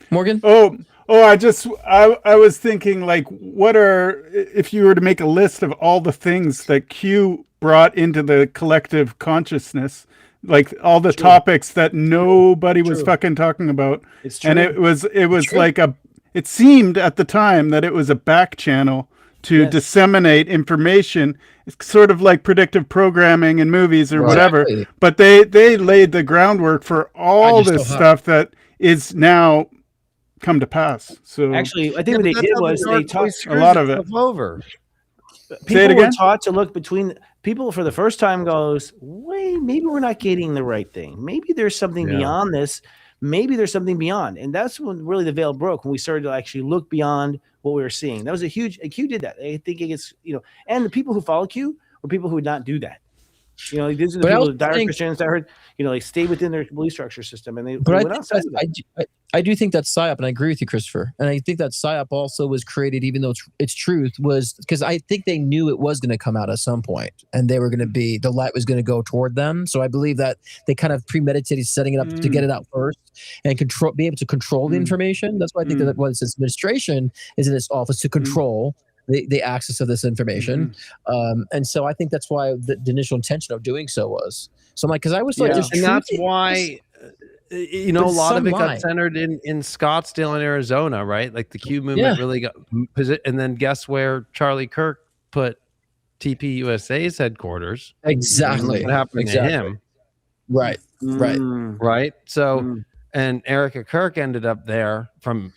Morgan? I was thinking, like, if you were to make a list of all the things that Q brought into the collective consciousness, like all the topics that nobody was fucking talking about. It's true. And it was like it seemed at the time that it was a back channel to disseminate information. It's sort of like predictive programming in movies or whatever. Exactly. But they laid the groundwork for all this stuff that is now come to pass. So actually, I think what they did was they taught a lot of it over. People were taught to look between people for the first time. Goes, wait, maybe we're not getting the right thing. Maybe there's something beyond this. Maybe there's something beyond, and that's when really the veil broke, when we started to actually look beyond what we were seeing. That was Q did that. I think it gets, you know, and the people who follow Q were people who would not do that. You know, these are the people, direct Christians that heard, you know, they stayed within their belief structure system, and they went outside of that. I do think that's PSYOP, and I agree with you, Christopher. And I think that PSYOP also was created, even though its truth was, because I think they knew it was going to come out at some point, and they were going to be, the light was going to go toward them. So I believe that they kind of premeditated setting it up to get it out first and be able to control the information. That's why I think that what its administration is in its office, to control the access of this information. And so I think that's why the initial intention of doing so was. So I'm like, because I was like, and that's why. You know, a lot of it got centered in Scottsdale and Arizona, right? Like the Q movement really got, and then guess where Charlie Kirk put TPUSA's headquarters? Exactly. What happened to him? Right. So, and Erica Kirk ended up there from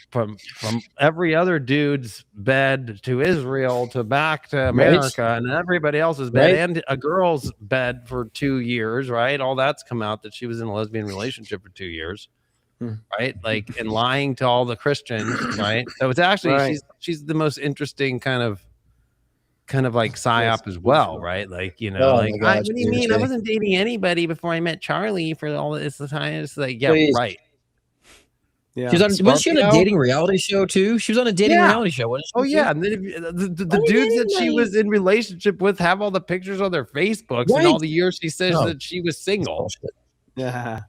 every other dude's bed to Israel to back to America and everybody else's bed and a girl's bed for 2 years, right? All that's come out that she was in a lesbian relationship for 2 years, right? Like, and lying to all the Christians, right? So it's actually she's the most interesting kind of like PSYOP as well, right? Like, you know, what do you mean? I wasn't dating anybody before I met Charlie for all this time. It's like, right. Yeah. Was she on a dating reality show too? She was on a dating reality show. What and then the dudes that she was in relationship with have all the pictures on their Facebooks and all the years she says that she was single. Yeah.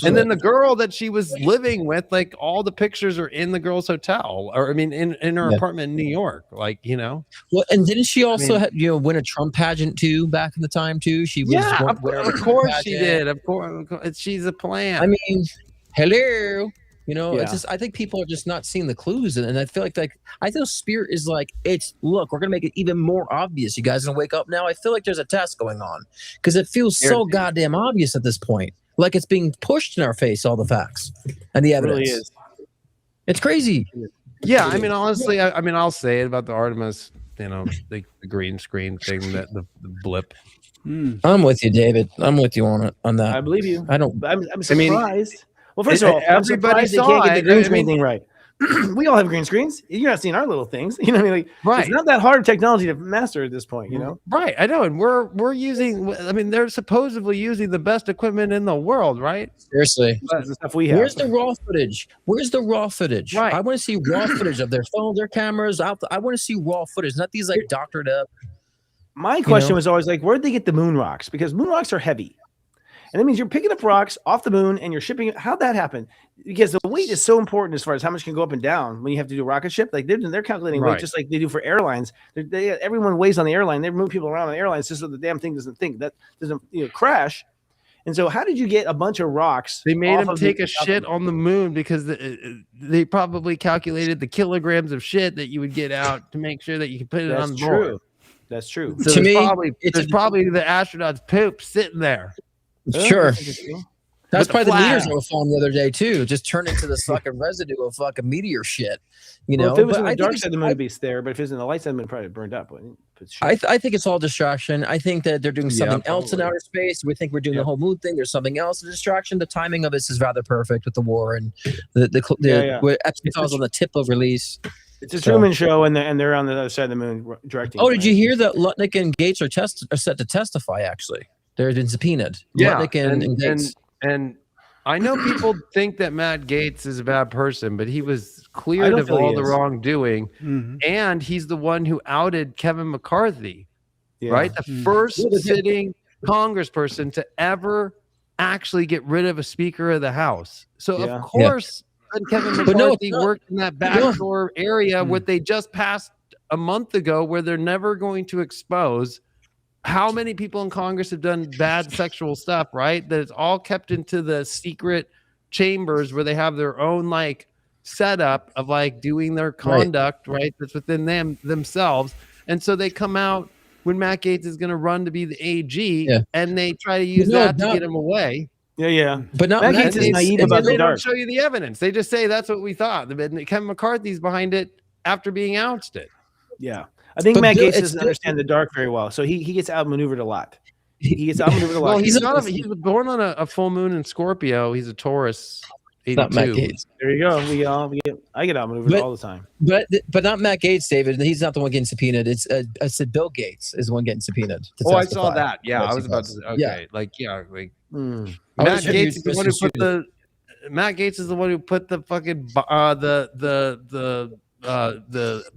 And then the girl that she was living with, like all the pictures are in the girl's hotel, or I mean, in her apartment in New York. Like, you know. Well, and didn't she also win a Trump pageant too back in the time too? She was of course she did. Of course, she's a plant. I mean, hello. You know, it's just I think people are just not seeing the clues, and I feel like I feel Spirit is like look, we're gonna make it even more obvious. You guys gonna wake up now? I feel like there's a test going on because it feels so goddamn obvious at this point, like it's being pushed in our face, all the facts and the evidence. It really is. It's crazy. Yeah, I mean, honestly, I mean, I'll say it about the Artemis, you know, the green screen thing, that the blip. I'm with you, David. I'm with you on that. I believe you. I'm surprised. I mean, well, first of all, everybody they can't get the green screen thing right. We all have green screens. You're not seeing our little things. You know what I mean? Like, it's not that hard technology to master at this point, you know? Right. I know. And we're using, I mean, they're supposedly using the best equipment in the world, right? Seriously. That's the stuff we have. Where's the raw footage? Where's the raw footage? Right. I want to see raw footage of their phones, their cameras. I want to see raw footage, not these like doctored up. My question was always like, where'd they get the moon rocks? Because moon rocks are heavy. And that means you're picking up rocks off the moon and you're shipping it. How'd that happen? Because the weight is so important as far as how much can go up and down when you have to do a rocket ship. Like they're calculating weight just like they do for airlines. Everyone weighs on the airline. They move people around on the airlines just so the damn thing doesn't crash. And so how did you get a bunch of rocks? They made them take a shit on the moon because they probably calculated the kilograms of shit that you would get out to make sure that you could put it on board. That's true. So there's probably the astronauts' poop sitting there. Sure. That's probably the meters I was on the other day too. Just turn into this fucking residue of fucking meteor shit. You know, if it was in the dark side of the moon, it'd be there. But if it's in the light side of the moon, probably burned up. I think it's all distraction. I think that they're doing something else in outer space. We think we're doing the whole moon thing. There's something else. A distraction. The timing of this is rather perfect with the war and the episodes on the tip of release. It's a Truman Show, and they're on the other side of the moon directing. Oh, did you hear that Lutnick and Gates are set to testify? Actually, they've been subpoenaed. Yeah, Lutnick and Gates. And I know people think that Matt Gaetz is a bad person, but he was cleared of all the wrongdoing, and he's the one who outed Kevin McCarthy, right? The first sitting congressperson to ever actually get rid of a Speaker of the House. So of course, Kevin McCarthy worked in that backdoor area what they just passed a month ago, where they're never going to expose how many people in Congress have done bad sexual stuff, right? That it's all kept into the secret chambers where they have their own like setup of like doing their conduct, right? That's within themselves. And so they come out when Matt Gaetz is going to run to be the AG and they try to use that to get him away. Yeah. But not Matt Gaetz is naive about they the dark. don't show you the evidence. They just say that's what we thought. Kevin McCarthy's behind it after being ousted. Yeah. I think Matt Gaetz doesn't understand the dark very well, so he gets outmaneuvered a lot. He gets outmaneuvered a lot. Well, he was born on a full moon in Scorpio. He's a Taurus. 82. Not Matt Gaetz. There you go. I get outmaneuvered all the time. But not Matt Gaetz, David. He's not the one getting subpoenaed. I said Bill Gates is the one getting subpoenaed. I saw that. Yeah, I was about to. Okay, Matt Gaetz is the one who put the. Matt Gaetz is the one who put the fucking the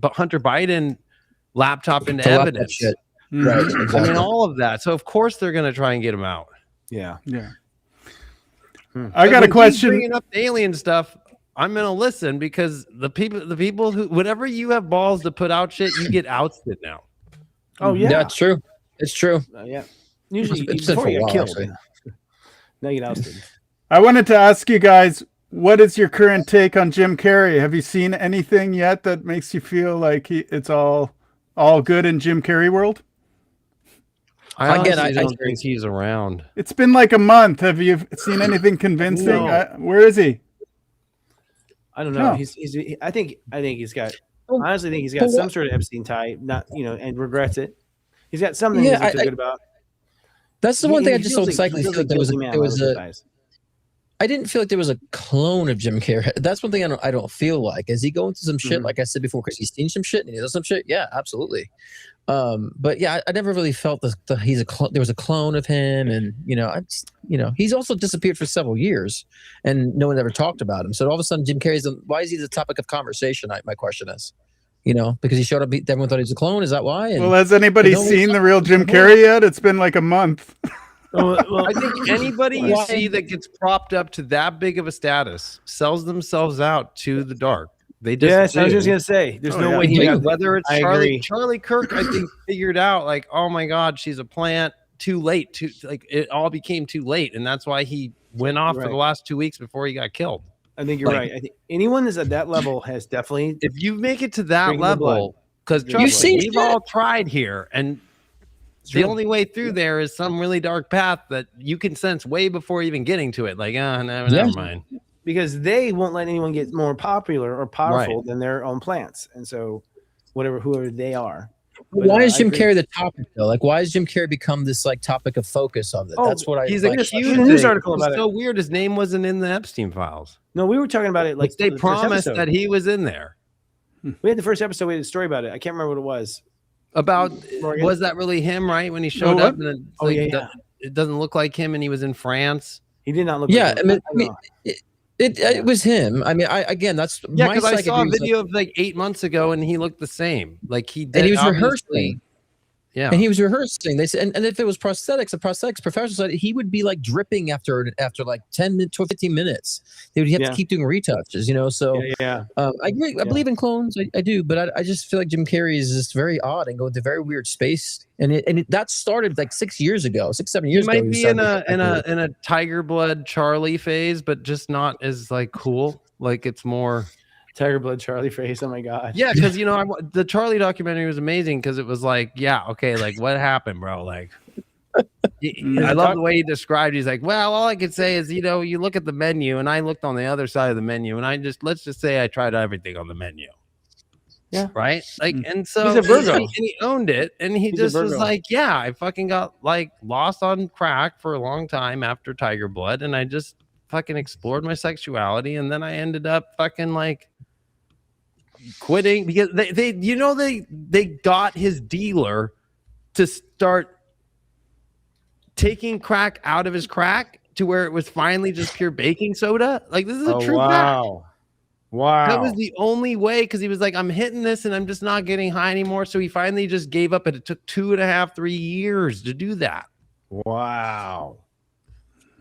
Hunter Biden laptop into evidence. Right. Exactly. I mean, all of that. So of course they're going to try and get him out. Yeah. I got a question. Bringing up the alien stuff, I'm going to listen because the people who, whenever you have balls to put out shit, you get ousted now. Oh yeah, that's true. It's true. Yeah. Usually before you get killed. Now you get ousted. I wanted to ask you guys, what is your current take on Jim Carrey? Have you seen anything yet that makes you feel like it's all good in Jim Carrey world? I don't think he's around. It's been like a month. Have you seen anything convincing? No. Where is he? I don't know. No. I think he's got. Honestly, think he's got some sort of Epstein tie. Not and regrets it. He's got something he doesn't feel good about. That's the one thing I just don't exactly feel like there was a. I didn't feel like there was a clone of Jim Carrey. That's one thing I don't feel like. Is he going through some shit? Like I said before, because he's seen some shit and he does some shit. Yeah, absolutely. But yeah, I never really felt that there was a clone of him, and he's also disappeared for several years, and no one ever talked about him. So all of a sudden, Jim Carrey's why is he the topic of conversation? My question is, because he showed up, everyone thought he was a clone. Is that why? Well, has anybody seen the real Jim Carrey yet? It's been like a month. I think anybody you see that gets propped up to that big of a status sells themselves out to the dark. They just yes, I was do. just gonna say, there's no way he got whether it's I agree. Charlie Kirk, I think figured out like, oh my God, she's a plant. Too late. It all became too late, and that's why he went off for the last 2 weeks before he got killed. I think you're right. I think anyone that's at that level has definitely. If you make it to that level, because we've all tried here, and the only way through there is some really dark path that you can sense way before even getting to it. Like, never mind. Because they won't let anyone get more popular or powerful than their own plants, and so whoever they are. But, why is Jim Carrey the topic though? Like, why has Jim Carrey become this like topic of focus of it? That's what he's like. accused. News article about it. So weird. His name wasn't in the Epstein files. No, we were talking about it. Like they promised that he was in there. We had the first episode. We had a story about it. I can't remember what it was. About was that really him? Right when he showed up, and it doesn't look like him, and he was in France. He did not look. Yeah, like him. It was him. I mean, that's because I saw a video of like 8 months ago, and he looked the same. Like he did. And he was rehearsing. Yeah, and he was rehearsing. They said, and if it was prosthetics, a prosthetics professional said he would be like dripping after like 10 minutes to 15 minutes. They would have to keep doing retouches, So I agree. I believe in clones. I do, but I just feel like Jim Carrey is just very odd and going to very weird space. And that started like 6 years ago, 7 years ago. He might be in a Tiger Blood Charlie phase, but just not as like cool. Like it's more. Tiger Blood Charlie face. Oh my God. Yeah, because the Charlie documentary was amazing because it was like, like what happened, bro? Like, I love the way he described. He's like, well, all I could say is, you look at the menu, and I looked on the other side of the menu, and let's just say I tried everything on the menu. Yeah. Right. Like, and so he's a Virgo. And he owned it, and he just was like, yeah, I fucking got like lost on crack for a long time after Tiger Blood, and I just fucking explored my sexuality, and then I ended up fucking like quitting because they got his dealer to start taking crack out of his crack to where it was finally just pure baking soda. Like this is a true fact. Wow. That was the only way, because he was like, I'm hitting this and I'm just not getting high anymore. So he finally just gave up, and it took 2.5, 3 years to do that. Wow.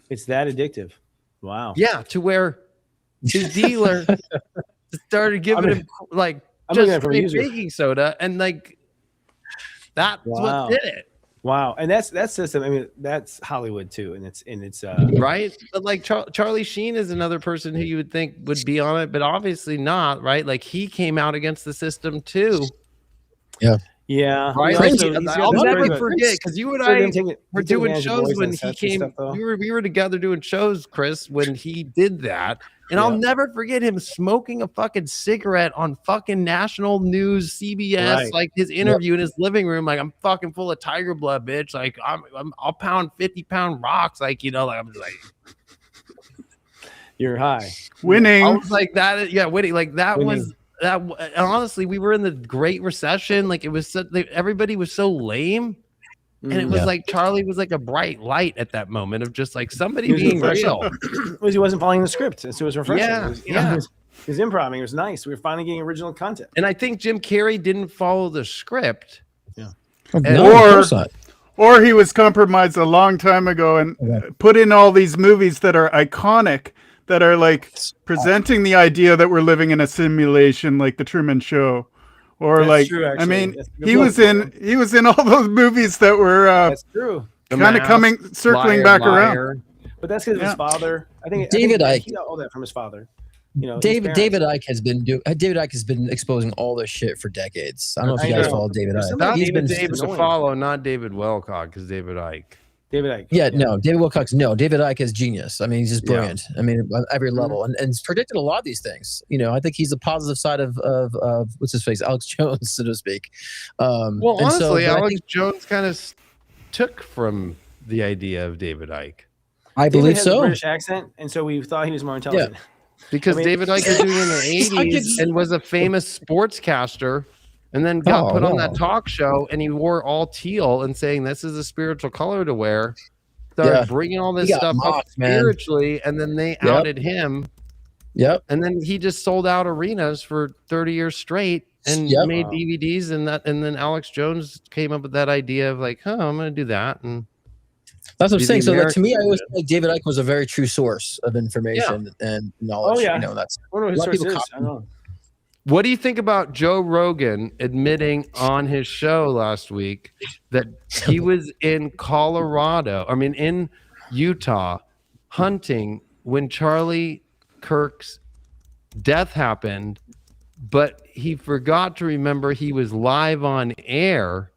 It's that addictive. Wow. Yeah, to where his dealer started giving him like just baking soda, and like that's what did it. Wow. And that's system. I mean, that's Hollywood too, and it's right. But like Charlie Sheen is another person who you would think would be on it, but obviously not. Right? Like he came out against the system too. Yeah. Yeah, right. I'll never forget, because you and I were doing shows when he came. We were together doing shows, Chris, when he did that, and I'll never forget him smoking a fucking cigarette on fucking national news, CBS, like his interview in his living room. Like, I'm fucking full of Tiger Blood, bitch. Like I'll pound 50-pound rocks. Like like I'm just like, you're high, winning. I was like that. Yeah, winning. Like that was. That honestly, we were in the Great Recession. Like it was, everybody was so lame, and it was like Charlie was like a bright light at that moment of just like somebody being real. He wasn't following the script, and so it was refreshing. Yeah, it was improv. It was nice. We were finally getting original content. And I think Jim Carrey didn't follow the script. Yeah, or he was compromised a long time ago and put in all these movies that are iconic, that are like presenting the idea that we're living in a simulation, like The Truman Show, or that's like, true, I mean, he was in all those movies that were that's true, kind of circling back around. But that's because of his father. I think David Icke. He got all that from his father. David Icke has been exposing all this shit for decades. I don't know if you guys follow David Icke. He's been David to follow, not David Wilcock, because David Icke. David Icke. Yeah, no, David Wilcox. No, David Icke is genius. I mean, he's just brilliant. I mean, on every level, and he's predicted a lot of these things. I think he's the positive side of what's his face, Alex Jones, so to speak. Well, honestly, Alex Jones kind of took from the idea of David Icke. I believe so. A British accent, and so we thought he was more intelligent. Yeah. Because David Icke was doing it in the 80s and was a famous sportscaster. And then got put on that talk show, and he wore all teal and saying this is a spiritual color to wear. Started bringing all this stuff up spiritually, and then they outed him. Yep. And then he just sold out arenas for 30 years straight and made DVDs, and then Alex Jones came up with that idea of like, I'm going to do that. And That's what I'm Be saying. the So, like, to me, I American always did. feel like David Icke was a very true source of information and knowledge. Oh yeah. You know, that's I wonder a what his lot of source people is. I don't know. What do you think about Joe Rogan admitting on his show last week that he was in in Utah, hunting when Charlie Kirk's death happened, but he forgot to remember he was live on air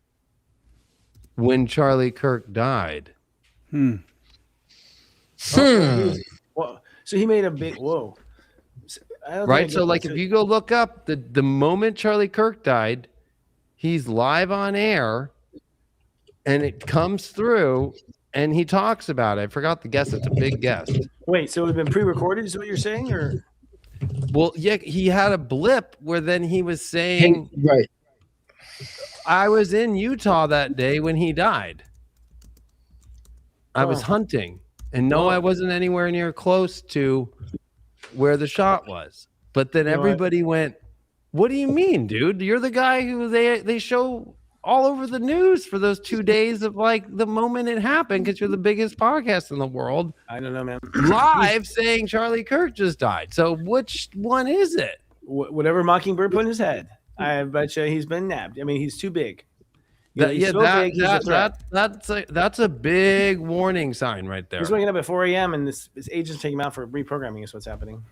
when Charlie Kirk died? Well, so he made a big whoa. Right. So like if you go look up the moment Charlie Kirk died, he's live on air and it comes through and he talks about it. I forgot the guest. It's a big guest. Wait, so it had been pre-recorded is what you're saying? Or well, yeah, he had a blip where then he was saying, right, I was in Utah that day when he died. I was hunting and no, I wasn't anywhere near close to where the shot was. But then everybody went, what do you mean, dude? You're the guy who they show all over the news for those 2 days of like the moment it happened because you're the biggest podcast in the world. I don't know, man. Live saying Charlie Kirk just died. So which one is it? Whatever Mockingbird put in his head. I bet you he's been nabbed. I mean, he's too big. He's That's a big warning sign right there. He's waking up at 4 a.m. and his agent's taking him out for reprogramming is what's happening.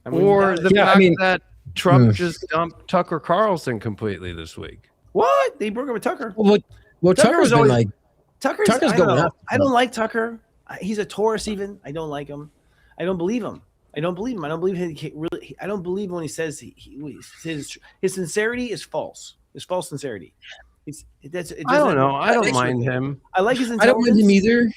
I mean, or the fact that Trump just dumped Tucker Carlson completely this week. What? They broke up with Tucker. Well, Tucker's been like Tucker's going up. I don't like Tucker. He's a Taurus. Even I don't like him. I don't believe him. I don't believe him. I don't believe he really. I don't believe when he says his sincerity is false. It's false sincerity. I don't know. I don't mind him. I like his intelligence.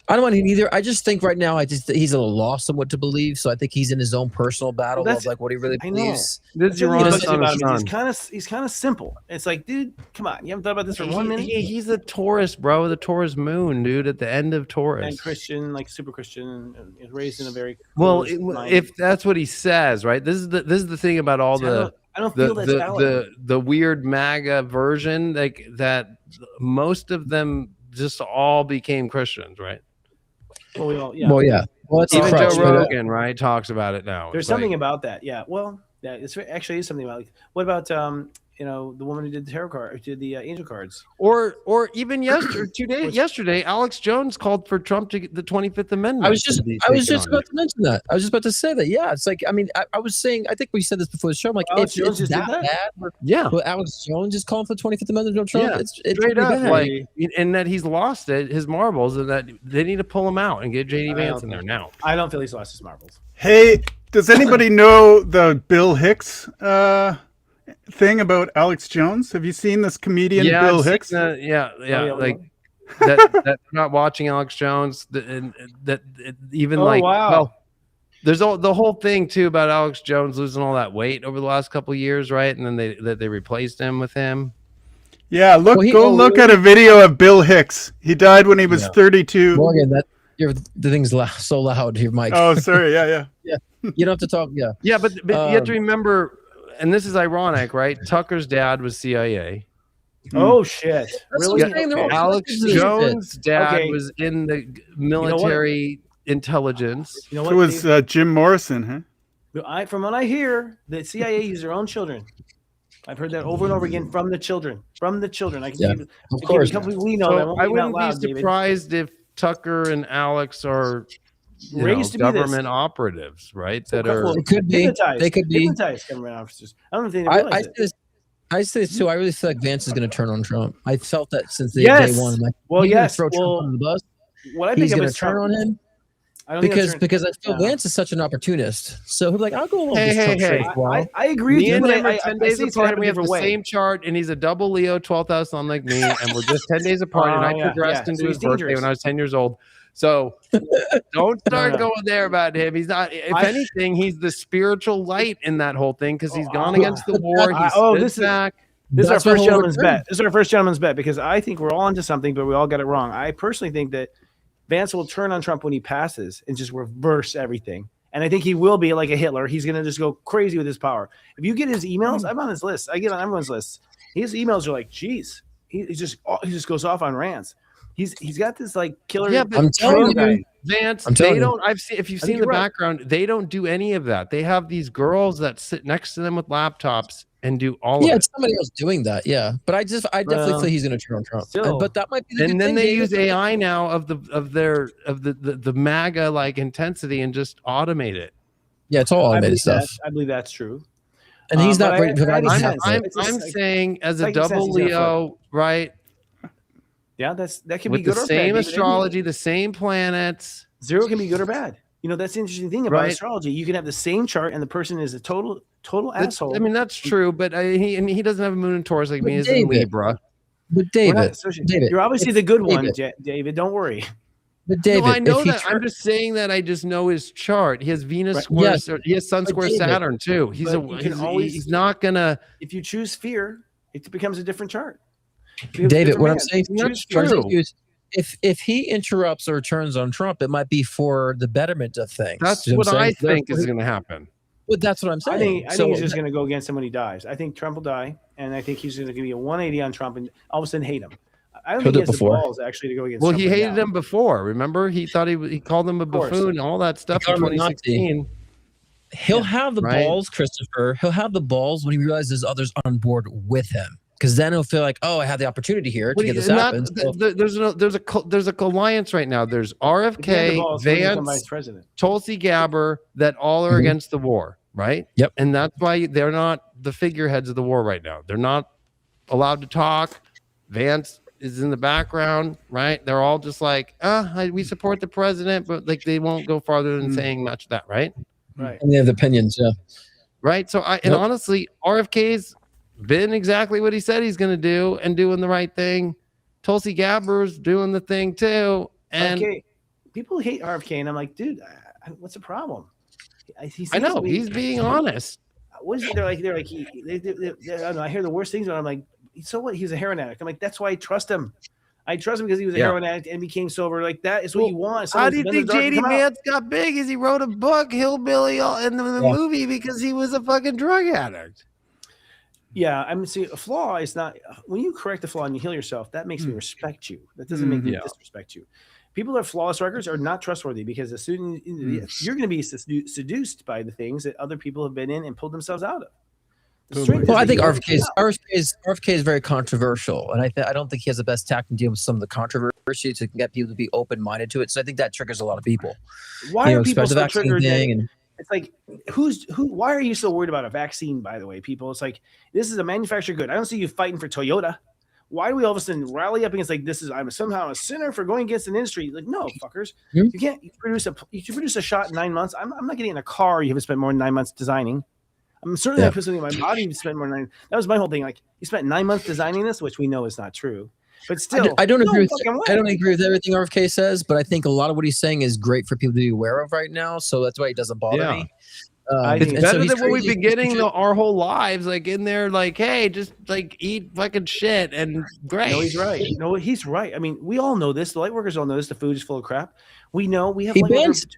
I don't mind him either. I just think right now, he's a little lost on what to believe. So I think he's in his own personal battle of like what he really believes. This is your he's kind of simple. It's like, dude, come on. You haven't thought about this for 1 minute? He's a Taurus, bro. The Taurus moon, dude. At the end of Taurus, and Christian, like super Christian, and raised in a very if that's what he says, right? This is the thing about all I don't feel that's valid. The weird MAGA version, like that. Most of them just all became Christians, right? Well, yeah. Well, it's even Joe Rogan, right, talks about it now. There's something about that, yeah. Well, yeah, it's actually is something about. Like, what about the woman who did the tarot card, who did the angel cards, or even yesterday, Alex Jones called for Trump to get the 25th Amendment. I was just about to mention that. I was just about to say that. Yeah, it's like, I mean, I was saying, I think we said this before the show. I'm like, Alex Jones it's just that did that? bad. Yeah, but Alex Jones is calling for the 25th Amendment of Trump. Yeah, it's straight up, bad. like, and that he's lost his marbles, and that they need to pull him out and get JD Vance in there now. I don't feel he's lost his marbles. Hey, does anybody know the Bill Hicks thing about Alex Jones? Have you seen this comedian Bill Hicks? Like that they're not watching Alex Jones. Well, there's the whole thing too about Alex Jones losing all that weight over the last couple of years, right? And then they replaced him with him. Yeah, look at a video of Bill Hicks. He died when he was 32. Morgan, the thing's so loud here, Mike. Oh, sorry. Yeah. You don't have to talk. Yeah. Yeah, but you have to remember, and this is ironic, right? Tucker's dad was CIA. Oh shit! Really? Alex Jones' dad was in the military intelligence. You know what? It was Jim Morrison, huh? From what I hear, the CIA use their own children. I've heard that over and over again from the children. I can of course. We know I wouldn't be surprised if Tucker and Alex are raised to government operatives, right? That are it could be. They could be hypnotized government officers. I don't know if they realize it. I say this too. I really feel like Vance is going to turn on Trump. I felt that since day one. Like, throw Trump under the bus. What I think he's of going is to turn on him. Because I feel Vance is such an opportunist. So he's like, I'll go along with this Trump. I agree. Me and him are 10 days apart, and we have the same chart, and he's a double Leo, 12th house sun like me, and we're just 10 days apart, and I progressed into his birthday when I was 10 years old. So don't start going there about him. He's not. If anything, he's the spiritual light in that whole thing because he's gone against the war. He's back. This is our first gentleman's bet. This is our first gentleman's bet because I think we're all onto something, but we all got it wrong. I personally think that Vance will turn on Trump when he passes and just reverse everything. And I think he will be like a Hitler. He's going to just go crazy with his power. If you get his emails, I'm on his list. I get on everyone's list. His emails are like, geez, he just goes off on rants. He's got this like killer. Yeah, but I'm telling you, Vance, I'm telling they you. don't. I've seen if you've I think seen the you're right. background, they don't do any of that. They have these girls that sit next to them with laptops and do all Yeah, of it's it. somebody else doing that. Yeah, but I definitely Well, feel he's going to turn on Trump. still. But that might be the And good then thing, they David. use AI now of the MAGA like intensity and just automate it. Yeah, it's all I automated believe stuff. I believe that's true. And he's But not providing I'm, half of I'm, it. It's just I'm like- saying as a psychic sense double he's gonna flip. Leo, right? Yeah, that can With be good the or same bad. astrology, the same planets. Zero can be good or bad. You know, that's the interesting thing about Right. astrology. You can have the same chart and the person is a total asshole. I mean, that's true, but he doesn't have a moon in Taurus like But me. He's in David, Libra. But We're David, not associated. David, You're obviously if- the good one, David, David. Don't worry. But David, No, I know if he that. I'm just saying that I just know his chart. He has Venus Right. square. Yes, He has Sun but square David, Saturn too. He's but you can always- he's not gonna. If you choose fear, it becomes a different chart. David, what I'm saying, That's what I'm saying true. to you is, if he interrupts or turns on Trump, it might be for the betterment of things. That's You know what I'm I saying? think Therefore- is going to happen. Well, that's what I'm saying. I think he's just going to go against him when he dies. I think Trump will die, and I think he's going to give you a 180 on Trump and all of a sudden hate him. I don't He'll think do he it has before. the balls actually to go against Well, Trump he right hated now. him before. Remember, he thought he called him a course. buffoon and all that stuff in called him a Nazi. 2016. He'll have the Right. balls, Christopher. He'll have the balls when he realizes others on board with him, because then he'll feel like, oh, I have the opportunity here to But get this not- happen. So- there's a alliance right now. There's If he had the RFK, balls, he wouldn't become vice Vance, president. Tulsi Gabbard that all are Mhm. against the war, right? Yep. And that's why they're not the figureheads of the war right now. They're not allowed to talk. Vance is in the background, right? They're all just like, we support the president, but like they won't go farther than saying much of that, right? Right. And they have opinions, yeah. Right. So and Yep. honestly, RFK's been exactly what he said he's going to do and doing the right thing. Tulsi Gabbard's doing the thing too. And RFK, people hate RFK, and I'm like, dude, what's the problem? I know he's being honest. What is it? They're like, I don't know. I hear the worst things, but I'm like, so what? He's a heroin addict. I'm like, that's why I trust him. I trust him because he was a Yeah. heroin addict and became sober. Like that is what Well, you want. How Someone's do you been in think the dark and JD come out. Vance got big? Is he wrote a book, Hillbilly, in the movie because he was a fucking drug addict? Yeah, I mean, see, a flaw is not when you correct a flaw and you heal yourself. That makes me respect you. That doesn't make me Yeah. disrespect you. People who have flawless records are not trustworthy because as soon you're going to be seduced by the things that other people have been in and pulled themselves out of. The strength is Well, I that think you already came RFK is very controversial, and I don't think he has the best tact to deal with some of the controversy to get people to be open minded to it. So I think that triggers a lot of people. out. Why are people especially the so vaccine triggered? thing That, and- it's like why are you so worried about a vaccine? By the way, people, it's like this is a manufactured good. I don't see you fighting for Toyota. Why do we all of a sudden rally up against like this is I'm somehow a sinner for going against an industry? Like no, fuckers, you can't produce a shot in 9 months. I'm not getting in a car you haven't spent more than 9 months designing. I'm certainly not putting something in my body to spend more than 9. That was my whole thing. Like you spent 9 months designing this, which we know is not true. But still, I don't agree. fucking way. I don't agree with everything RFK says, but I think a lot of what he's saying is great for people to be aware of right now. So that's why it doesn't bother Yeah. me. It's and so better he's than what we've crazy. been getting our whole lives, like in there, like, hey, just like eat fucking shit and great. No, he's right. No, he's right. I mean, we all know this. The light workers all know this. The food is full of crap. We know we have. He light workers- bans-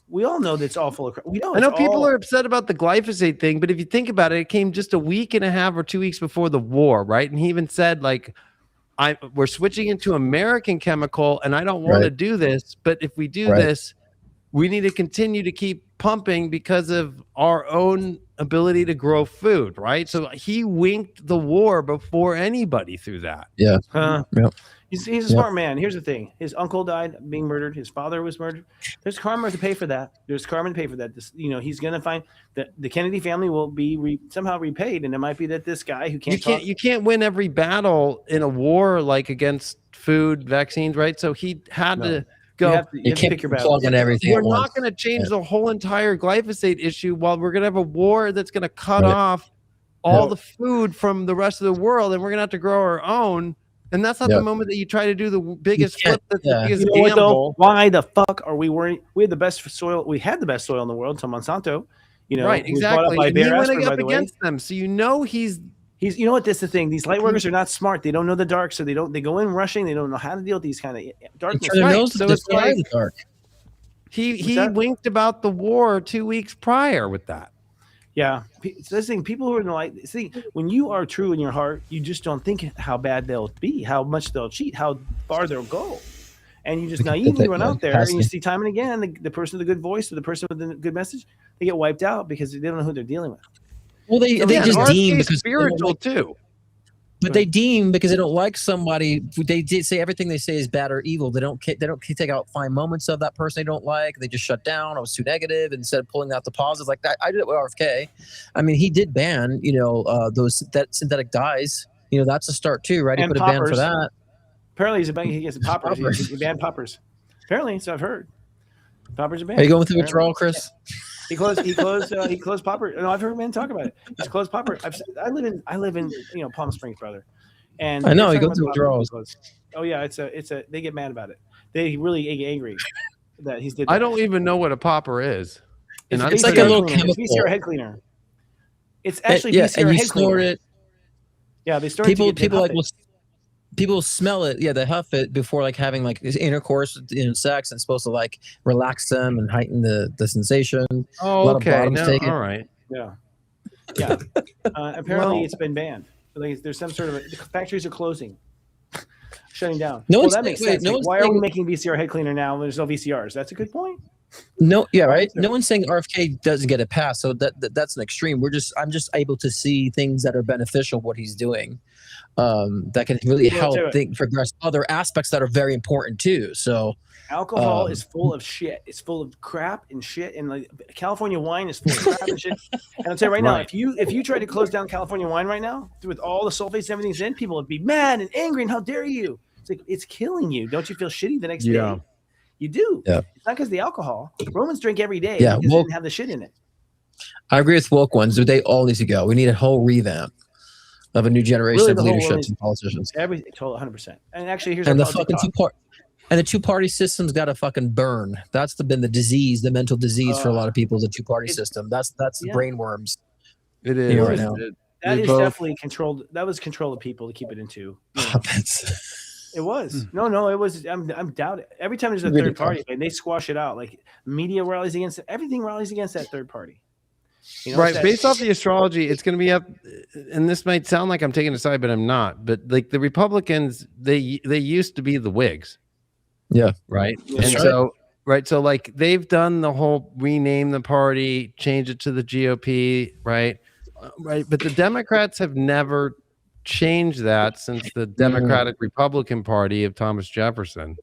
we all know that it's all full of crap. We know. I know it's people all- are upset about the glyphosate thing, but if you think about it, it came just a week and a half or 2 weeks before the war, right? And he even said, like, we're switching into American chemical, and I don't want to Right. do this, but if we do Right. this, we need to continue to keep pumping because of our own ability to grow food, right? So he winked the war before anybody through that. Yeah. Yep. He's a smart man. Here's the thing: his uncle died being murdered. His father was murdered. There's karma to pay for that. There's karma to pay for that. He's gonna find that the Kennedy family will be somehow repaid, and it might be that this guy who can't You can't win every battle in a war like against food, vaccines, right? So he had to go. You have to pick your battles. plug on everything We're at not once. going to change the whole entire glyphosate issue while we're going to have a war that's going to cut Right. off all the food from the rest of the world, and we're going to have to grow our own. And that's not the Yep. moment that you try to do the biggest can't- flip. That's yeah. the biggest You know what, though? gamble. Why the fuck are we worried? We had the best soil. We had the best soil in the world until Monsanto. Right, who was brought up exactly. by And he Bear went Aspirin, by up the way. against them, so you know he's. You know what? That's the thing. These light workers are not smart. They don't know the dark, so they go in rushing. They don't know how to deal with these kind of darkness. Turn their Right, nose to so the it's side like- of the dark. He that? winked about the war 2 weeks prior with that. Yeah, it's this thing. People who are in the light, see, when you are true in your heart, you just don't think how bad they'll be, how much they'll cheat, how far they'll go, and you just naively run out there, and you see time and again the person with the good voice or the person with the good message, they get wiped out because they don't know who they're dealing with. Well, they just deem because spiritual too. But they deem because they don't like somebody. They say everything they say is bad or evil. They don't take out fine moments of that person they don't like. They just shut down. I was too negative instead of pulling out the positives like that. I did it with RFK. I mean, he did ban those synthetic dyes. That's a start too, right? He put a ban for that. Apparently, he gets poppers. He banned poppers. Apparently, so I've heard. Poppers are banned. Are you going through withdrawal, Chris? He closed popper. No, I've heard men talk about it. He's closed popper. I live in Palm Springs, brother. And I know he goes through withdrawals. Oh yeah, they get mad about it. They really get angry that he's did that. I don't even know what a popper is. It's like a little chemical. It's VCR head cleaner. It's actually VCR head cleaner. It. Yeah, they store it. People smell it. Yeah, they huff it before having intercourse in sex, and it's supposed to relax them and heighten the sensation. Oh, okay. All right. Yeah. Apparently, it's been banned. There's some sort of factories are closing, shutting down. That makes sense. Why are we making VCR head cleaner now when there's no VCRs? That's a good point. No, yeah, right. No one's saying RFK doesn't get a pass, so that's an extreme. I'm just able to see things that are beneficial what he's doing, that can really help progress other aspects that are very important too. So alcohol is full of shit. It's full of crap and shit, and California wine is full of crap and shit. And I'll tell you right now, if you try to close down California wine right now with all the sulfates and everything's in, people would be mad and angry and how dare you? It's killing you. Don't you feel shitty the next day? You do. Yeah. It's not because the alcohol. Romans drink every day. Yeah, because they didn't have the shit in it. I agree with woke ones. They all need to go. We need a whole revamp of a new generation of leadership and politicians. Everything, 100%. And actually, here's the fucking the two-party system's got to fucking burn. That's been the disease, the mental disease for a lot of people. The two-party system. That's the brain worms. It is right now. That is definitely controlled. That was control of people to keep it into. It was no. It was. I'm doubting. Every time there's a third party, and they squash it out. Like media rallies against it. Everything rallies against that third party. Right. Based off the astrology, it's going to be up. And this might sound like I'm taking a side, but I'm not. But the Republicans, they used to be the Whigs. Yeah. Right. So they've done the whole rename the party, change it to the GOP. Right. But the Democrats have never changed that since the Democratic Republican Party of Thomas Jefferson.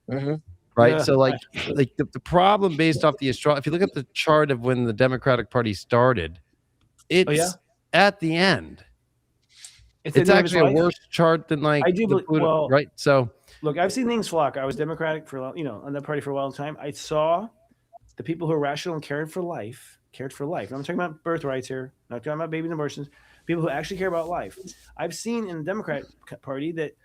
Right. Yeah. So the problem based off the astrology, if you look at the chart of when the Democratic Party started, it's at the end. It's actually a worse chart than I do believe, right. So look, I've seen things flock. I was Democratic for on that party for a while time. I saw the people who are rational and cared for life. I'm talking about birthrights here. I'm not talking about babies and abortions. People who actually care about life. I've seen in the Democratic Party that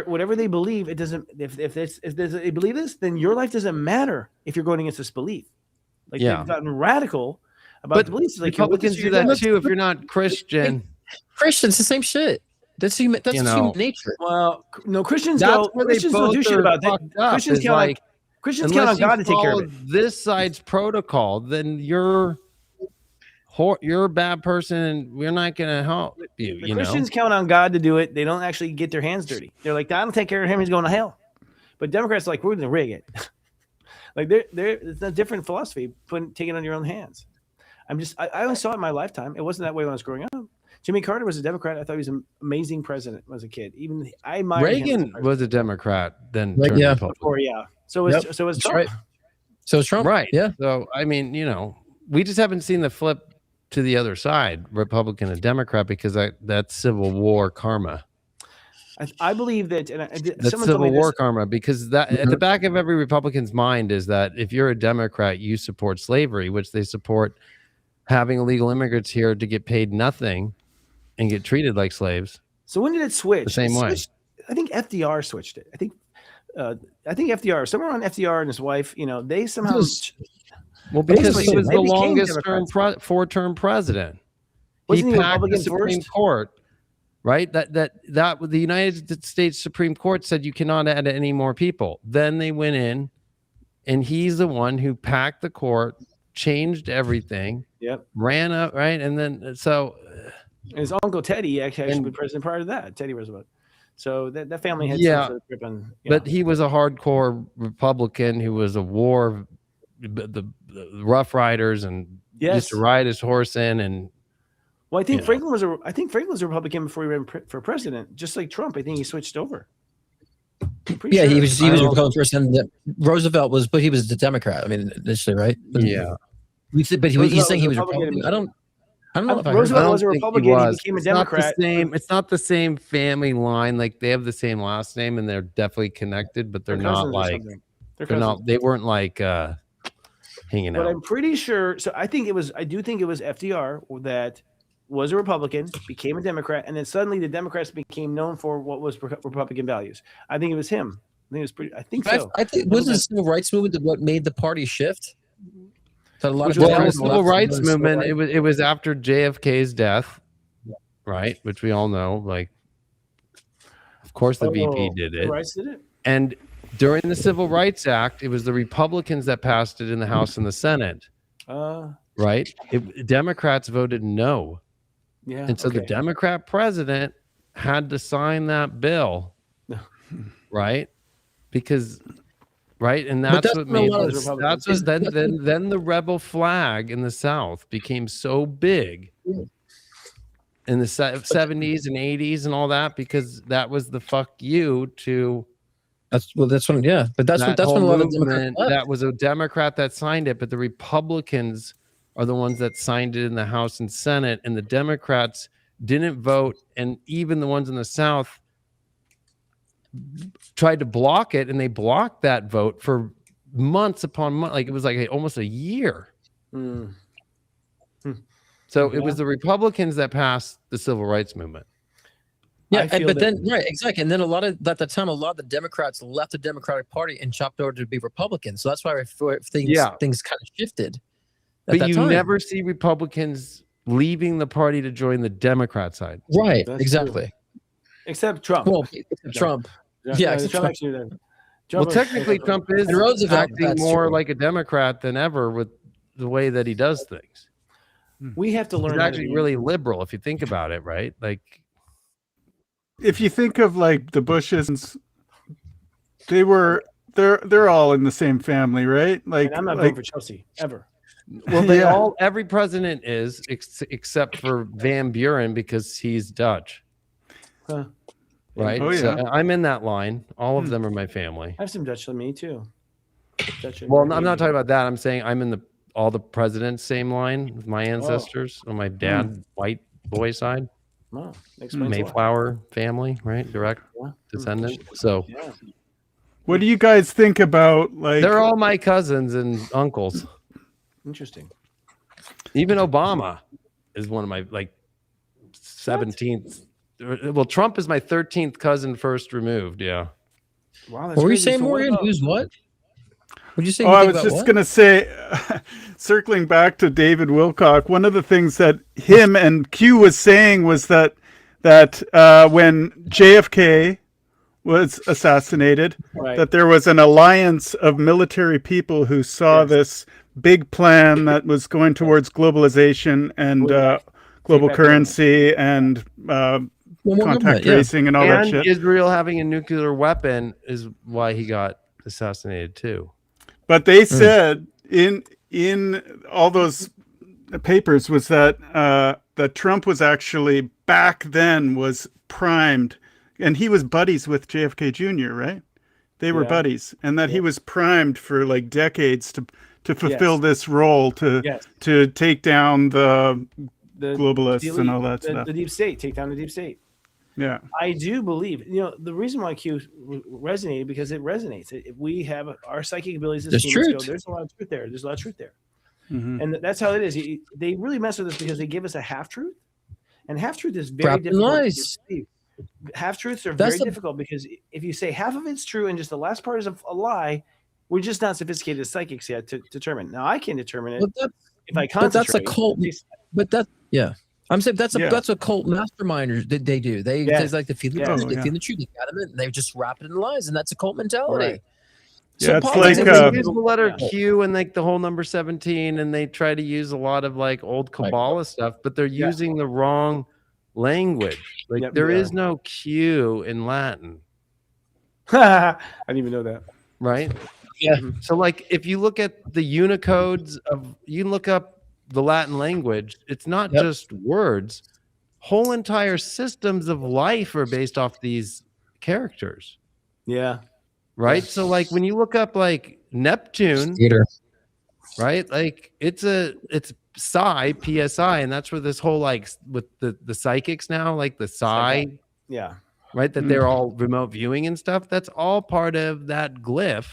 whatever they believe, it doesn't. If they believe this, then your life doesn't matter if you're going against this belief. They've gotten radical about the beliefs. Republicans do that too. If you're not Christian, Christians, the same shit. That's human nature. Well, no, Christians don't do shit about that. Christians count on God to take care of it. This side's protocol, then you're a bad person, and we're not going to help you. Christians count on God to do it. They don't actually get their hands dirty. They're like, I don't take care of him. He's going to hell. But Democrats are like, we're going to rig it. It's a different philosophy. Taking it on your own hands. I only saw it in my lifetime. It wasn't that way when I was growing up. Jimmy Carter was a Democrat. I thought he was an amazing president as a kid. Even I admired Reagan him was a Democrat. Then So was Trump. Right. So is Trump. Right. Yeah. So I mean, we just haven't seen the flip to the other side, Republican and Democrat, because that's Civil War karma. I believe that that's Civil War karma, because that at the back of every Republican's mind is that if you're a Democrat, you support slavery, which they support having illegal immigrants here to get paid nothing and get treated like slaves. So when did it switch? The same way. I think FDR switched it. I think FDR, somewhere on FDR and his wife, they somehow. Well, because he was the longest term four-term president. Wasn't he packed the Supreme Court, right? That the United States Supreme Court said you cannot add any more people. Then they went in, and he's the one who packed the court changed everything. Yep. Ran up, right? And then so his uncle Teddy actually was president prior to that, Teddy Roosevelt. So that family had yeah, some grip on. But he was a hardcore Republican who was a war, the Rough Riders, and used to ride his horse in. And well, I think Franklin was a Republican before he ran for president, just like Trump. I think he switched over. Yeah, he was a Republican person. Roosevelt was, but he was a Democrat. I mean, initially, right? Yeah. But he's saying he was Republican. I don't know if Roosevelt was a Republican. He became a Democrat. It's not the same family line. Like they have the same last name, and they're definitely connected, but they're not like they weren't like hanging out. But I'm pretty sure. So I do think it was FDR that was a Republican, became a Democrat, and then suddenly the Democrats became known for what was Republican values. I think it was him. I think so. I think was the civil rights movement what made the party shift. A lot of the civil rights movement. It was after JFK's death, right? Which we all know. Like, of course, the VP did it. Rights did it. And during the Civil Rights Act, it was the Republicans that passed it in the House and the Senate. Right? Democrats voted no. Yeah. And so the Democrat president had to sign that bill, right? Because. Right, and that's what made this. That's what, then the rebel flag in the South became so big in the 70s and 80s and all that, because that was the fuck you to. That's when when a lot of Democrats left. That was a Democrat that signed it, but the Republicans are the ones that signed it in the House and Senate, and the Democrats didn't vote, and even the ones in the South tried to block it, and they blocked that vote for months upon months. Like it was like almost a year. So it was the Republicans that passed the civil rights movement. Yeah, but then exactly. And then at the time, a lot of the Democrats left the Democratic Party and chopped over to be Republicans. So that's why things kind of shifted. But you never see Republicans leaving the party to join the Democrat side. Right, exactly. Except Trump. Well, Trump. Yeah, Trump. Well, technically, Trump is acting more like a Democrat than ever with the way that he does things. We have to learn. He's actually really liberal if you think about it, right? Like, if you think of like the Bushes, they're all in the same family, right? Like, and I'm not voting for Chelsea ever. Well, every president is except for Van Buren because he's Dutch. Huh. Right. Oh, yeah. So I'm in that line. All of them are my family. I have some Dutch in me too. Well, I'm not talking about that. I'm saying I'm in all the presidents' same line with my ancestors on my dad, white boy side. Oh, Mayflower family, right? Direct descendant. So, what do you guys think about like? They're all my cousins and uncles. Interesting. Even Obama is one of my 17th. Well, Trump is my 13th cousin first removed. Yeah. Wow. What were you saying, Morgan? Who's what? Would you say? I was just going to say, circling back to David Wilcock, one of the things that him and Q was saying was that when JFK was assassinated, that there was an alliance of military people who saw this big plan that was going towards globalization and global currency and contact tracing and all that shit. Israel having a nuclear weapon is why he got assassinated too. But they said in all those papers was that that Trump was actually back then was primed, and he was buddies with JFK Jr., right? They were buddies, and that he was primed for like decades to fulfill this role to take down the globalists and all that stuff. The deep state, take down the deep state. Yeah, I do believe. The reason why Q resonated because it resonates. If we have our psychic abilities as humans, there's a lot of truth there. There's a lot of truth there, and that's how it is. They really mess with us because they give us a half truth, and half truth is very difficult. Half truths are very difficult because if you say half of it's true and just the last part is a lie, we're just not sophisticated as psychics yet to determine. Now I can determine it if I concentrate. But that's a cult. I'm saying that's what cult masterminders they do. They like to feed the truth. They feed the truth. They got them, and they just wrap it in lies, and that's a cult mentality. Yeah, it's politics, like they use the letter Q and like the whole number 17, and they try to use a lot of like old Kabbalah stuff, but they're using the wrong language. Like there is no Q in Latin. I didn't even know that. Right? Yeah. So like if you look at the Unicodes of, you look up the Latin language, it's not just words. Whole entire systems of life are based off these characters. Yeah. Right? So like when you look up like Neptune, right? Like it's psi, PSI, and that's where this whole like with the psychics now, like the psi, right? That they're all remote viewing and stuff. That's all part of that glyph.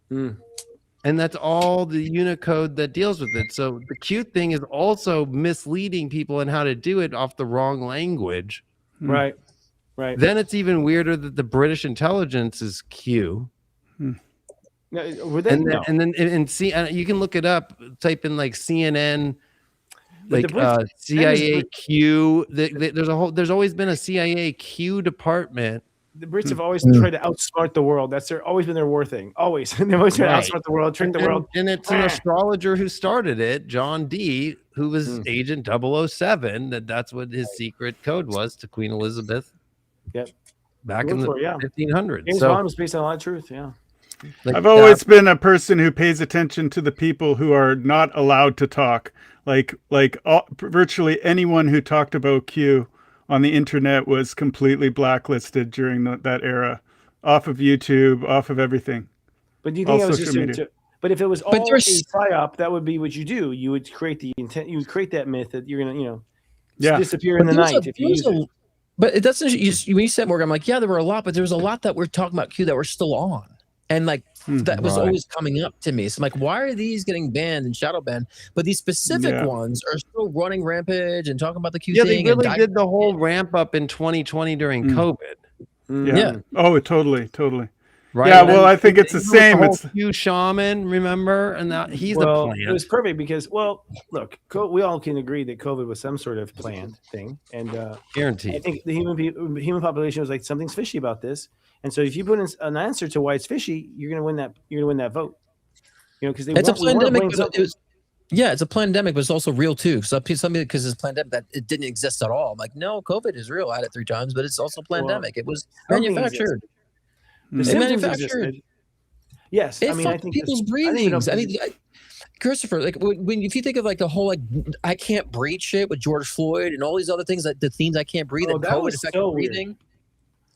And that's all the Unicode that deals with it. So the cute thing is also misleading people in how to do it off the wrong language. Right. Then it's even weirder that the British intelligence is Q. No, And then see, you can look it up. Type in like CNN, like CIA Q. There's always been a CIA Q department. The Brits have always tried to outsmart the world. That's always been their war thing. Always. They've always tried to outsmart the world, trick the world. And it's an astrologer who started it, John Dee, who was Agent 007. That's what his secret code was to Queen Elizabeth. Yep. Back in the 1500s. James Bond was based on a lot of truth. Yeah. Like I've always been a person who pays attention to the people who are not allowed to talk. Virtually anyone who talked about Q on the internet was completely blacklisted during that era, off of YouTube, off of everything. But do you think it was just but if it was all a psyop, that would be what you do. You would create the intent. You would create that myth that you're gonna, disappear in the night if you use it. But it doesn't. When you said Morgan, I'm like, yeah, there were a lot, but there was a lot that we're talking about Q that were still on, and like that was always coming up to me. So I'm like, why are these getting banned and shadow banned? But these specific ones are still running rampage and talking about the Q thing. They really did the whole ramp up in 2020 during COVID. Oh, totally. Right. Yeah. Well, I think it's the same. It's Q shaman, remember, and that he's the plan. It was perfect because, look, we all can agree that COVID was some sort of planned thing, and guaranteed. I think the human population was like, something's fishy about this. And so if you put in an answer to why it's fishy, you're going to win that. You're going to win that vote. Because it's a pandemic. It's a pandemic, but it's also real too. So because it's a pandemic that it didn't exist at all. I'm like, no, COVID is real. I had it 3 times, but it's also a pandemic. It was manufactured. They manufactured. Yes, I think people's breathings. Christopher, like if you think of like the whole like I can't breathe shit with George Floyd and all these other things, like the themes I can't breathe and COVID affected breathing.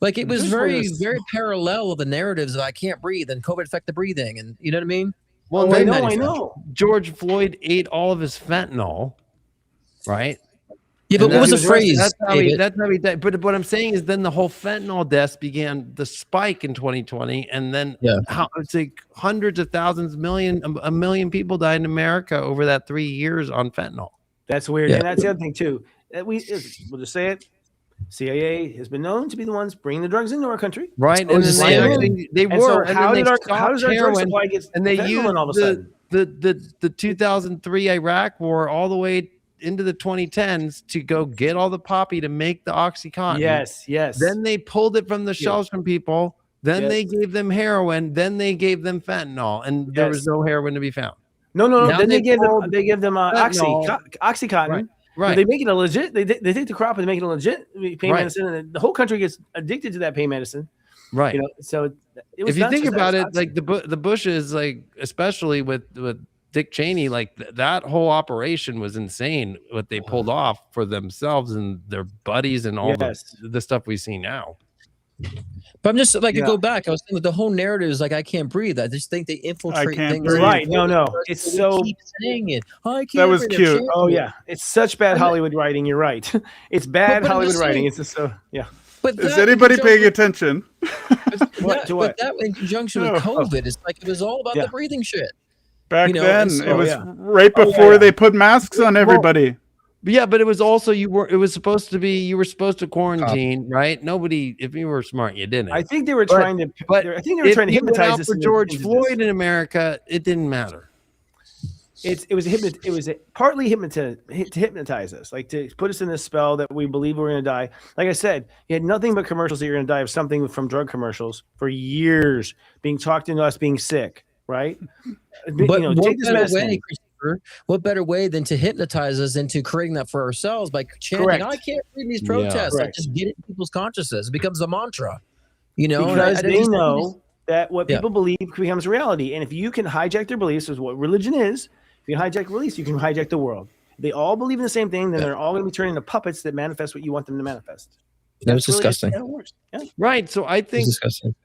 Like it was very parallel of the narratives of I can't breathe and COVID affected breathing, and you know what I mean? Well, I know. George Floyd ate all of his fentanyl, right? Yeah, but what was the phrase? That's how he died. But what I'm saying is, then the whole fentanyl deaths began the spike in 2020, and then it's like hundreds of thousands, a million people died in America over that 3 years on fentanyl. That's weird, and that's the other thing too. We'll just say it. CIA has been known to be the ones bringing the drugs into our country, right? And they were. So how does our drug supply get and they used all of a sudden? the 2003 Iraq War all the way into the 2010s to go get all the poppy to make the OxyContin. Yes. Then they pulled it from the shelves from people. Then they gave them heroin. Then they gave them fentanyl, and there was no heroin to be found. No. Then they give them OxyContin. Right. They make it a legit. They take the crop and they make it a legit pain medicine, and the whole country gets addicted to that pain medicine. Right. So if you think about it, like the Bushes, like especially with Dick Cheney, like that whole operation was insane. What they pulled off for themselves and their buddies and all the stuff we see now. But I'm just like to go back. I was thinking the whole narrative is like I can't breathe. I just think they infiltrate things. Breathe. Right? No. It's so keep saying it. That was cute. Oh yeah, it's such bad Hollywood writing. You're right. It's bad Hollywood writing. It's just so But is anybody paying attention? But that in conjunction with COVID, it's like it was all about the breathing shit. Back then, it was right before they put masks on everybody. But it was also you were supposed to quarantine, right? Nobody, if you were smart, you didn't. I think they were trying to. But I think they were trying to hypnotize us for George Floyd in America. It didn't matter. it was partly to hypnotize us, like to put us in this spell that we believe we're going to die. Like I said, you had nothing but commercials that you're going to die of something from drug commercials for years, being talked into us being sick, right? But take this medicine. What better way than to hypnotize us into creating that for ourselves by chanting, Correct. I can't read these protests. Correct. Like, just get it in people's consciousness. It becomes a mantra, you know? Because they know that what people believe becomes reality. And if you can hijack their beliefs, is what religion is. If you hijack beliefs, you can hijack the world. If they all believe in the same thing, then they're all going to be turning into puppets that manifest what you want them to manifest. That's disgusting. Yeah. Right. So I think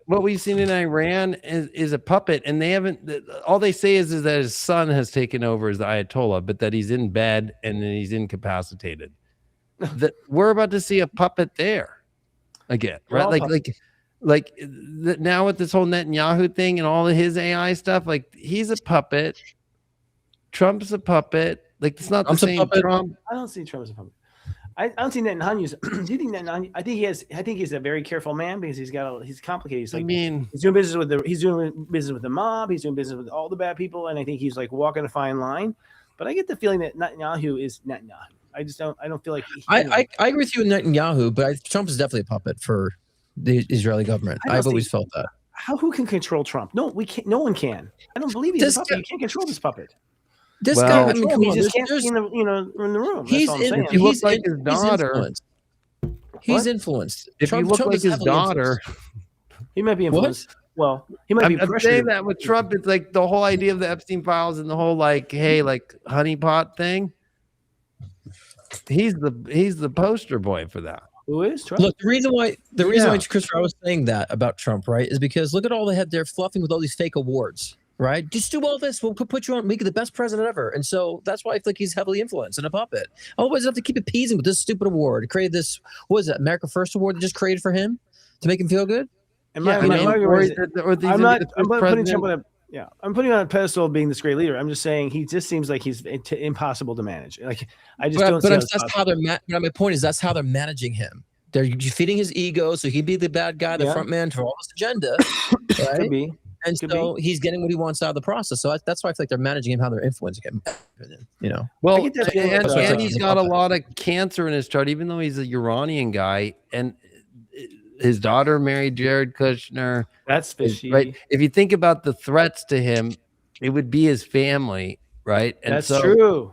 what we've seen in Iran is a puppet, and they haven't. All they say is that his son has taken over as the Ayatollah, but that he's in bed and then he's incapacitated. That we're about to see a puppet there again, right? Like now with this whole Netanyahu thing and all of his AI stuff, like he's a puppet. Trump's a puppet. Like it's not the same Trump. I don't see Trump as a puppet. I don't see Netanyahu. Do you think Netanyahu? I think he's a very careful man because he's complicated. He's like, he's doing business with the mob. He's doing business with all the bad people, and I think he's like walking a fine line. But I get the feeling that Netanyahu is Netanyahu. I don't feel like I agree with you with Netanyahu, but Trump is definitely a puppet for the Israeli government. I've always felt that. Who can control Trump? No, we can't. No one can. I don't believe he's a puppet. You can't control this puppet. This guy, I mean, come he on, just can't be in the room. He's he looks like his daughter. He's influenced. If you look like his daughter, he might be influenced. Well, he might be. I'm saying that with Trump, it's like the whole idea of the Epstein files and the whole like honeypot thing. He's the poster boy for that. Who is Trump? Look, the reason why Christopher, I was saying that about Trump, right, is because look at all they had there fluffing with all these fake awards. Right, just do all this. We'll put you on, make you the best president ever, and so that's why I feel like he's heavily influenced and a puppet. Otherwise, you have to keep appeasing with this stupid award. Create this, what is it, America First award they just created for him to make him feel good. I'm putting Trump on I'm putting on a pedestal of being this great leader. I'm just saying he just seems like he's impossible to manage. Like I just don't. But that's how they're. My point is that's how they're managing him. They're feeding his ego, so he'd be the bad guy, the front man for all this agenda. Right? Could be. And so he's getting what he wants out of the process. So that's why I feel like they're managing him, how they're influencing him. You know. Well, and he's got a lot of cancer in his chart, even though he's a Uranian guy, and his daughter married Jared Kushner. That's fishy, right? If you think about the threats to him, it would be his family, right? And that's true.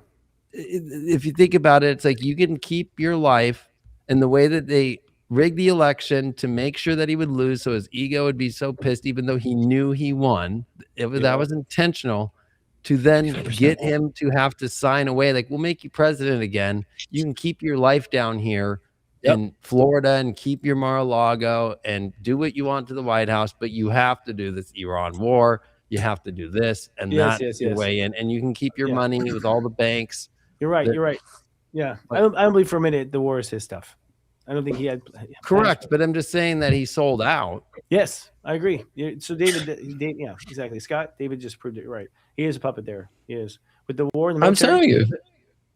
If you think about it, it's like you can keep your life, and the way that they rigged the election to make sure that he would lose, so his ego would be so pissed, even though he knew he won. That was intentional, to then 100%. Get him to have to sign away. Like, we'll make you president again. You can keep your life down here in Florida and keep your Mar-a-Lago and do what you want to the White House, but you have to do this Iran war. You have to do this and that's the way in. And you can keep your money with all the banks. You're right. You're right. Yeah. I don't believe for a minute the war is his stuff. I don't think he had. Correct, but I'm just saying that he sold out. Yes, I agree. So David, yeah, exactly. Scott, David just proved it right. He is a puppet there. He is. With the war in the military, I'm telling you.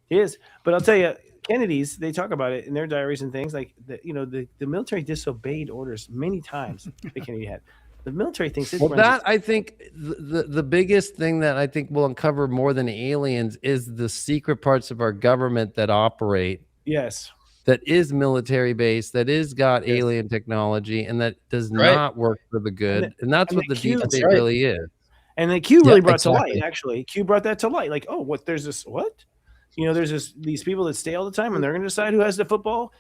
He is. But I'll tell you, Kennedy's, they talk about it in their diaries and things like that. You know, the military disobeyed orders many times that Kennedy had. The military thinks it. Well, that I think the biggest thing that I think will uncover more than aliens is the secret parts of our government that operate. Yes. That is military based, that is got alien technology, and that does not work for the good. And that's what the deep state really is. And the Q really brought to light, actually. Q brought that to light. Like, there's this, you know, there's these people that stay all the time, and they're going to decide who has the football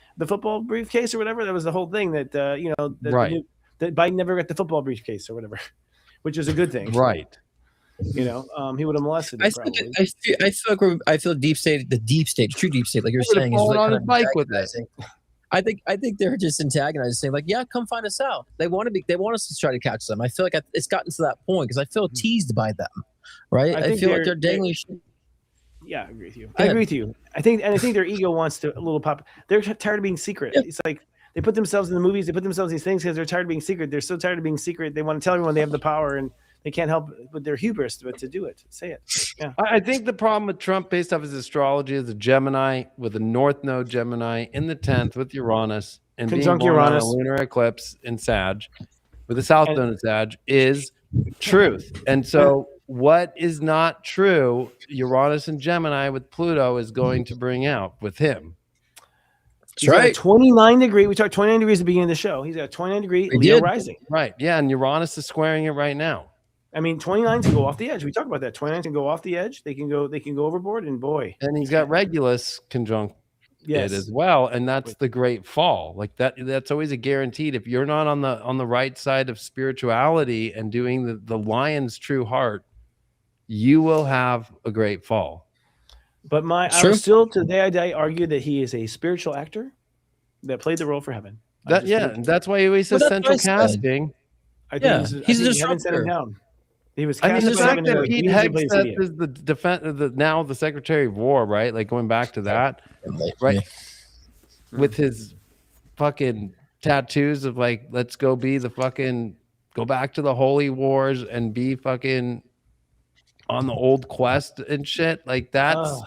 briefcase or whatever. That was the whole thing that, that Biden never got the football briefcase or whatever, which is a good thing. Right. You know, he would have molested I it. feel deep state, the true deep state, like you're saying, is on his bike with that. I think they're just antagonizing, saying like, yeah, come find us out. They want us to try to catch them. I feel like it's gotten to that point because I feel teased by them, right? I feel like they're dangling. Yeah, I agree with you. I agree with you. I think their ego wants to a little pop. They're tired of being secret. Yeah. It's like they put themselves in the movies. They put themselves in these things because they're tired of being secret. They're so tired of being secret. They want to tell everyone they have the power and. They can't help with their hubris, but to do it, say it. Yeah. I think the problem with Trump, based off his astrology, is a Gemini with a North Node Gemini in the 10th with Uranus and conjunct being born Uranus, on a lunar eclipse in Sag, with the South Node in Sag, is truth. And so what is not true, Uranus and Gemini with Pluto is going to bring out with him. He's got a 29 degree. We talked 29 degrees at the beginning of the show. He's got a 29 degree Leo rising. Right. Yeah. And Uranus is squaring it right now. I mean, 29 can go off the edge. We talked about that. 29 can go off the edge. They can go overboard, and boy. And he's got Regulus conjunct it as well. And that's the great fall. Like that's always a guaranteed. If you're not on the right side of spirituality and doing the lion's true heart, you will have a great fall. But I would still today argue that he is a spiritual actor that played the role for heaven. That's why he always says central casting. I think he's a disruptor. He was. I mean, the fact that Pete Hegseth is now the Secretary of War, right? Like going back to that, right? With his fucking tattoos of like, let's go be the fucking go back to the holy wars and be fucking on the old quest and shit. Like that's.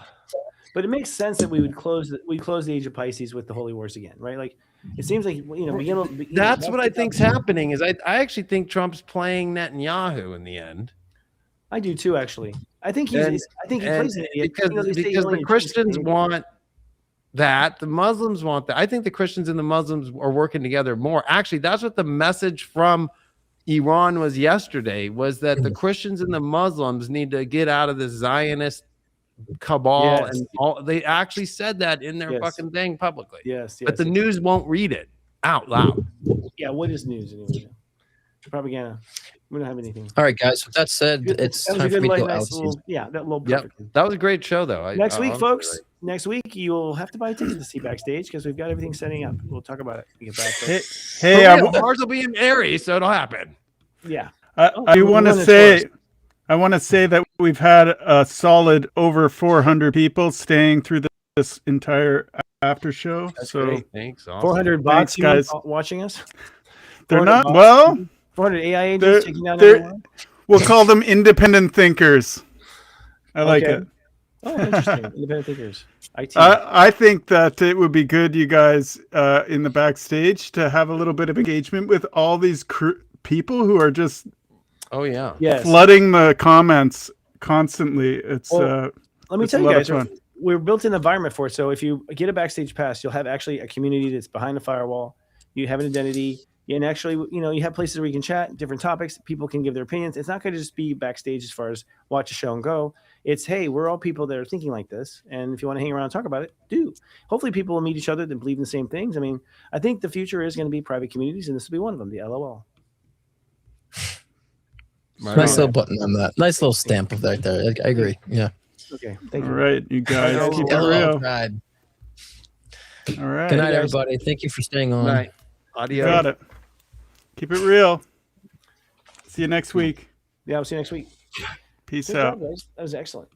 But it makes sense that we would close the age of Pisces with the holy wars again, right? Like it seems like that's what I think's happening. Is I actually think Trump's playing Netanyahu in the end. I do too, actually. I think he plays an idiot because the Christians want that, the Muslims want that. I think the Christians and the Muslims are working together more. Actually, that's what the message from Iran was yesterday. Was that the Christians and the Muslims need to get out of this Zionist cabal and all. They actually said that in their fucking thing publicly. But the news won't read it out loud. Yeah, what is news anyway? Propaganda. We don't have anything. All right, guys. With that said, it's time for me to go out. That was a great show, though. Next week, folks. Next week, you'll have to buy a ticket to see backstage because we've got everything setting up. We'll talk about it. We get back. Hey, Mars will be in Aries, so it'll happen. Yeah. I want to say. I want to say that we've had a solid over 400 people staying through this entire after show. That's so great. Thanks, awesome. 400 bots guys watching us. They're not bots, well. 400 AI agents taking down everyone. We'll call them independent thinkers. I like it. Oh, interesting. Independent thinkers. I think that it would be good, you guys, in the backstage, to have a little bit of engagement with all these people who are just. Oh yeah. Yes. Flooding the comments constantly. It's let me tell you guys, we're built in environment for it. So if you get a backstage pass, you'll have actually a community that's behind the firewall. You have an identity, and actually, you have places where you can chat, different topics. People can give their opinions. It's not going to just be backstage as far as watch a show and go. It's hey, we're all people that are thinking like this, and if you want to hang around and talk about it, do. Hopefully, people will meet each other that believe in the same things. I mean, I think the future is going to be private communities, and this will be one of them. The LOL. Nice little button on that. Nice little stamp of that there. I agree. Yeah. Okay. Thank you. All right, you guys. Keep it real. Ride. All right. Good night, everybody. Thank you for staying on. Good night. Adios. Got it. Keep it real. See you next week. Yeah, I'll see you next week. Peace Good out. job, guys. That was excellent.